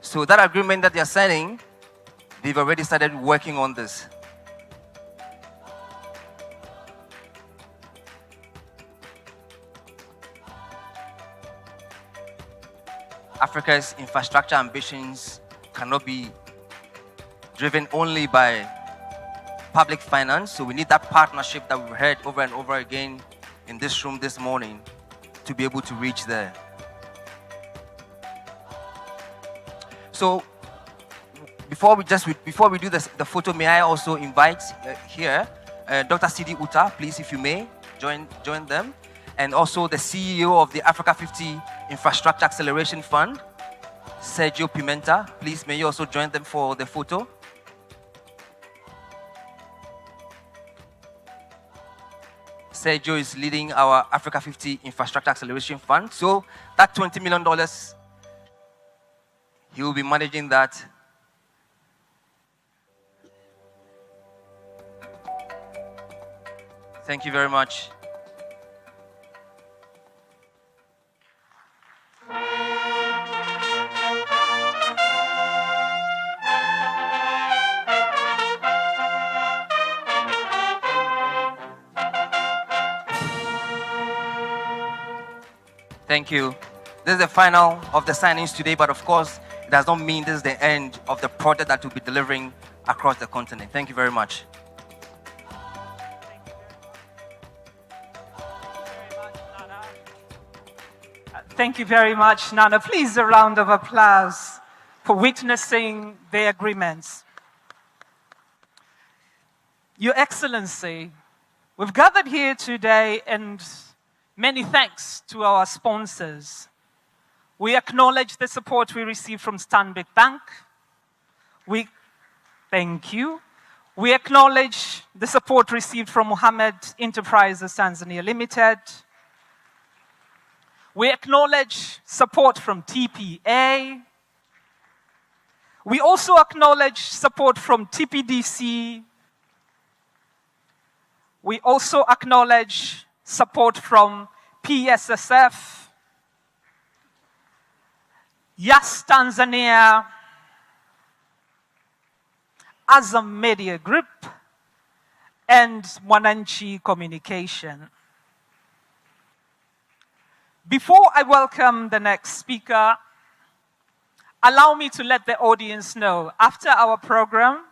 So that agreement that they are signing, they've already started working on this. Africa's infrastructure ambitions cannot be driven only by public finance, so we need that partnership that we've heard over and over again in this room this morning to be able to reach there. So before we do this, the photo, may I also invite here Dr. Sidi Uta, please, if you may, join them, and also the CEO of the Africa 50 Infrastructure Acceleration Fund, Sergio Pimenta. Please, may you also join them for the photo. Sergio is leading our Africa 50 Infrastructure Acceleration Fund. So that $20 million, he will be managing that. Thank you very much. Thank you. This is the final of the signings today, but of course, it does not mean this is the end of the project that we'll be delivering across the continent. Thank you very much. Thank you very much, Nana. Please, a round of applause for witnessing the agreements. Your Excellency, we've gathered here today, and many thanks to our sponsors. We acknowledge the support we received from Stanbic Bank. Thank you. We acknowledge the support received from Mohammed Enterprises Tanzania Limited. We acknowledge support from TPA. We also acknowledge support from TPDC. We also acknowledge support from PSSF, Yas Tanzania, Azam Media Group, and Mwananchi Communication. Before I welcome the next speaker, allow me to let the audience know, after our program,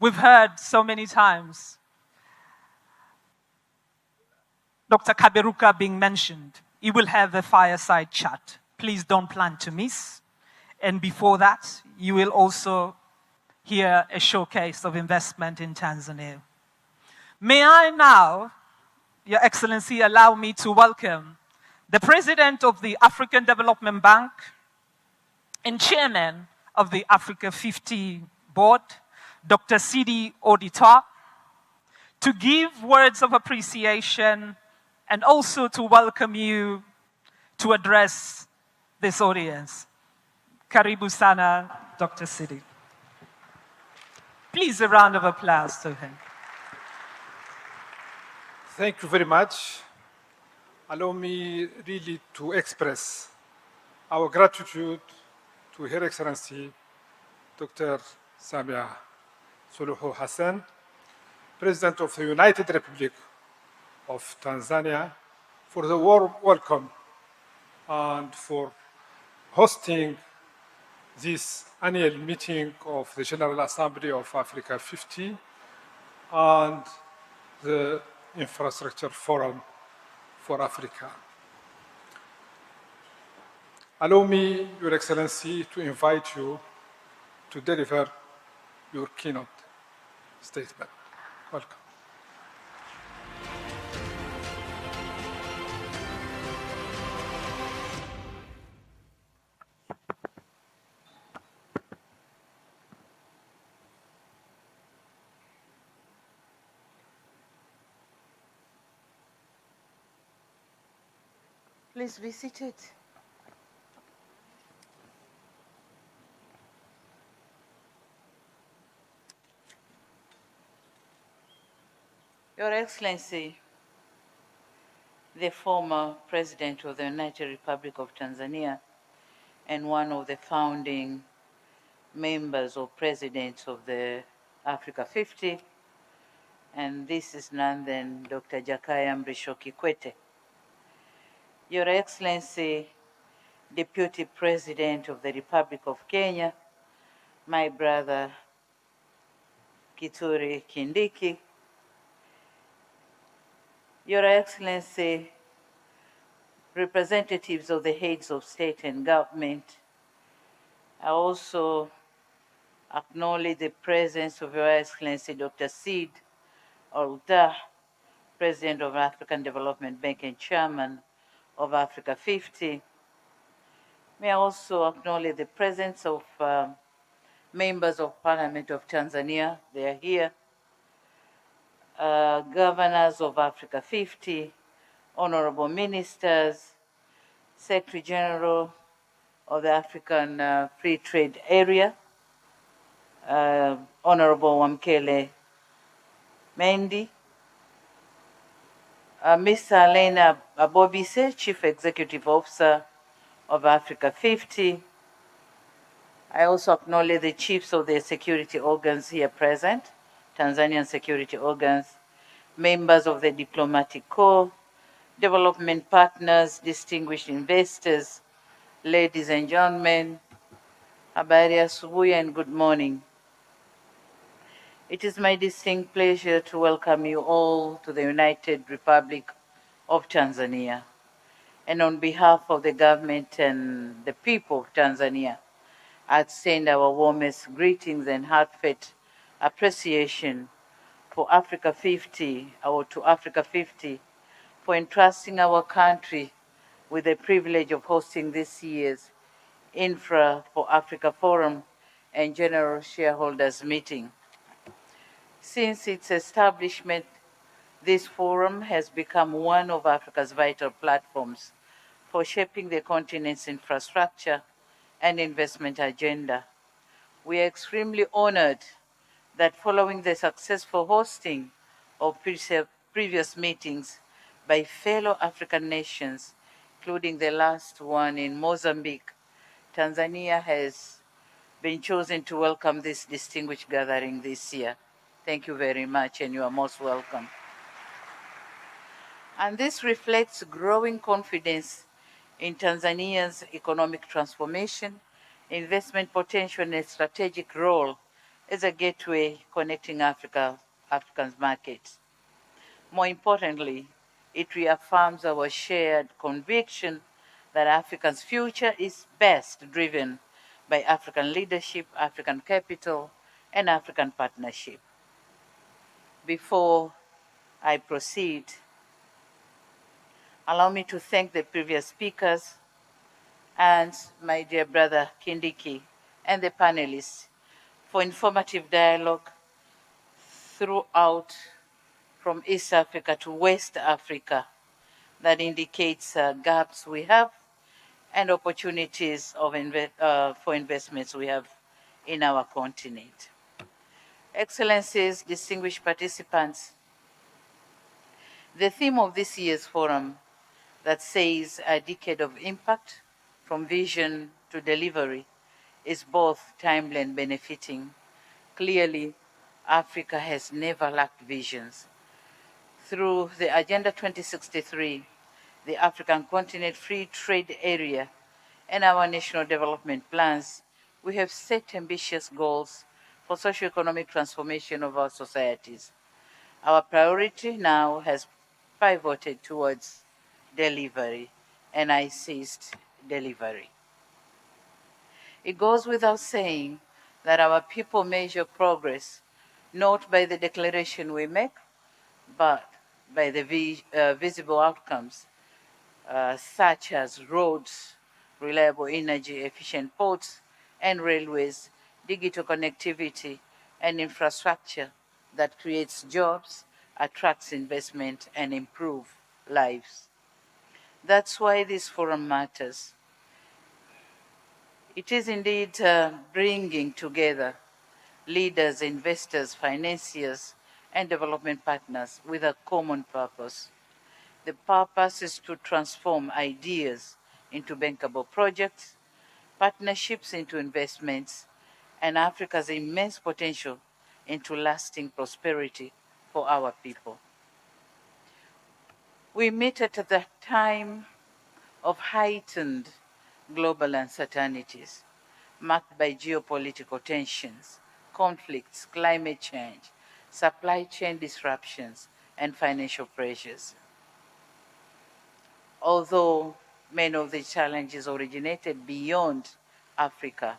we've heard so many times Dr. Kaberuka being mentioned. He will have a fireside chat. Please don't plan to miss. And before that, you will also hear a showcase of investment in Tanzania. May I now, Your Excellency, allow me to welcome the President of the African Development Bank and Chairman of the Africa 50 Board, Dr. Sidi Odita, to give words of appreciation and also to welcome you to address this audience. Karibu sana, Dr. Sidi. Please, a round of applause to him. Thank you very much. Allow me really to express our gratitude to Her Excellency Dr. Samia Suluhu Hassan, President of the United Republic of Tanzania, for the warm welcome and for hosting this annual meeting of the General Assembly of Africa 50 and the Infrastructure Forum for Africa. Allow me, Your Excellency, to invite you to deliver your keynote statement. Welcome. Please be seated. Your Excellency, the former President of the United Republic of Tanzania and one of the founding members or presidents of the Africa 50, and this is none than Dr. Jakaya Mrisho Kikwete. Your Excellency, Deputy President of the Republic of Kenya, my brother Kithure Kindiki, Your Excellency, representatives of the heads of state and government, I also acknowledge the presence of Your Excellency Dr. Sid Olda, President of African Development Bank and Chairman of Africa 50. May I also acknowledge the presence of members of Parliament of Tanzania. They are here. Governors of Africa 50, honorable ministers, Secretary General of the African Free Trade Area, Honorable Wamkele Mendi, Ms. Elena Abobise, Chief Executive Officer of Africa 50. I also acknowledge the chiefs of the security organs here present, Tanzanian security organs, members of the diplomatic corps, development partners, distinguished investors, ladies and gentlemen, habari asubuhi and good morning. It is my distinct pleasure to welcome you all to the United Republic of Tanzania. And on behalf of the government and the people of Tanzania, I extend our warmest greetings and heartfelt appreciation for Africa 50, or to Africa 50, for entrusting our country with the privilege of hosting this year's Infra for Africa Forum and General Shareholders Meeting. Since its establishment, this forum has become one of Africa's vital platforms for shaping the continent's infrastructure and investment agenda. We are extremely honored that following the successful hosting of previous meetings by fellow African nations, including the last one in Mozambique, Tanzania has been chosen to welcome this distinguished gathering this year. Thank you very much, and you are most welcome. And this reflects growing confidence in Tanzania's economic transformation, investment potential, and its strategic role as a gateway connecting Africa's markets. More importantly, it reaffirms our shared conviction that Africa's future is best driven by African leadership, African capital, and African partnership. Before I proceed, allow me to thank the previous speakers and my dear brother Kindiki and the panelists for informative dialogue throughout from East Africa to West Africa that indicates gaps we have and opportunities of for investments we have in our continent. Excellencies, distinguished participants, the theme of this year's forum that says a decade of impact from vision to delivery is both timely and benefiting. Clearly, Africa has never lacked visions. Through the Agenda 2063, the African Continent Free Trade Area, and our national development plans, we have set ambitious goals for socio-economic transformation of our societies. Our priority now has pivoted towards delivery, and I insist, delivery. It goes without saying that our people measure progress not by the declaration we make, but by the visible outcomes, such as roads, reliable energy, efficient ports and railways, digital connectivity, and infrastructure that creates jobs, attracts investment, and improves lives. That's why this forum matters. It is indeed bringing together leaders, investors, financiers, and development partners with a common purpose. The purpose is to transform ideas into bankable projects, partnerships into investments, and Africa's immense potential into lasting prosperity for our people. We meet at the time of heightened global uncertainties, marked by geopolitical tensions, conflicts, climate change, supply chain disruptions, and financial pressures. Although many of the challenges originated beyond Africa,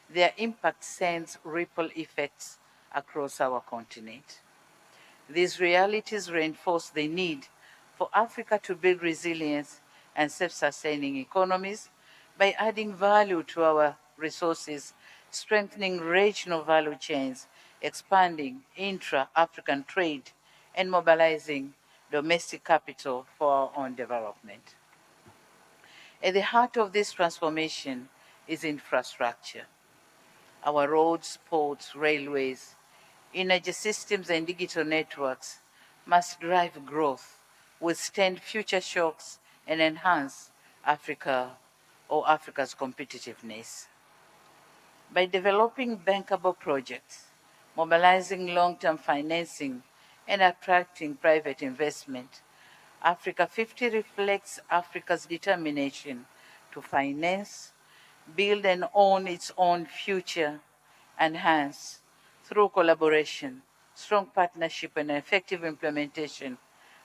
their impact sends ripple effects across our continent. These realities reinforce the need for Africa to build resilience and self-sustaining economies by adding value to our resources, strengthening regional value chains, expanding intra-African trade, and mobilizing domestic capital for our own development. At the heart of this transformation is infrastructure. Our roads, ports, railways, energy systems, and digital networks must drive growth, withstand future shocks, and enhance Africa's competitiveness. By developing bankable projects, mobilizing long-term financing, and attracting private investment, Africa 50 reflects Africa's determination to finance, build and own its own future, and hence, through collaboration, strong partnership, and effective implementation,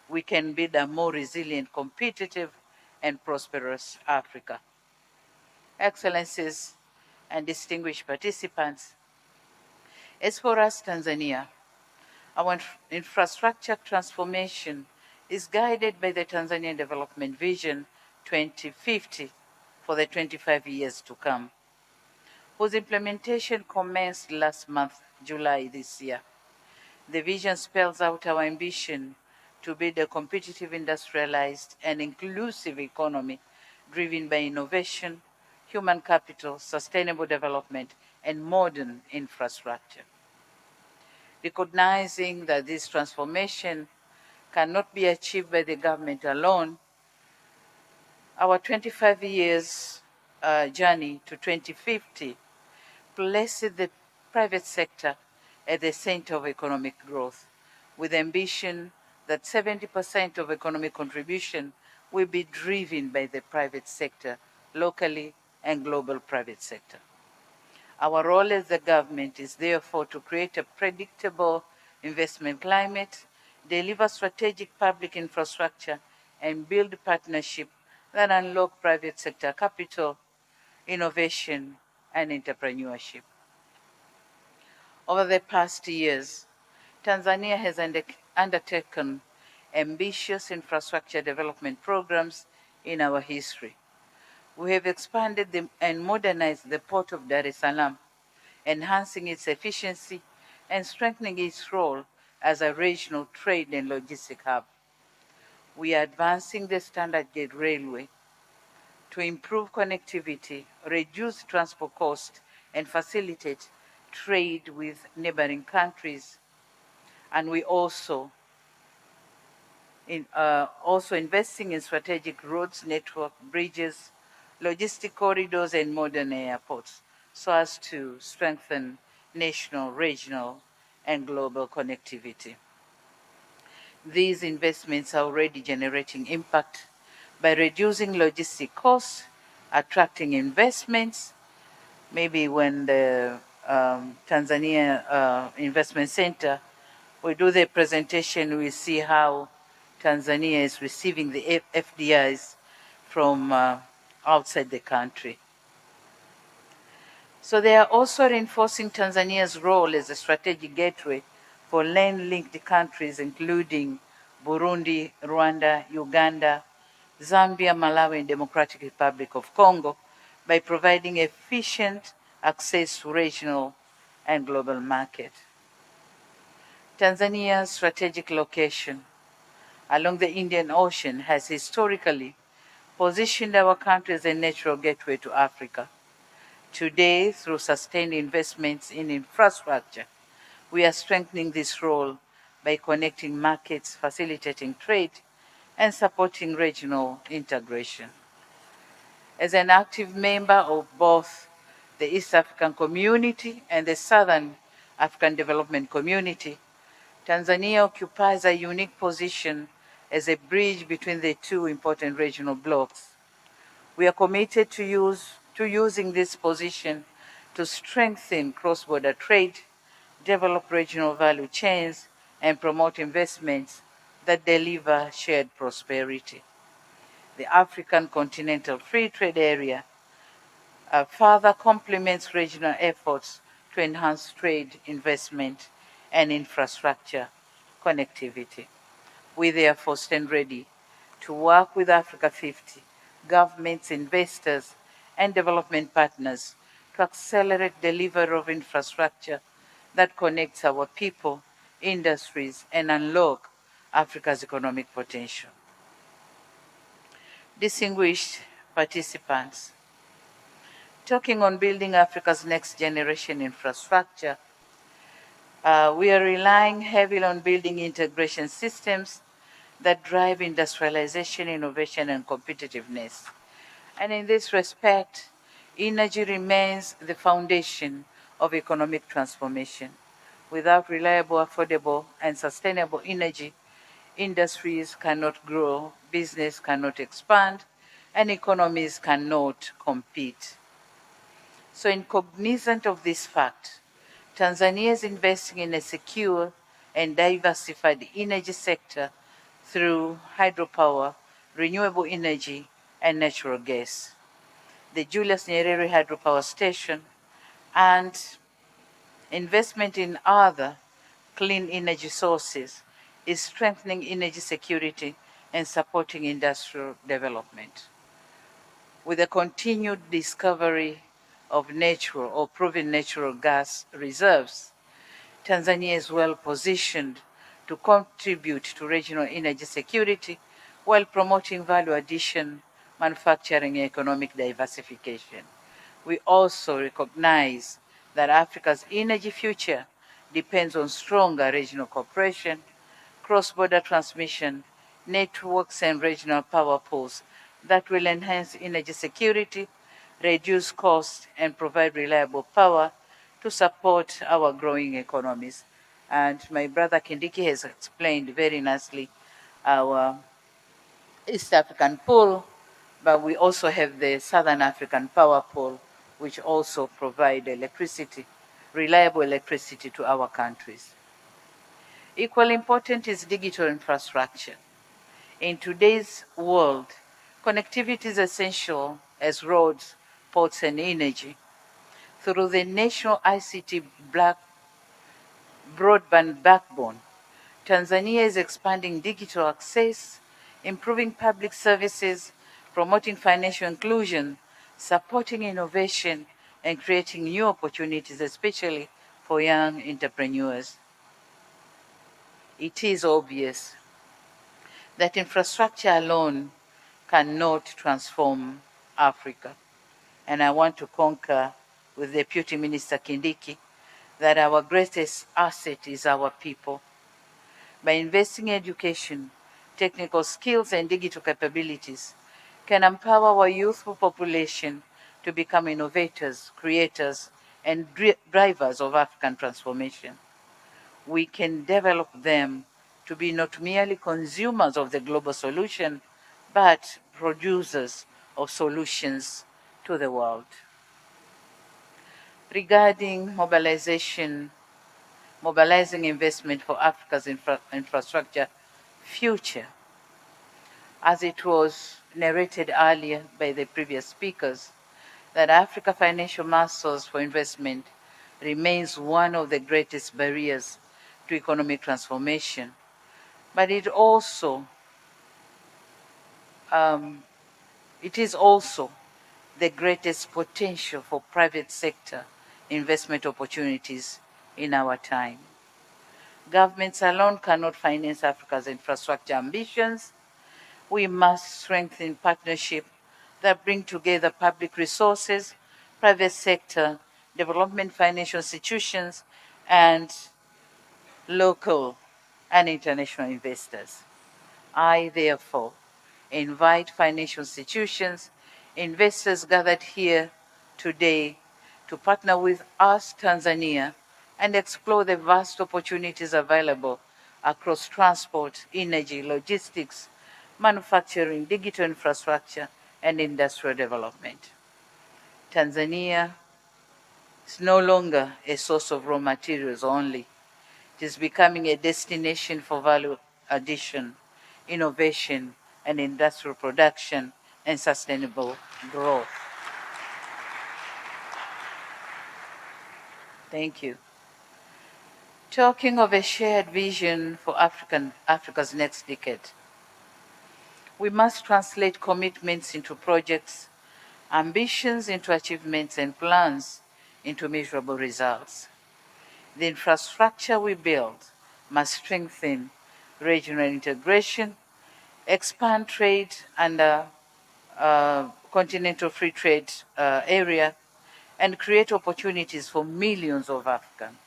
we can build a more resilient, competitive, and prosperous Africa. Excellencies and distinguished participants, as for us, Tanzania, our infrastructure transformation is guided by the Tanzanian Development Vision 2050 for the 25 years to come, whose implementation commenced last month, July this year. The vision spells out our ambition to build a competitive, industrialized, and inclusive economy driven by innovation, human capital, sustainable development, and modern infrastructure. Recognizing that this transformation cannot be achieved by the government alone, our 25 years journey to 2050 places the private sector at the center of economic growth, with ambition that 70% of economic contribution will be driven by the private sector, locally and global private sector. Our role as the government is therefore to create a predictable investment climate, deliver strategic public infrastructure, and build partnership that unlock private sector capital, innovation, and entrepreneurship. Over the past years, Tanzania has undertaken ambitious infrastructure development programs in our history. We have expanded and modernized the port of Dar es Salaam, enhancing its efficiency and strengthening its role as a regional trade and logistic hub. We are advancing the standard gauge railway to improve connectivity, reduce transport costs, and facilitate trade with neighboring countries. And we also investing in strategic roads, network, bridges, logistic corridors, and modern airports so as to strengthen national, regional, and global connectivity. These investments are already generating impact by reducing logistic costs, attracting investments. Maybe when the Tanzania Investment Center, we do the presentation, we see how Tanzania is receiving the FDIs from outside the country. So they are also reinforcing Tanzania's role as a strategic gateway for land-linked countries, including Burundi, Rwanda, Uganda, Zambia, Malawi, and Democratic Republic of Congo, by providing efficient access to regional and global market. Tanzania's strategic location along the Indian Ocean has historically positioned our country as a natural gateway to Africa. Today, through sustained investments in infrastructure, we are strengthening this role by connecting markets, facilitating trade, and supporting regional integration. As an active member of both the East African Community and the Southern African Development Community, Tanzania occupies a unique position as a bridge between the two important regional blocs. We are committed to using this position to strengthen cross-border trade, develop regional value chains, and promote investments that deliver shared prosperity. The African Continental Free Trade Area further complements regional efforts to enhance trade, investment, and infrastructure connectivity. We therefore stand ready to work with Africa 50, governments, investors, and development partners to accelerate delivery of infrastructure that connects our people, industries, and unlock Africa's economic potential. Distinguished participants, talking on building Africa's next generation infrastructure, we are relying heavily on building integration systems that drive industrialization, innovation, and competitiveness. And in this respect, energy remains the foundation of economic transformation. Without reliable, affordable, and sustainable energy, industries cannot grow, business cannot expand, and economies cannot compete. So, in cognizance of this fact, Tanzania is investing in a secure and diversified energy sector through hydropower, renewable energy, and natural gas. The Julius Nyerere Hydropower Station and investment in other clean energy sources is strengthening energy security and supporting industrial development. With the continued discovery of natural or proven natural gas reserves, Tanzania is well positioned to contribute to regional energy security while promoting value addition, manufacturing, and economic diversification. We also recognize that Africa's energy future depends on stronger regional cooperation, cross-border transmission, networks, and regional power pools that will enhance energy security, reduce costs, and provide reliable power to support our growing economies. And my brother Kindiki has explained very nicely our East African pool, but we also have the Southern African power pool, which also provide electricity, reliable electricity to our countries. Equally important is digital infrastructure. In today's world, connectivity is essential as roads, ports, and energy. Through the national ICT broadband backbone, Tanzania is expanding digital access, improving public services, promoting financial inclusion, supporting innovation, and creating new opportunities, especially for young entrepreneurs. It is obvious that infrastructure alone cannot transform Africa. And I want to concur with Deputy Minister Kindiki that our greatest asset is our people. By investing in education, technical skills, and digital capabilities, can empower our youthful population to become innovators, creators, and drivers of African transformation. We can develop them to be not merely consumers of the global solution, but producers of solutions to the world. Regarding mobilizing investment for Africa's infrastructure future, as it was narrated earlier by the previous speakers, that Africa financial muscles for investment remains one of the greatest barriers to economic transformation, but it is also the greatest potential for private sector investment opportunities in our time. Governments alone cannot finance Africa's infrastructure ambitions, we must strengthen partnerships that bring together public resources, private sector, development financial institutions, and local and international investors. I, therefore, invite financial institutions, investors gathered here today to partner with us, Tanzania, and explore the vast opportunities available across transport, energy, logistics, manufacturing, digital infrastructure, and industrial development. Tanzania is no longer a source of raw materials only. It is becoming a destination for value addition, innovation, and industrial production and sustainable growth. Thank you. Talking of a shared vision for Africa's next decade, we must translate commitments into projects, ambitions into achievements, and plans into measurable results. The infrastructure we build must strengthen regional integration, expand trade under continental free trade area, and create opportunities for millions of Africans.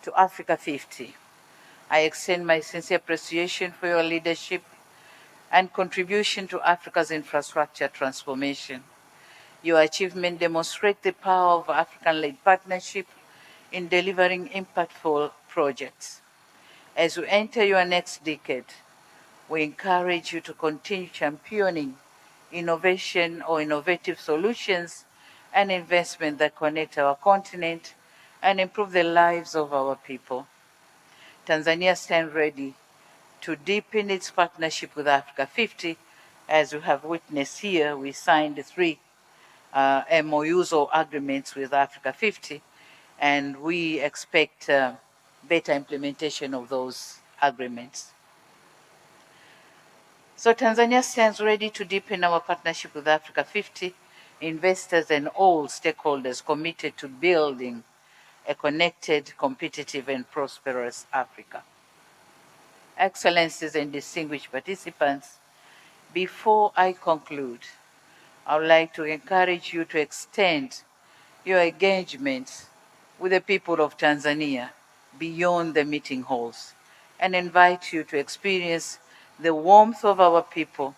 To Africa 50, I extend my sincere appreciation for your leadership and contribution to Africa's infrastructure transformation. Your achievement demonstrates the power of African-led partnership in delivering impactful projects. As we enter your next decade, we encourage you to continue championing innovation or innovative solutions and investment that connect our continent and improve the lives of our people. Tanzania stands ready to deepen its partnership with Africa 50. As you have witnessed here, we signed 3 MOUs or agreements with Africa 50, and we expect better implementation of those agreements. So Tanzania stands ready to deepen our partnership with Africa 50, investors and all stakeholders committed to building a connected, competitive, and prosperous Africa. Excellencies and distinguished participants, before I conclude, I would like to encourage you to extend your engagement with the people of Tanzania beyond the meeting halls and invite you to experience the warmth of our people,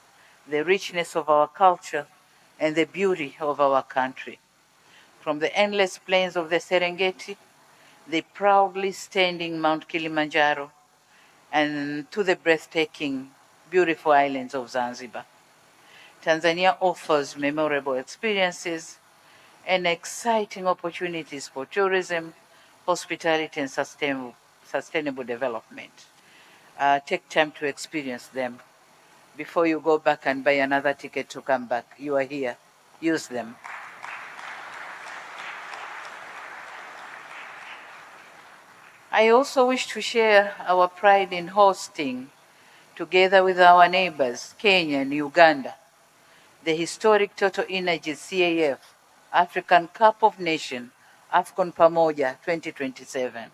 the richness of our culture, and the beauty of our country. From the endless plains of the Serengeti, the proudly standing Mount Kilimanjaro, and to the breathtaking, beautiful islands of Zanzibar, Tanzania offers memorable experiences and exciting opportunities for tourism, hospitality, and sustainable development. Take time to experience them. Before you go back and buy another ticket to come back, you are here. Use them. I also wish to share our pride in hosting, together with our neighbors, Kenya and Uganda, the historic Total Energy CAF African Cup of Nations, AFCON Pamoja 2027.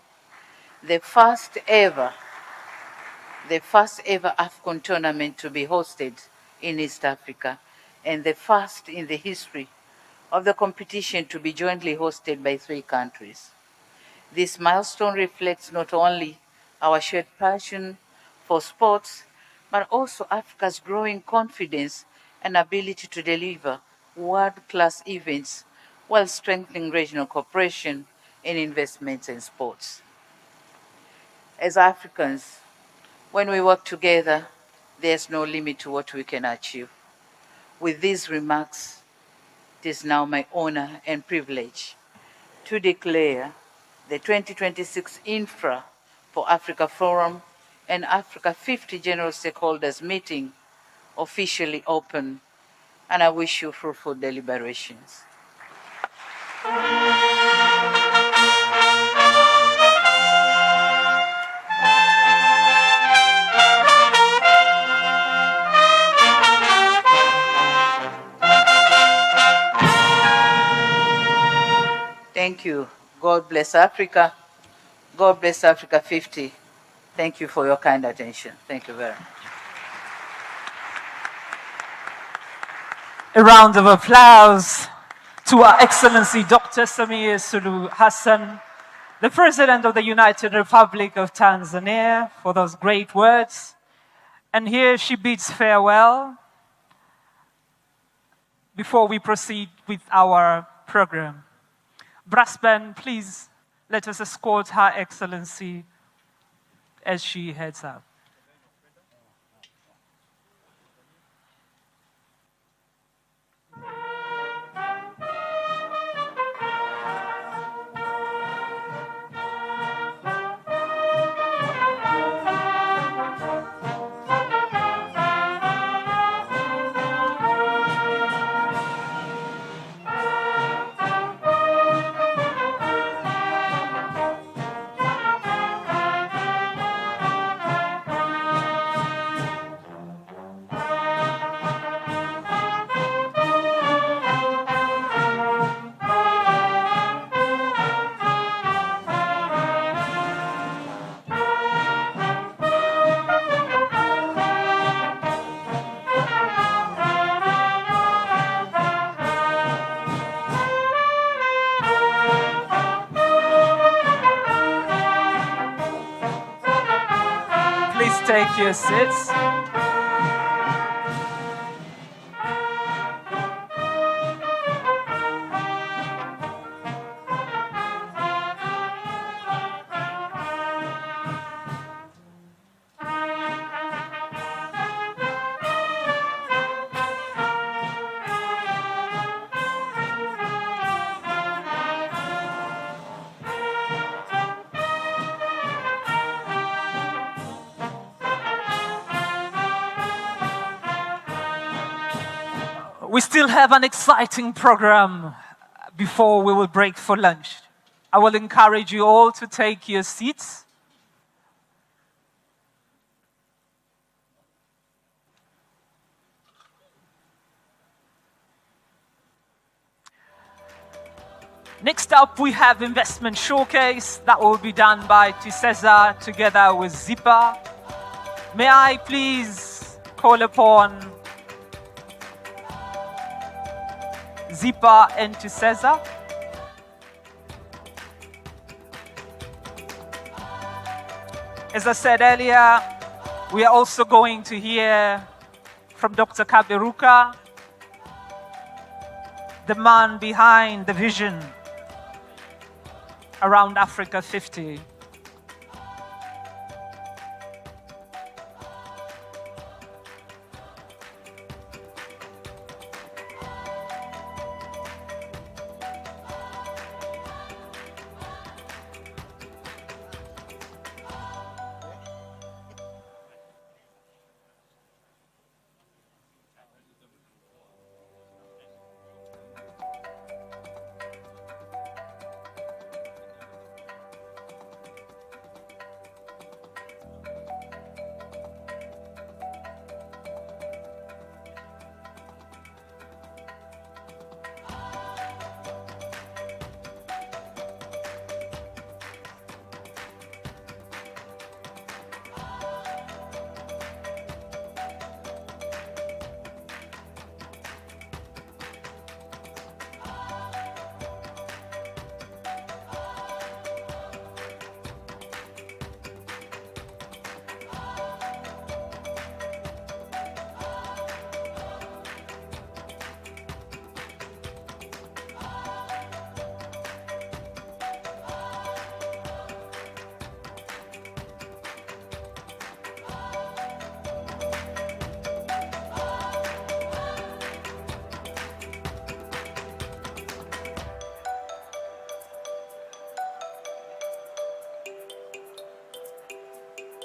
The first ever AFCON tournament to be hosted in East Africa, and the first in the history of the competition to be jointly hosted by 3 countries. This milestone reflects not only our shared passion for sports, but also Africa's growing confidence and ability to deliver world-class events while strengthening regional cooperation in investments in sports. As Africans, when we work together, there's no limit to what we can achieve. With these remarks, it is now my honor and privilege to declare the 2026 Infra for Africa Forum and Africa 50 General Stakeholders Meeting officially open, and I wish you fruitful deliberations. Thank you. God bless Africa. God bless Africa 50. Thank you for your kind attention. Thank you very much. A round of applause to Our Excellency Dr. Samia Suluhu Hassan, the President of the United Republic of Tanzania, for those great words. And here she bids farewell before we proceed with our program. Brass band, please let us escort Her Excellency as she heads out. Please take your seats. We still have an exciting program before we will break for lunch. I will encourage you all to take your seats. Next up, we have Investment Showcase that will be done by TISEZA together with ZIPA. May I please call upon ZIPA and TISEZA. As I said earlier, we are also going to hear from Dr. Kaberuka, the man behind the vision around Africa 50.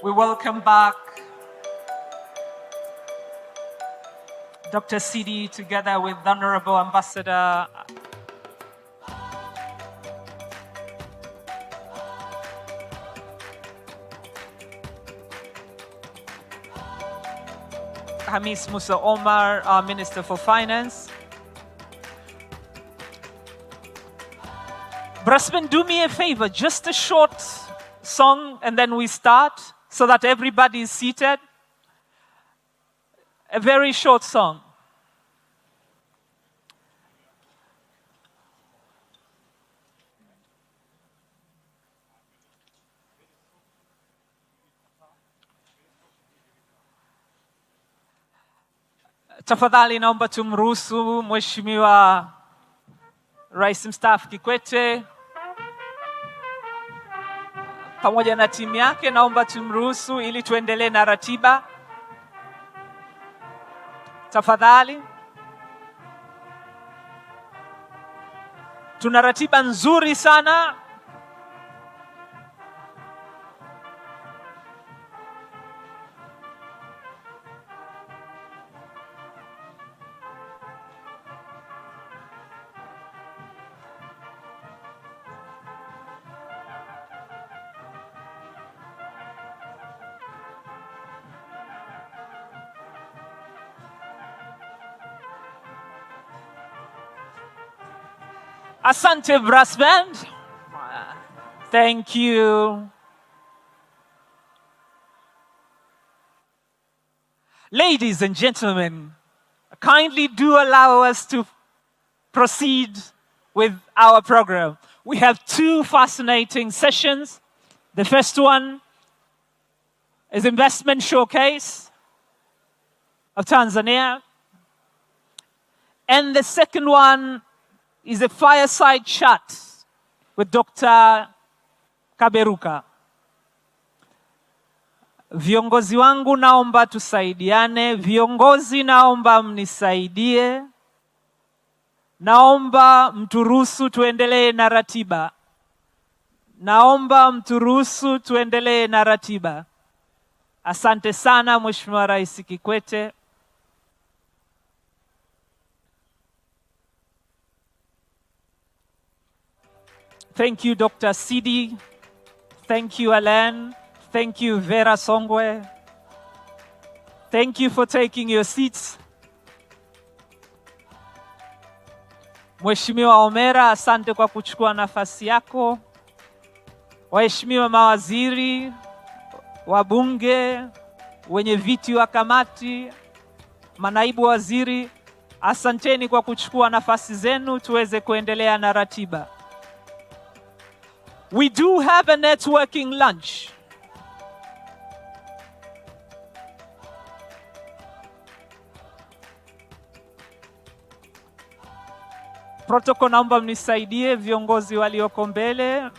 We welcome back Dr. Sidi together with the Honorable Ambassador Hamis Musa Omar, our Minister for Finance. Brasman, do me a favor, just a short song and then we start so that everybody is seated. A very short song. Tafadhali naomba tumruhusu Mheshimiwa Rais Mstaafu Kikwete pamoja na timu yake, naomba tumruhusu ili tuendelee na ratiba. Tafadhali. Tuna ratiba nzuri sana. Asante brass band. Thank you. Ladies and gentlemen, kindly do allow us to proceed with our program. We have two fascinating sessions. The first one is Investment Showcase of Tanzania. And the second one is a fireside chat with Dr. Kaberuka. Viongozi wangu naomba tusaidiane. Viongozi naomba mnisaidie. Naomba mturuhusu tuendelee na ratiba. Naomba mturuhusu tuendelee na ratiba. Asante sana Mheshimiwa Rais Kikwete. Thank you, Dr. Sidi. Thank you, Alain. Thank you, Vera Songwe. Thank you for taking your seats. Mheshimiwa Omera, asante kwa kuchukua nafasi yako. Waheshimiwa mawaziri, wabunge, wenye viti wa kamati, manaibu waziri, asanteni kwa kuchukua nafasi zenu tuweze kuendelea na ratiba. We do have a networking lunch. Protocol, naomba mnisaidie, viongozi walioko mbele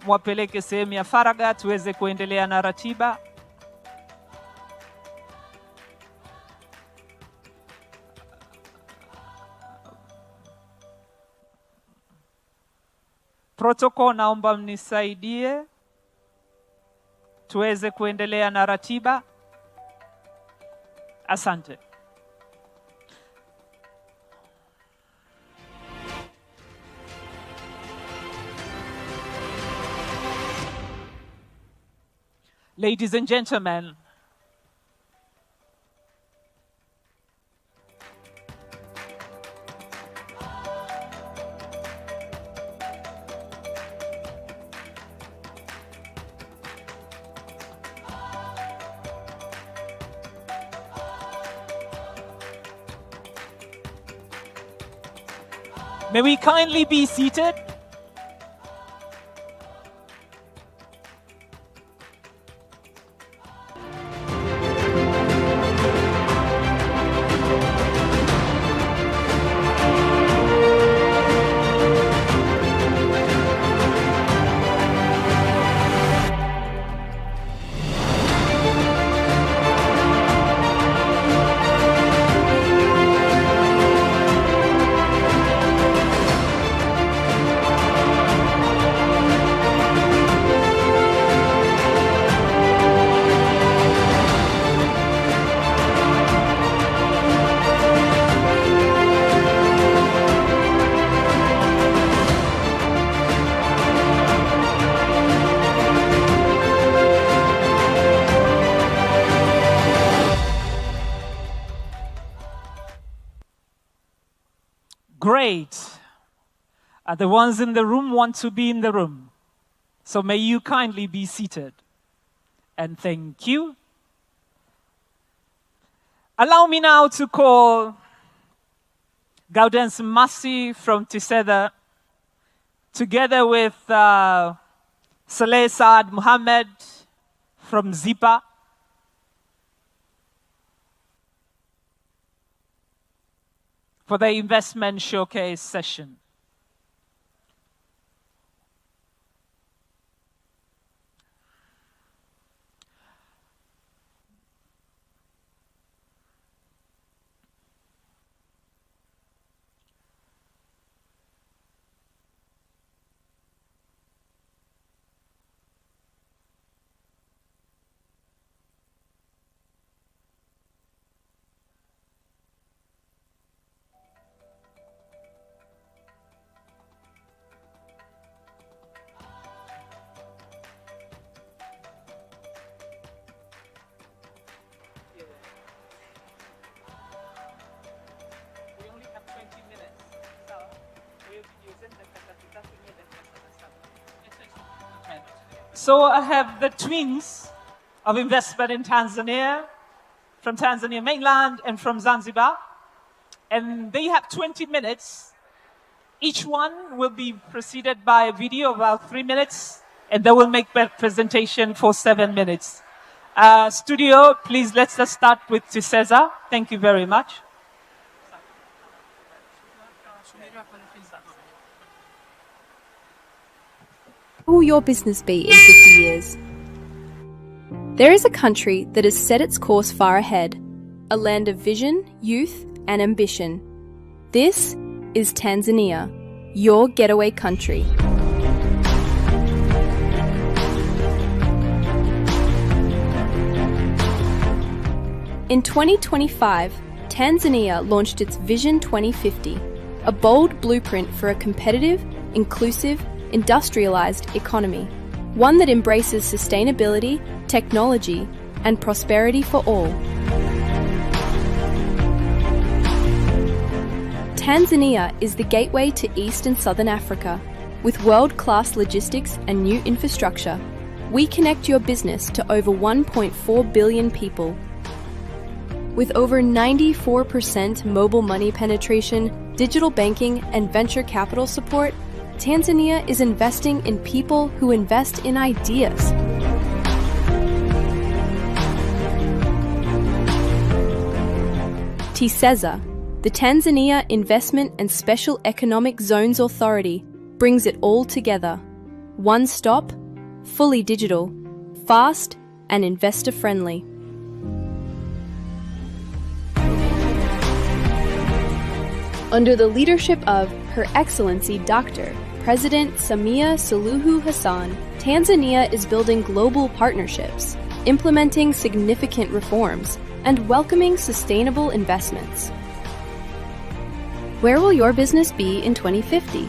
mwapeleke sehemu ya faragha tuweze kuendelea na ratiba. Protocol, naomba mnisaidie tuweze kuendelea na ratiba. Asante. Ladies and gentlemen, may we kindly be seated? Great. The ones in the room want to be in the room. So may you kindly be seated. And thank you. Allow me now to call Gaudence Masi from Tiseda, together with Saleh Saad Muhammad from Zipa. for the investment showcase session. So I have the twins of investment in Tanzania, from Tanzania mainland and from Zanzibar. And they have 20 minutes. Each one will be preceded by a video of about 3 minutes, and they will make their presentation for 7 minutes. Studio, please let's start with Cesar. Thank you very much. Who will your business be in 50 years? There is a country that has set its course far ahead, a land of vision, youth, and ambition. This is Tanzania, your getaway country. In 2025, Tanzania launched its Vision 2050, a bold blueprint for a competitive, inclusive, industrialized economy, one that embraces sustainability, technology, and prosperity for all. Tanzania is the gateway to East and Southern Africa. With world-class logistics and new infrastructure, we connect your business to over 1.4 billion people. With over 94% mobile money penetration, digital banking, and venture capital support, Tanzania is investing in people who invest in ideas. TISEZA, the Tanzania Investment and Special Economic Zones Authority, brings it all together. One stop, fully digital, fast, and investor-friendly. Under the leadership of Her Excellency Dr. President Samia Suluhu Hassan, Tanzania is building global partnerships, implementing significant reforms, and welcoming sustainable investments. Where will your business be in 2050?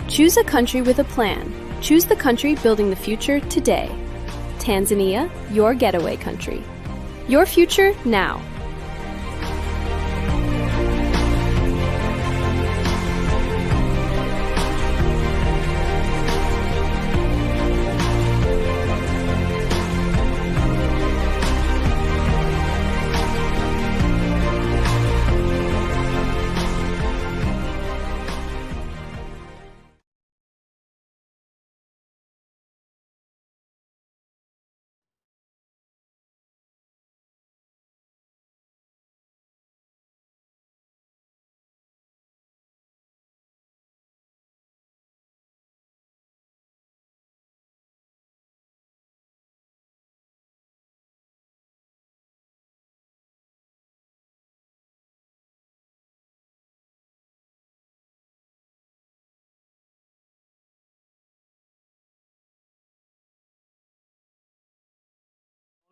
Choose a country with a plan. Choose the country building the future today. Tanzania, your getaway country. Your future now.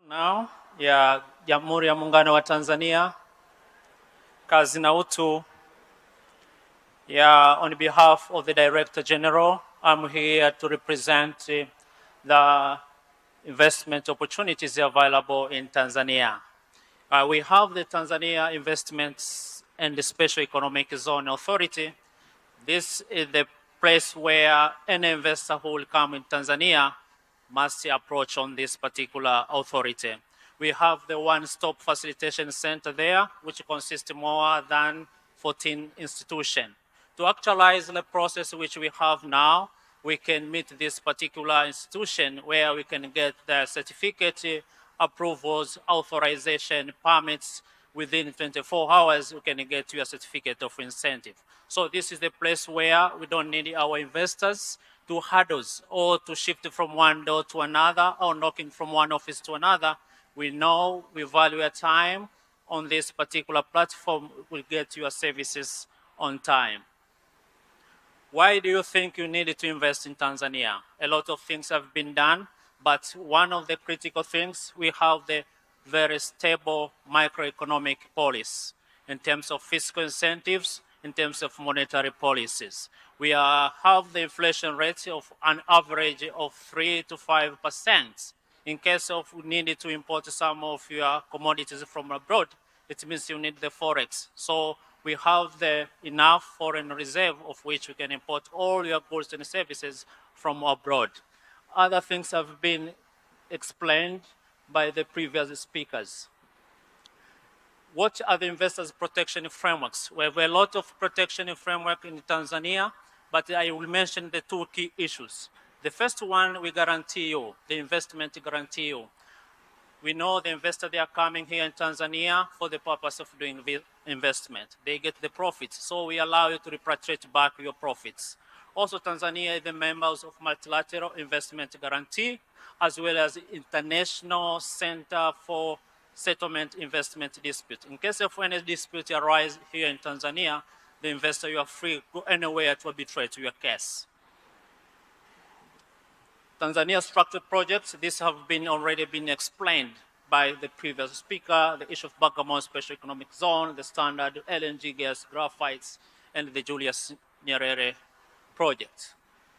Now ya Jamhuri ya Muungano wa Tanzania, kazi na utu. On behalf of the Director General, I'm here to represent the investment opportunities available in Tanzania. We have the Tanzania Investments and the Special Economic Zone Authority. This is the place where any investor who will come in Tanzania must approach on this particular authority. We have the one-stop facilitation center there, which consists more than 14 institutions. To actualize the process which we have now, we can meet this particular institution where we can get the certificate, approvals, authorization, permits, within 24 hours, you can get your certificate of incentive. So this is the place where we don't need our investors to hurdles or to shift from one door to another or knocking from one office to another. We know we value your time on this particular platform. We'll get your services on time. Why do you think you needed to invest in Tanzania? A lot of things have been done, but one of the critical things, we have the very stable macroeconomic policy in terms of fiscal incentives, in terms of monetary policies. We have the inflation rate of an average of 3 to 5%. In case of we needed to import some of your commodities from abroad, it means you need the forex. So we have the enough foreign reserve of which we can import all your goods and services from abroad. Other things have been explained by the previous speakers. What are the investors' protection frameworks? We have a lot of protection framework in Tanzania, but I will mention the two key issues. The first one, we guarantee you, the investment guarantee you. We know the investors, they are coming here in Tanzania for the purpose of doing investment. They get the profits, so we allow you to repatriate back your profits. Also, Tanzania is the members of multilateral investment guarantee, as well as International Center for Settlement Investment Dispute. In case of any dispute arise here in Tanzania, the investor, you are free to go anywhere to arbitrate your case. Tanzania structured projects, these have already been explained by the previous speaker, the issue of Bagamoyo Special Economic Zone, the standard LNG gas graphites, and the Julius Nyerere project.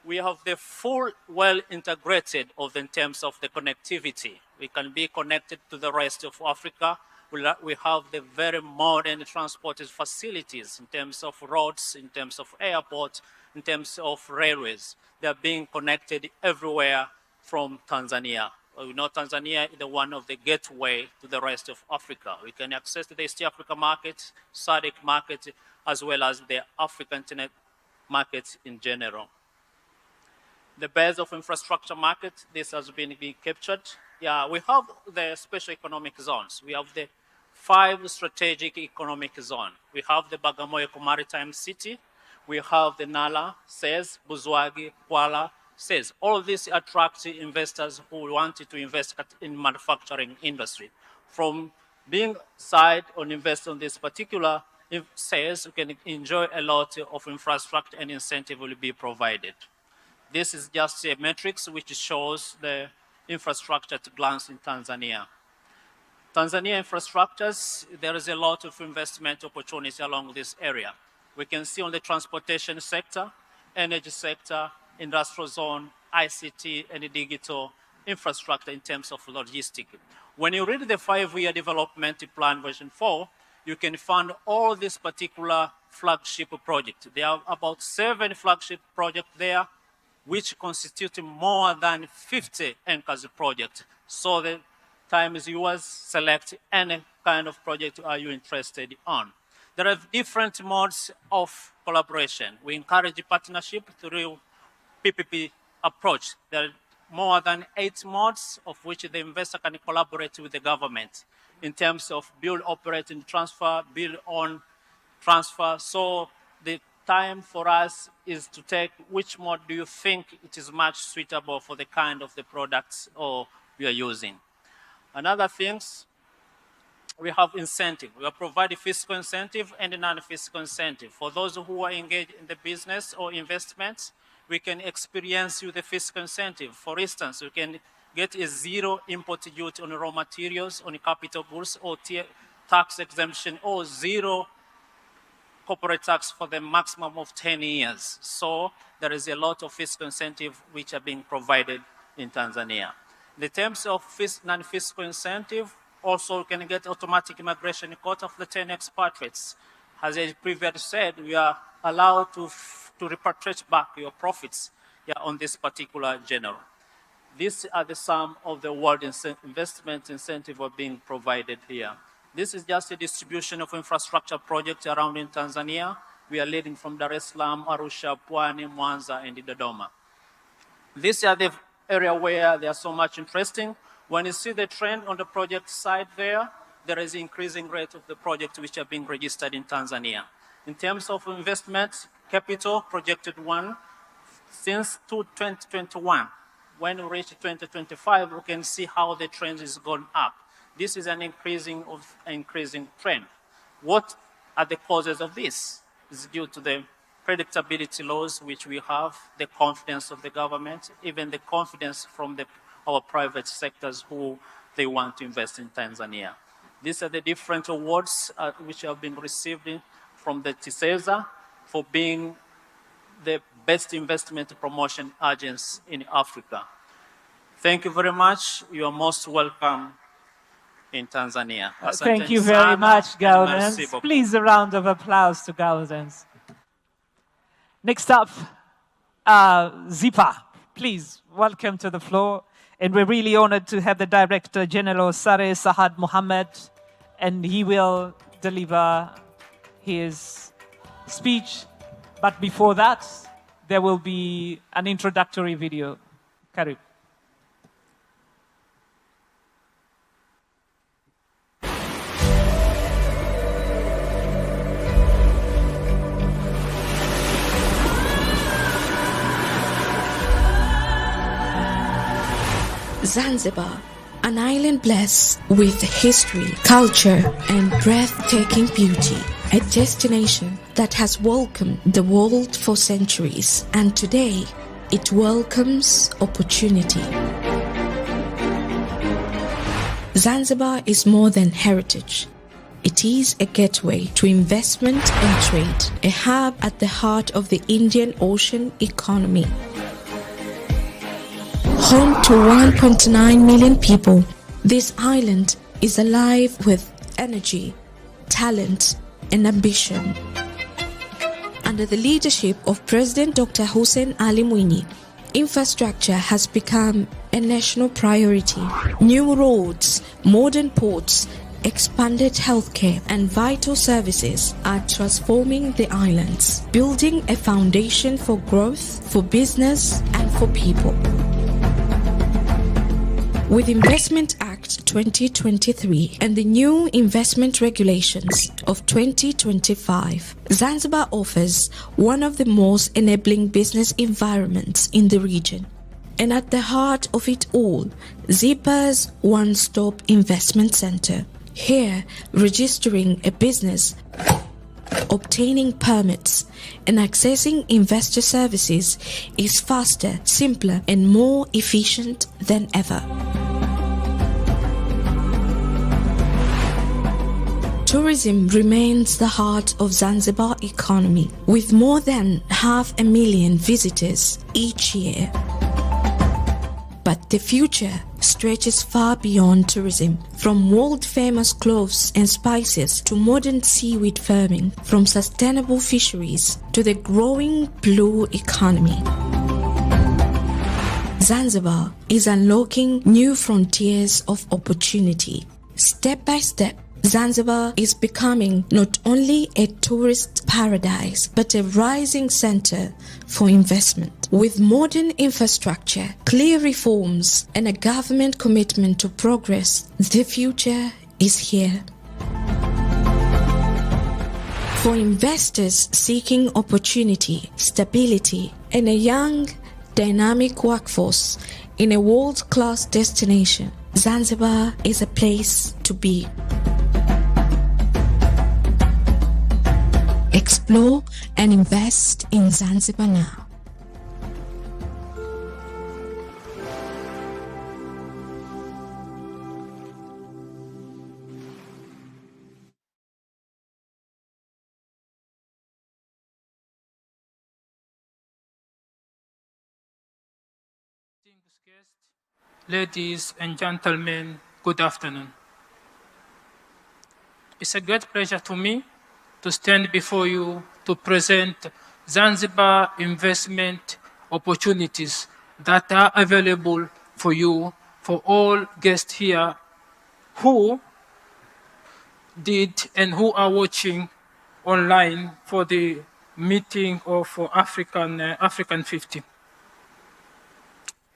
We have the full, well-integrated in terms of the connectivity. We can be connected to the rest of Africa. We have the very modern transport facilities in terms of roads, in terms of airports, in terms of railways. They are being connected everywhere from Tanzania. We know Tanzania is one of the gateway to the rest of Africa. We can access the East Africa market, SADC market, as well as the African internet market in general. The base of infrastructure market, this has been captured. Yeah, we have the special economic zones. We have the 5 strategic economic zones. We have the Bagamoyo Maritime City. We have the Nala, SEZ, Buzwagi, Kuala, SEZ. All of these attract investors who wanted to invest in manufacturing industry. From being side on invest on this particular SEZ, you can enjoy a lot of infrastructure and incentive will be provided. This is just a matrix which shows the infrastructure at a glance in Tanzania. Tanzania infrastructures, there is a lot of investment opportunity along this area. We can see on the transportation sector, energy sector, industrial zone, ICT, and digital infrastructure in terms of logistics. When you read the 5-year development plan version 4, you can find all these particular flagship projects. There are about 7 flagship projects there, which constitute more than 50 anchors projects. So the time is yours, select any kind of project are you interested on. There are different modes of collaboration. We encourage partnership through PPP approach. There are more than 8 modes of which the investor can collaborate with the government in terms of build, operate, and transfer, build, on, transfer. So the time for us is to take which mode do you think it is much suitable for the kind of the products or we are using. Another things, we have incentive. We are providing fiscal incentive and non-fiscal incentive. For those who are engaged in the business or investments, we can experience with the fiscal incentive. For instance, we can get a 0 import duty on raw materials, on capital goods, or tax exemption, or 0 corporate tax for the maximum of 10 years. So there is a lot of fiscal incentive which are being provided in Tanzania. In terms of non-fiscal incentive, also can get automatic immigration quota of the 10 expatriates. As I previously said, we are allowed to repatriate back your profits on this particular general. These are the sum of the world investment incentive are being provided here. This is just a distribution of infrastructure projects around in Tanzania. We are leading from Dar es Salaam, Arusha, Pwani, Mwanza, and Dodoma. These are the area where they are so much interesting. When you see the trend on the project side there, there is an increasing rate of the projects which are being registered in Tanzania. In terms of investment capital, projected one, since 2021, when we reach 2025, we can see how the trend is going up. This is an increasing trend. What are the causes of this? It's due to the predictability laws which we have, the confidence of the government, even the confidence from our private sectors who they want to invest in Tanzania. These are the different awards which have been received from the TISEZA for being the best investment promotion agency in Africa. Thank you very much. You are most welcome in Tanzania. Thank you very much, Gaudens. Please, a round of applause to Gaudens. Next up, Zipa, please welcome to the floor. And we're really honored to have the Director General Sareh Sahad Mohammed, and he will deliver his speech. But before that, there will be an introductory video. Karibu. Zanzibar, an island blessed with history, culture, and breathtaking beauty. A destination that has welcomed the world for centuries, and today it welcomes opportunity. Zanzibar is more than heritage. It is a gateway to investment and trade, a hub at the heart of the Indian Ocean economy. Home to 1.9 million people, this island is alive with energy, talent, and ambition. Under the leadership of President Dr. Hussein Ali Mwinyi, infrastructure has become a national priority. New roads, modern ports, expanded healthcare, and vital services are transforming the islands, building a foundation for growth, for business, and for people. With Investment Act 2023 and the new investment regulations of 2025, Zanzibar offers one of the most enabling business environments in the region. And at the heart of it all, Zipa's one-stop investment center. Here, registering a business, obtaining permits, and accessing investor services is faster, simpler, and more efficient than ever. Tourism remains the heart of Zanzibar economy, with more than 500,000 visitors each year. But the future stretches far beyond tourism, from world-famous cloves and spices to modern seaweed farming, from sustainable fisheries to the growing blue economy. Zanzibar is unlocking new frontiers of opportunity. Step by step, Zanzibar is becoming not only a tourist paradise, but a rising center for investment. With modern infrastructure, clear reforms, and a government commitment to progress, the future is here. For investors seeking opportunity, stability, and a young, dynamic workforce in a world-class destination, Zanzibar is a place to be. Explore and invest in Zanzibar now. Ladies and gentlemen, good afternoon. It's a great pleasure to me to stand before you to present Zanzibar investment opportunities that are available for you, for all guests here who did and who are watching online for the meeting of African 50.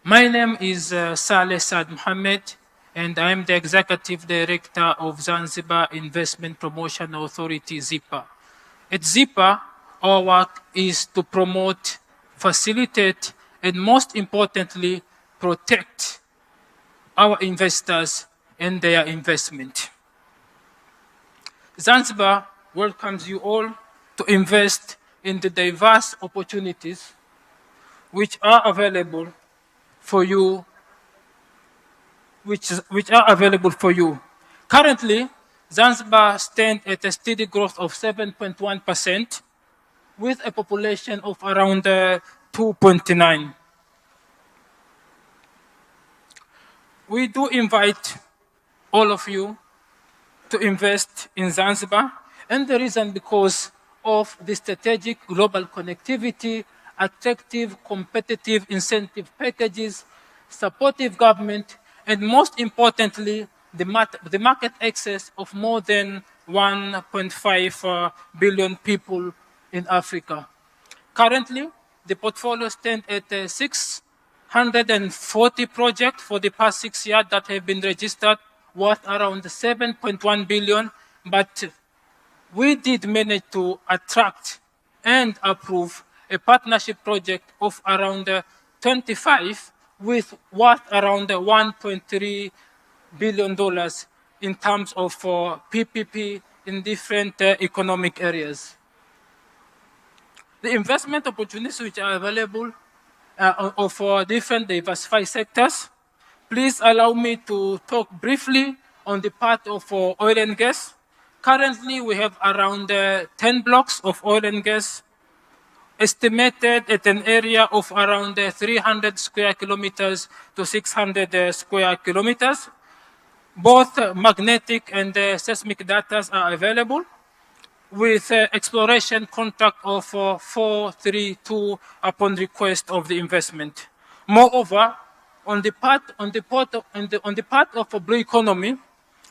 My name is Saleh Saad Mohammed, and I am the Executive Director of Zanzibar Investment Promotion Authority, ZIPA. At ZIPA, our work is to promote, facilitate, and most importantly, protect our investors and their investment. Zanzibar welcomes you all to invest in the diverse opportunities which are available for you, which are available for you. Currently, Zanzibar stands at a steady growth of 7.1% with a population of around 2.9. We do invite all of you to invest in Zanzibar, and the reason because of the strategic global connectivity, attractive competitive incentive packages, supportive government, and most importantly, the market access of more than 1.5 billion people in Africa. Currently, the portfolio stands at 640 projects for the past 6 years that have been registered, worth around 7.1 billion, but we did manage to attract and approve a partnership project of around 25 with worth around $1.3 billion in terms of PPP in different economic areas. The investment opportunities which are available for different diversified sectors. Please allow me to talk briefly on the part of oil and gas. Currently, we have around 10 blocks of oil and gas estimated at an area of around 300 square kilometers to 600 square kilometers. Both magnetic and seismic data are available with exploration contract of 432 upon request of the investment. Moreover, on the part of the blue economy,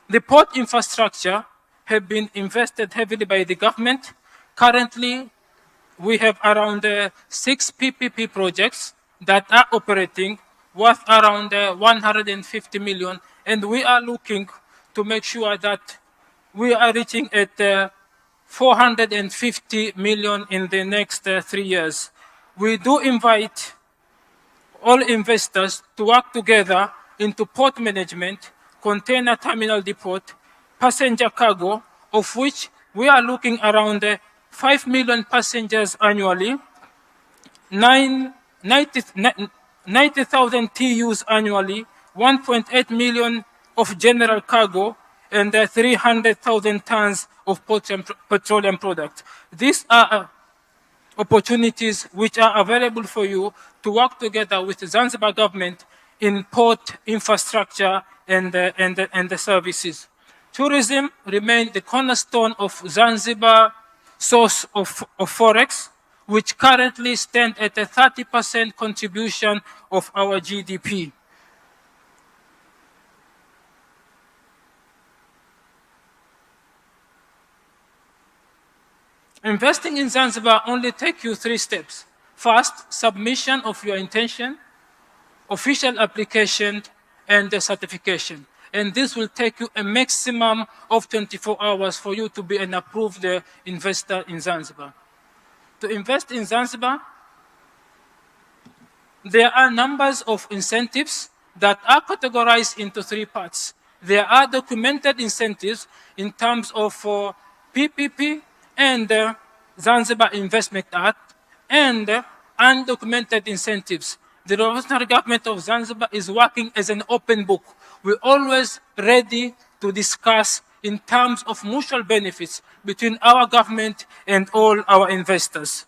the port infrastructure have been invested heavily by the government. Currently, we have around 6 PPP projects that are operating worth around 150 million, and we are looking to make sure that we are reaching at 450 million in the next 3 years. We do invite all investors to work together into port management, container terminal depot, passenger cargo, of which we are looking around 5 million passengers annually, 90,000 TEUs annually, 1.8 million of general cargo, and 300,000 tons of petroleum products. These are opportunities which are available for you to work together with the Zanzibar government in port infrastructure and the services. Tourism remains the cornerstone of Zanzibar source of forex, which currently stands at a 30% contribution of our GDP. Investing in Zanzibar only takes you 3 steps. First, submission of your intention, official application, and the certification. And this will take you a maximum of 24 hours for you to be an approved investor in Zanzibar. To invest in Zanzibar, there are numbers of incentives that are categorized into 3 parts. There are documented incentives in terms of PPP and Zanzibar Investment Act, and undocumented incentives. The Revolutionary Government of Zanzibar is working as an open book. We're always ready to discuss in terms of mutual benefits between our government and all our investors.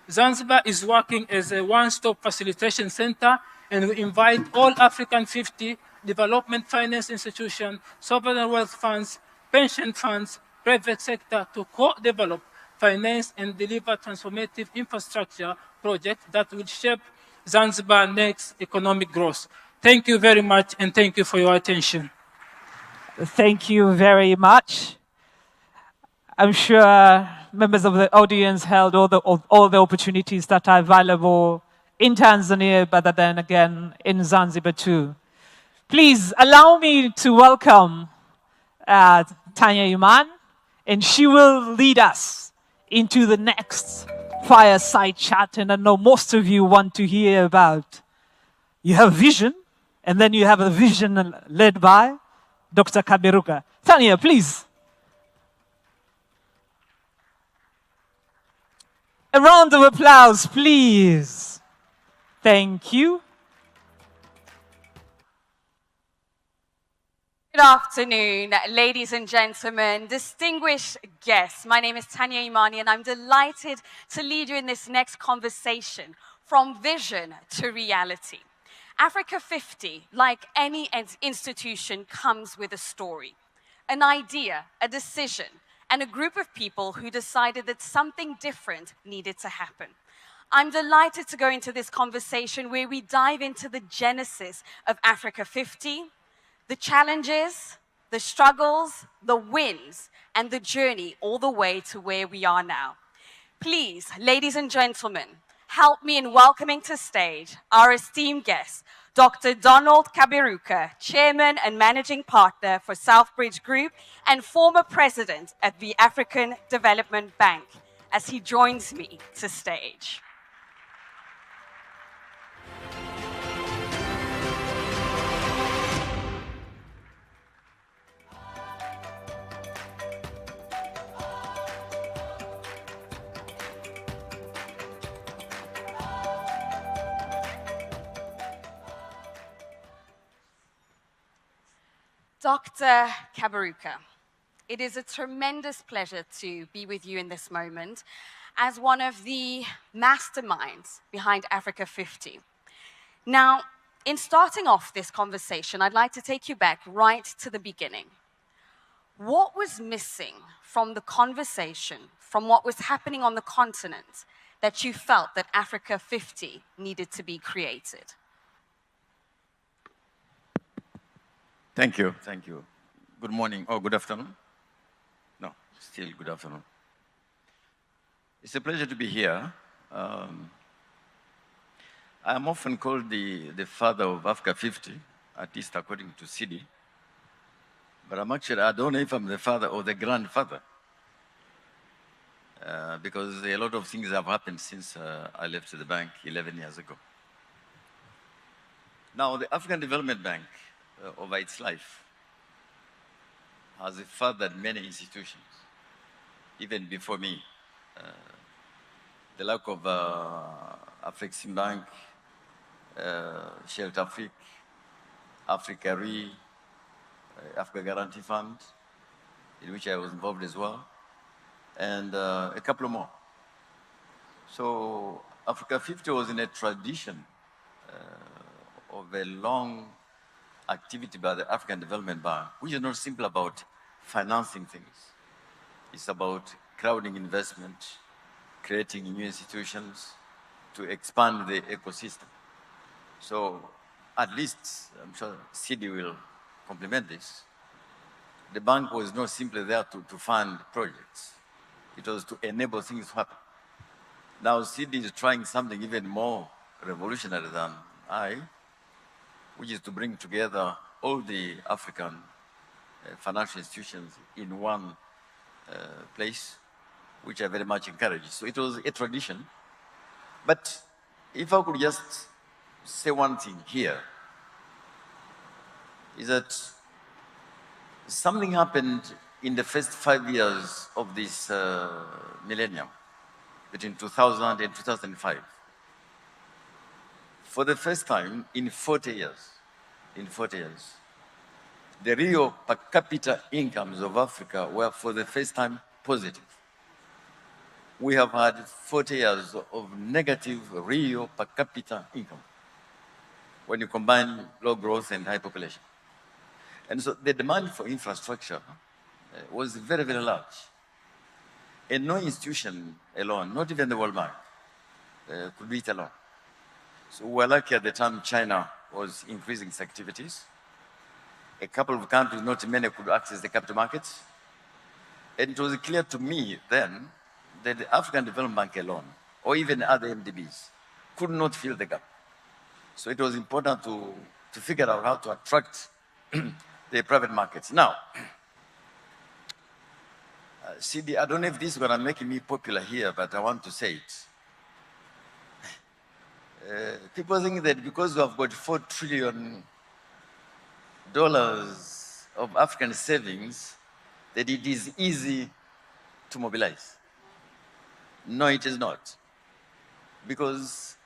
Zanzibar is working as a one-stop facilitation center, and we invite all African 50 development finance institutions, sovereign wealth funds, pension funds, private sector to co-develop, finance, and deliver transformative infrastructure projects that will shape Zanzibar's next economic growth. Thank you very much, and thank you for your attention. Thank you very much. I'm sure members of the audience held all the opportunities that are available in Tanzania, but then again in Zanzibar too. Please allow me to welcome Tanya Iman, and she will lead us into the next fireside chat. And I know most of you want to hear about, you have vision, and then you have a vision led by Dr. Kaberuka. Tanya, please. A round of applause, please. Thank you. Good afternoon, ladies and gentlemen, distinguished guests. My name is Tanya Imani, and I'm delighted to lead you in this next conversation, from vision to reality. Africa 50, like any institution, comes with a story, an idea, a decision, and a group of people who decided that something different needed to happen. I'm delighted to go into this conversation where we dive into the genesis of Africa 50, the challenges, the struggles, the wins, and the journey all the way to where we are now. Please, ladies and gentlemen, help me in welcoming to stage our esteemed guest, Dr. Donald Kaberuka, Chairman and Managing Partner for Southbridge Group and former President at the African Development Bank, as he joins me to stage. Dr. Kaberuka, it is a tremendous pleasure to be with you in this moment as one of the masterminds behind Africa 50. Now, in starting off this conversation, I'd like to take you back right to the beginning. What was missing from the conversation, from what was happening on the continent, that you felt that Africa 50 needed to be created? Thank you. Thank you. Good morning. Oh, good afternoon. No, still good afternoon. It's a pleasure to be here. I'm often called the father of Africa 50, at least according to CD. But I don't know if I'm the father or the grandfather. Because a lot of things have happened since I left the bank 11 years ago. Now, the African Development Bank, over its life, has fathered many institutions, even before me. The lack of Afrexim Bank, Shelter Afrique, Africa Re, Africa Guarantee Fund, in which I was involved as well, and a couple more. So Africa 50 was in a tradition of a long activity by the African Development Bank, which is not simply about financing things. It's about crowding investment, creating new institutions to expand the ecosystem. So at least, I'm sure CD will complement this, the bank was not simply there to fund projects. It was to enable things to happen. Now CD is trying something even more revolutionary than which is to bring together all the African financial institutions in one place, which I very much encourage. So it was a tradition. But if I could just say one thing here, is that something happened in the first 5 years of this millennium, between 2000 and 2005. For the first time in 40 years, the real per capita incomes of Africa were for the first time positive. We have had 40 years of negative real per capita income when you combine low growth and high population. And so the demand for infrastructure was very, very large. And no institution alone, not even the World Bank, could do it alone. So we were lucky at the time China was increasing its activities. A couple of countries, not many, could access the capital markets. And it was clear to me then that the African Development Bank alone, or even other MDBs, could not fill the gap. So it was important to to figure out how to attract the private markets. Now, CD, I don't know if this is going to make me popular here, but I want to say it. People think that because we have got $4 trillion of African savings, that it is easy to mobilize. No, it is not. Because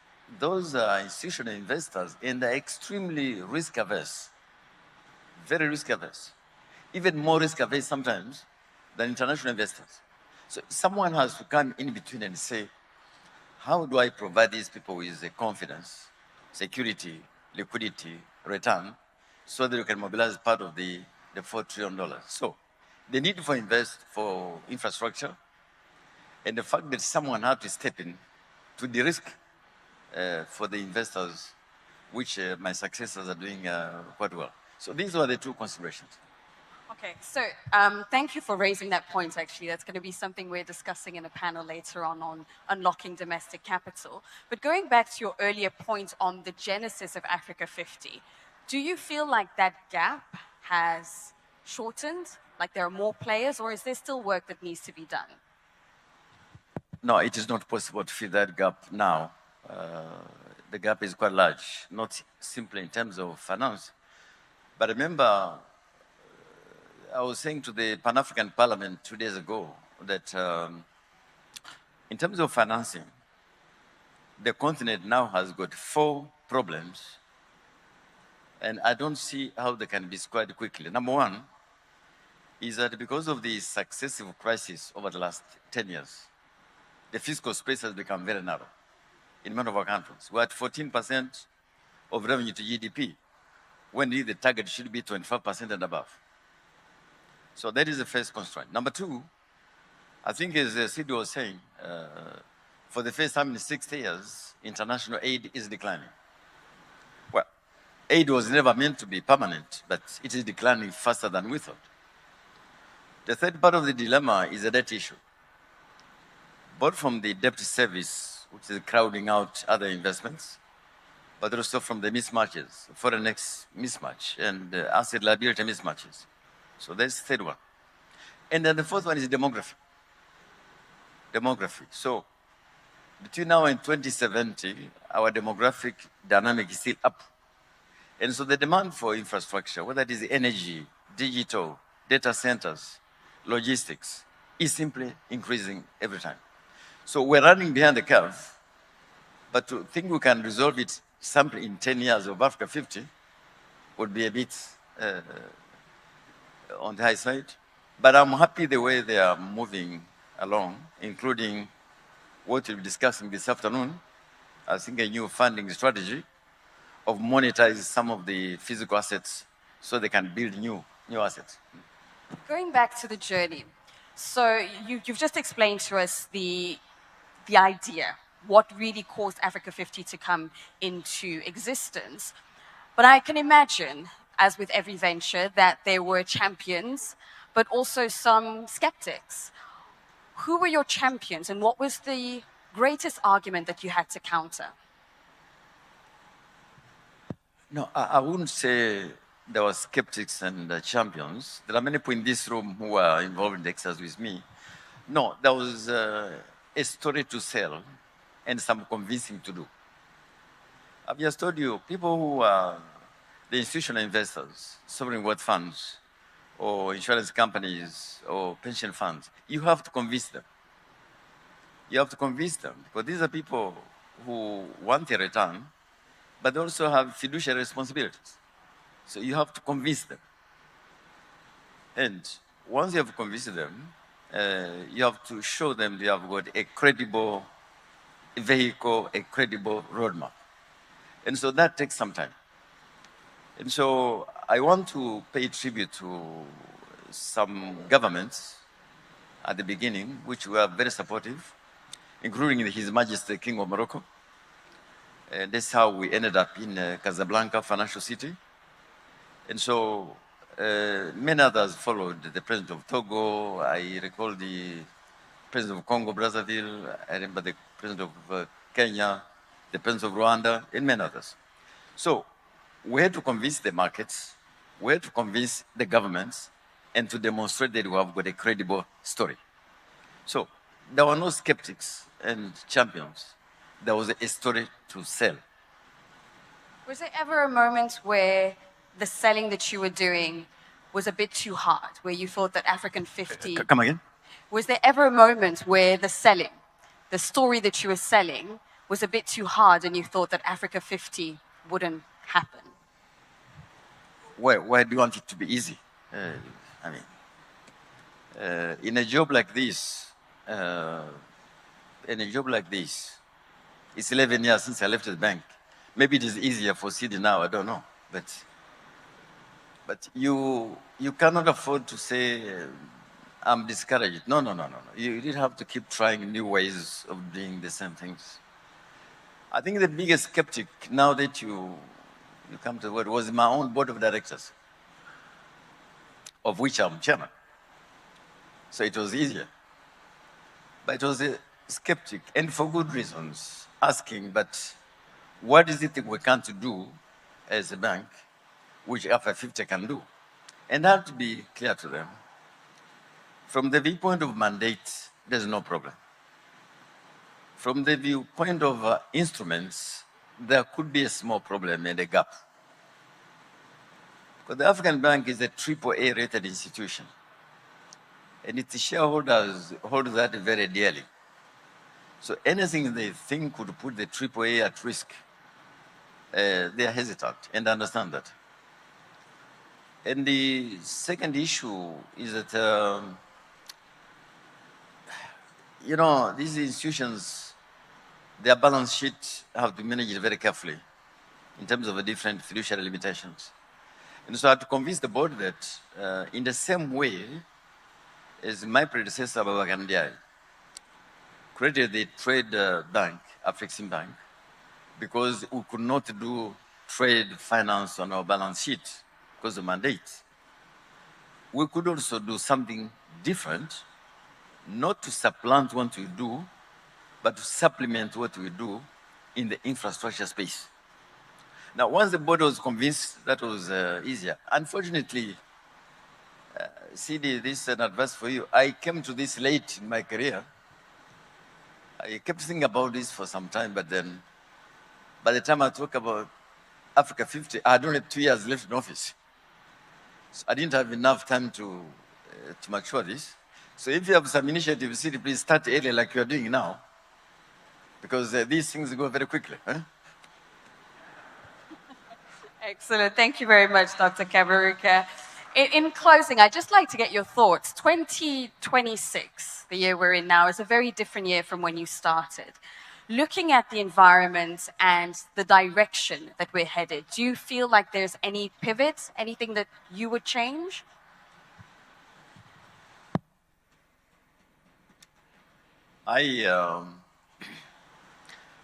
those are institutional investors and they're extremely risk averse, very risk averse, even more risk averse sometimes than international investors. So someone has to come in between and say, how do I provide these people with confidence, security, liquidity, return, so that you can mobilize part of the $4 trillion? So the need for infrastructure, and the fact that someone had to step in to de-risk for the investors, which my successors are doing quite well. So these are the two considerations. Okay, so thank you for raising that point, actually. That's going to be something we're discussing in a panel later on unlocking domestic capital. But going back to your earlier point on the genesis of Africa 50, do you feel like that gap has shortened, like there are more players, or is there still work that needs to be done? No, it is not possible to fill that gap now. The gap is quite large, not simply in terms of finance. But remember, I was saying to the Pan-African Parliament 2 days ago that in terms of financing, the continent now has got 4 problems, and I don't see how they can be squared quickly. Number one is that because of the successive crises over the last 10 years, the fiscal space has become very narrow in many of our countries. We're at 14% of revenue to GDP, when the target should be 25% and above. So that is the first constraint. Number two, I think as Sidi was saying, for the first time in 60 years, international aid is declining. Well, aid was never meant to be permanent, but it is declining faster than we thought. The third part of the dilemma is the debt issue. Both from the debt service, which is crowding out other investments, but also from the mismatches, foreign mismatch, and asset liability mismatches. So that's the third one. And then the fourth one is demography. Demography. So between now and 2070, our demographic dynamic is still up. And so the demand for infrastructure, whether it is energy, digital, data centers, logistics, is simply increasing every time. So we're running behind the curve, but to think we can resolve it simply in 10 years of Africa 50 would be a bit on the high side. But I'm happy the way they are moving along, including what we'll be discussing this afternoon. I think a new funding strategy of monetize some of the physical assets so they can build new assets. Going back to the journey, so you've just explained to us the idea, what really caused Africa 50 to come into existence. But I can imagine, as with every venture, that there were champions, but also some skeptics. Who were your champions, and what was the greatest argument that you had to counter? No, I wouldn't say there were skeptics and champions. There are many people in this room who are involved in the exercise with me. No, there was a story to sell and some convincing to do. I've just told you, people who are the institutional investors, sovereign wealth funds, or insurance companies, or pension funds, you have to convince them. You have to convince them, because these are people who want a return, but they also have fiduciary responsibilities. So you have to convince them. And once you have convinced them, you have to show them they have got a credible vehicle, a credible roadmap. And so that takes some time. And so I want to pay tribute to some governments at the beginning, which were very supportive, including His Majesty King of Morocco. And that's how we ended up in Casablanca, financial city. And so many others followed. The President of Togo, I recall the President of Congo, Brazzaville, I remember the President of Kenya, the President of Rwanda, and many others. So We had to convince the markets, we had to convince the governments, and to demonstrate that we have got a credible story. So there were no skeptics and champions. There was a story to sell. Was there ever a moment where the selling that you were doing was a bit too hard, where you thought that African 50... Come again? Was there ever a moment where the selling, the story that you were selling, was a bit too hard and you thought that Africa 50 wouldn't happen? Why do you want it to be easy? I mean, in a job like this, it's 11 years since I left the bank. Maybe it is easier for Sidi now, I don't know. But you cannot afford to say, I'm discouraged. No. You did have to keep trying new ways of doing the same things. I think the biggest skeptic, now that you come to the word, was my own board of directors, of which I'm chairman. So it was easier. But it was a skeptic, and for good reasons, asking, but what is it that we can't do as a bank, which Africa 50 can do? And I have to be clear to them. From the viewpoint of mandate, there's no problem. From the viewpoint of instruments, there could be a small problem and a gap. Because the African Bank is a AAA rated institution. And its shareholders hold that very dearly. So anything they think could put the AAA at risk, they are hesitant and understand that. And the second issue is that, you know, these institutions, their balance sheet have to manage it very carefully in terms of the different fiduciary limitations. And so I had to convince the board that in the same way as my predecessor, Babakar Ndiaye, created the trade bank, Afrexim Bank, because we could not do trade finance on our balance sheet because of mandate. We could also do something different, not to supplant what we do, but to supplement what we do in the infrastructure space. Now, once the board was convinced, that was easier. Unfortunately, CD, this is an advice for you. I came to this late in my career. I kept thinking about this for some time, but then by the time I talk about Africa 50, I had only 2 years left in office. So I didn't have enough time to mature this. So if you have some initiatives, CD, please start early like you are doing now, because these things go very quickly. Huh? Excellent. Thank you very much, Dr. Kaberuka. In closing, I'd just like to get your thoughts. 2026, the year we're in now, is a very different year from when you started. Looking at the environment and the direction that we're headed, do you feel like there's any pivots, anything that you would change?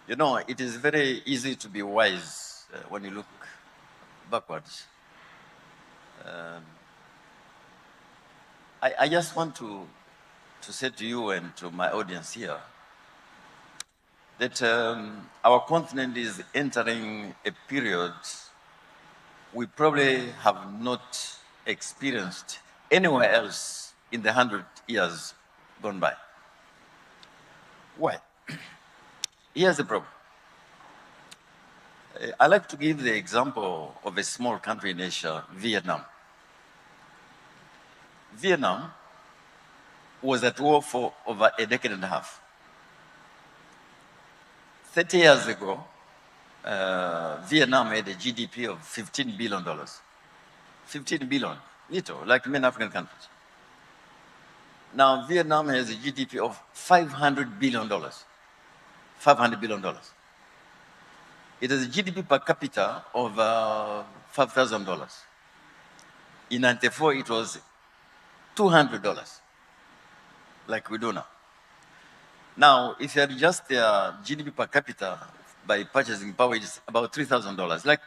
You know, it is very easy to be wise when you look backwards. I just want to say to you and to my audience here that our continent is entering a period we probably have not experienced anywhere else in the 100 years gone by. Why? Here's the problem. I like to give the example of a small country in Asia, Vietnam. Vietnam was at war for over a decade and a half. 30 years ago, Vietnam had a GDP of $15 billion. 15 billion, little, like many African countries. Now, Vietnam has a GDP of $500 billion. $500 billion. It has a GDP per capita of $5,000. In 1994, it was $200, like we do now. Now, if you adjust their GDP per capita by purchasing power, it's about $3,000. Like,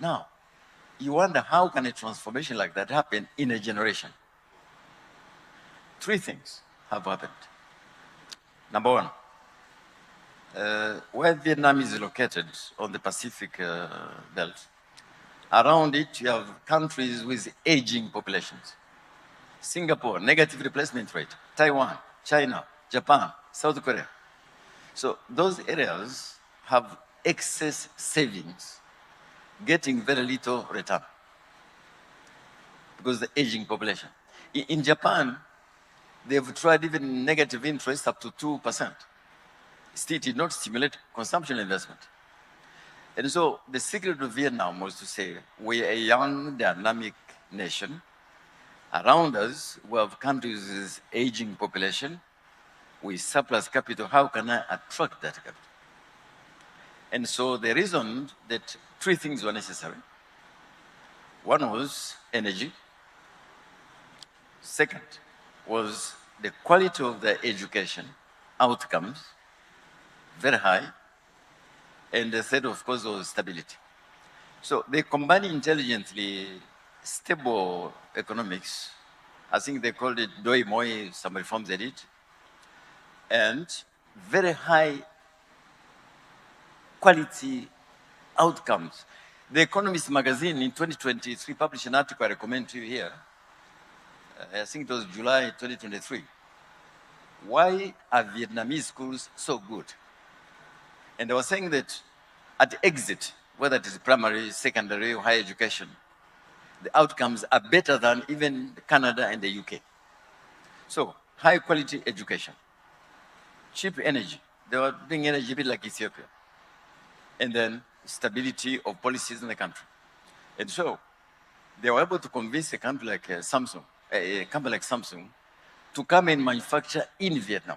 now, you wonder how can a transformation like that happen in a generation? 3 things have happened. Number one, Where Vietnam is located on the Pacific belt, around it you have countries with aging populations. Singapore, negative replacement rate. Taiwan, China, Japan, South Korea. So those areas have excess savings, getting very little return because of the aging population. In Japan, they've tried even negative interest up to 2%. Still did not stimulate consumption investment. And so the secret of Vietnam was to say, we're a young, dynamic nation. Around us, we have countries with aging population, with surplus capital. How can I attract that capital? And so they reasoned that three things were necessary. One was energy. Second was the quality of the education, outcomes, very high. And the third, of course, was stability. So they combined intelligently stable economics. I think they called it Doi Moi, some reforms they did. And very high quality outcomes. The Economist magazine in 2023 published an article I recommend to you here. I think it was July 2023. Why are Vietnamese schools so good? And they were saying that at exit, whether it is primary, secondary, or higher education, the outcomes are better than even Canada and the UK. So, high quality education, cheap energy. They were doing energy a bit like Ethiopia. And then stability of policies in the country. And so, they were able to convince a country like Samsung, a company like Samsung, to come and manufacture in Vietnam.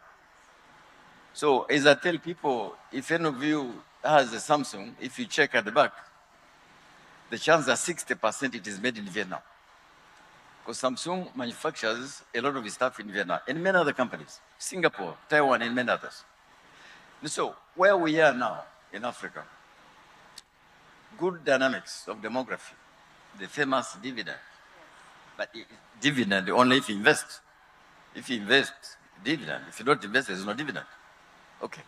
So, as I tell people, if any of you has a Samsung, if you check at the back, the chances are 60% it is made in Vietnam. Because Samsung manufactures a lot of its stuff in Vietnam, and many other companies, Singapore, Taiwan, and many others. And so, where we are now in Africa, good dynamics of demography, the famous dividend. But dividend only if you invest. If you invest, dividend. If you don't invest, there's no dividend. Okay.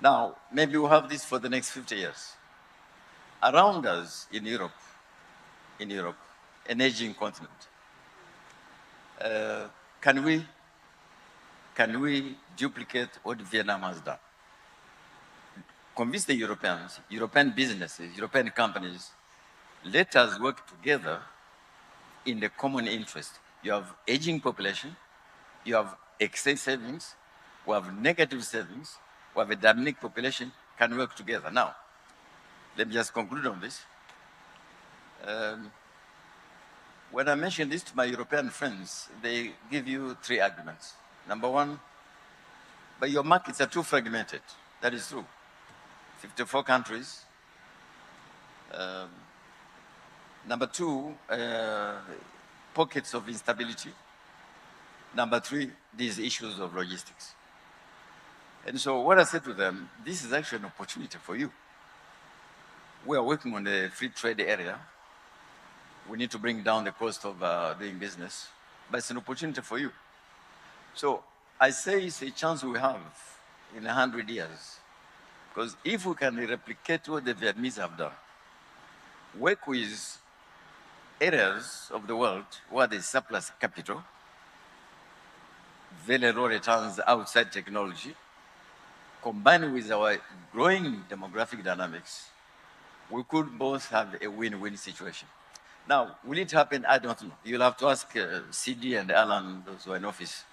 Now, maybe we'll have this for the next 50 years. Around us in Europe, an aging continent, can we duplicate what Vietnam has done? Convince the Europeans, European businesses, European companies, let us work together in the common interest. You have aging population, you have excess savings, we have negative savings, we have a dynamic population, can work together. Now, let me just conclude on this. When I mention this to my European friends, they give you three arguments. Number one, but your markets are too fragmented. That is true. 54 countries. Number two, pockets of instability. Number three, these issues of logistics. And so what I said to them, this is actually an opportunity for you. We are working on the free trade area. We need to bring down the cost of doing business, but it's an opportunity for you. So I say it's a chance we have in 100 years. Because if we can replicate what the Vietnamese have done, work with areas of the world where there's surplus capital, very low returns outside technology, combined with our growing demographic dynamics, we could both have a win-win situation. Now, will it happen? I don't know. You'll have to ask CD and Alan, those who are in office.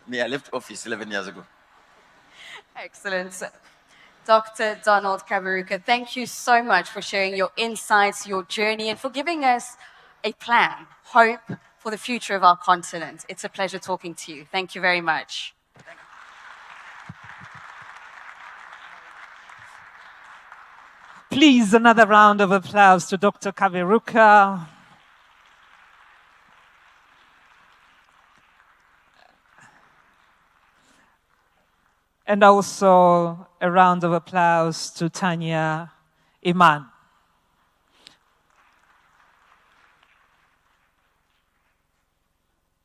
Me, I left office 11 years ago. Excellent. Dr. Donald Kaberuka, thank you so much for sharing your insights, your journey, and for giving us a plan, hope for the future of our continent. It's a pleasure talking to you. Thank you very much. Please, another round of applause to Dr. Kaberuka. And also a round of applause to Tanya Iman.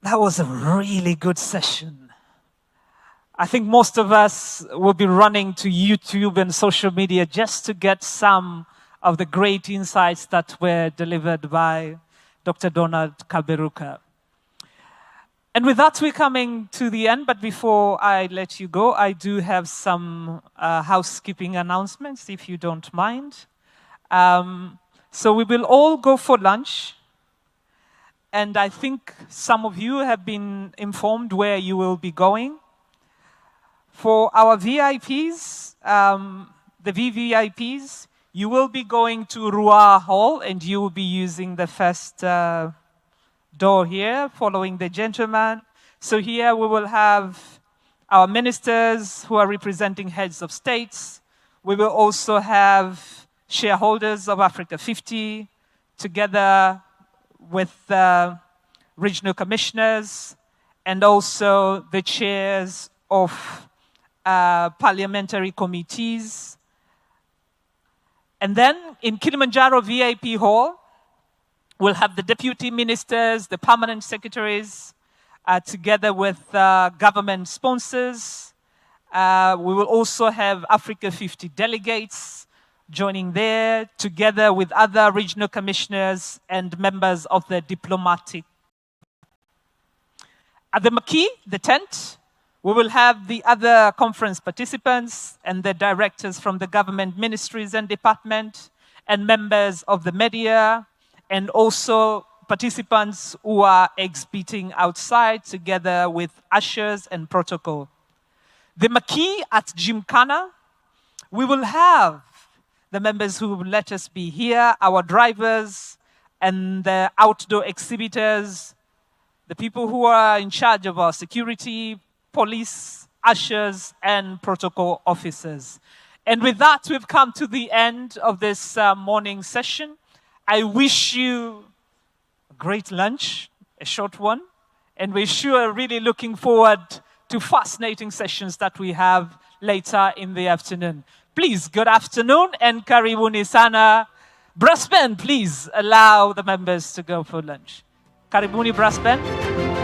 That was a really good session. I think most of us will be running to YouTube and social media just to get some of the great insights that were delivered by Dr. Donald Kalberuka. And with that, we're coming to the end. But before I let you go, I do have some housekeeping announcements, if you don't mind. So we will all go for lunch. And I think some of you have been informed where you will be going. For our VIPs, the VVIPs, you will be going to Rua Hall, and you will be using the first door here, following the gentleman. So here we will have our ministers who are representing heads of states. We will also have shareholders of Africa 50, together with regional commissioners, and also the chairs of parliamentary committees. And then in Kilimanjaro VIP Hall, we'll have the deputy ministers, the permanent secretaries, together with government sponsors. We will also have Africa 50 delegates joining there, together with other regional commissioners and members of the diplomatic. At the marquee, the tent, we will have the other conference participants and the directors from the government ministries and department, and members of the media, and also participants who are exhibiting outside together with ushers and protocol. The marquee at Gymkhana, we will have the members who will let us be here, our drivers and the outdoor exhibitors, the people who are in charge of our security, police, ushers, and protocol officers. And with that, we've come to the end of this morning session. I wish you a great lunch, a short one, and we're sure really looking forward to fascinating sessions that we have later in the afternoon. Please, good afternoon, and karibuni sana. Brass band, please allow the members to go for lunch. Karibuni brass band.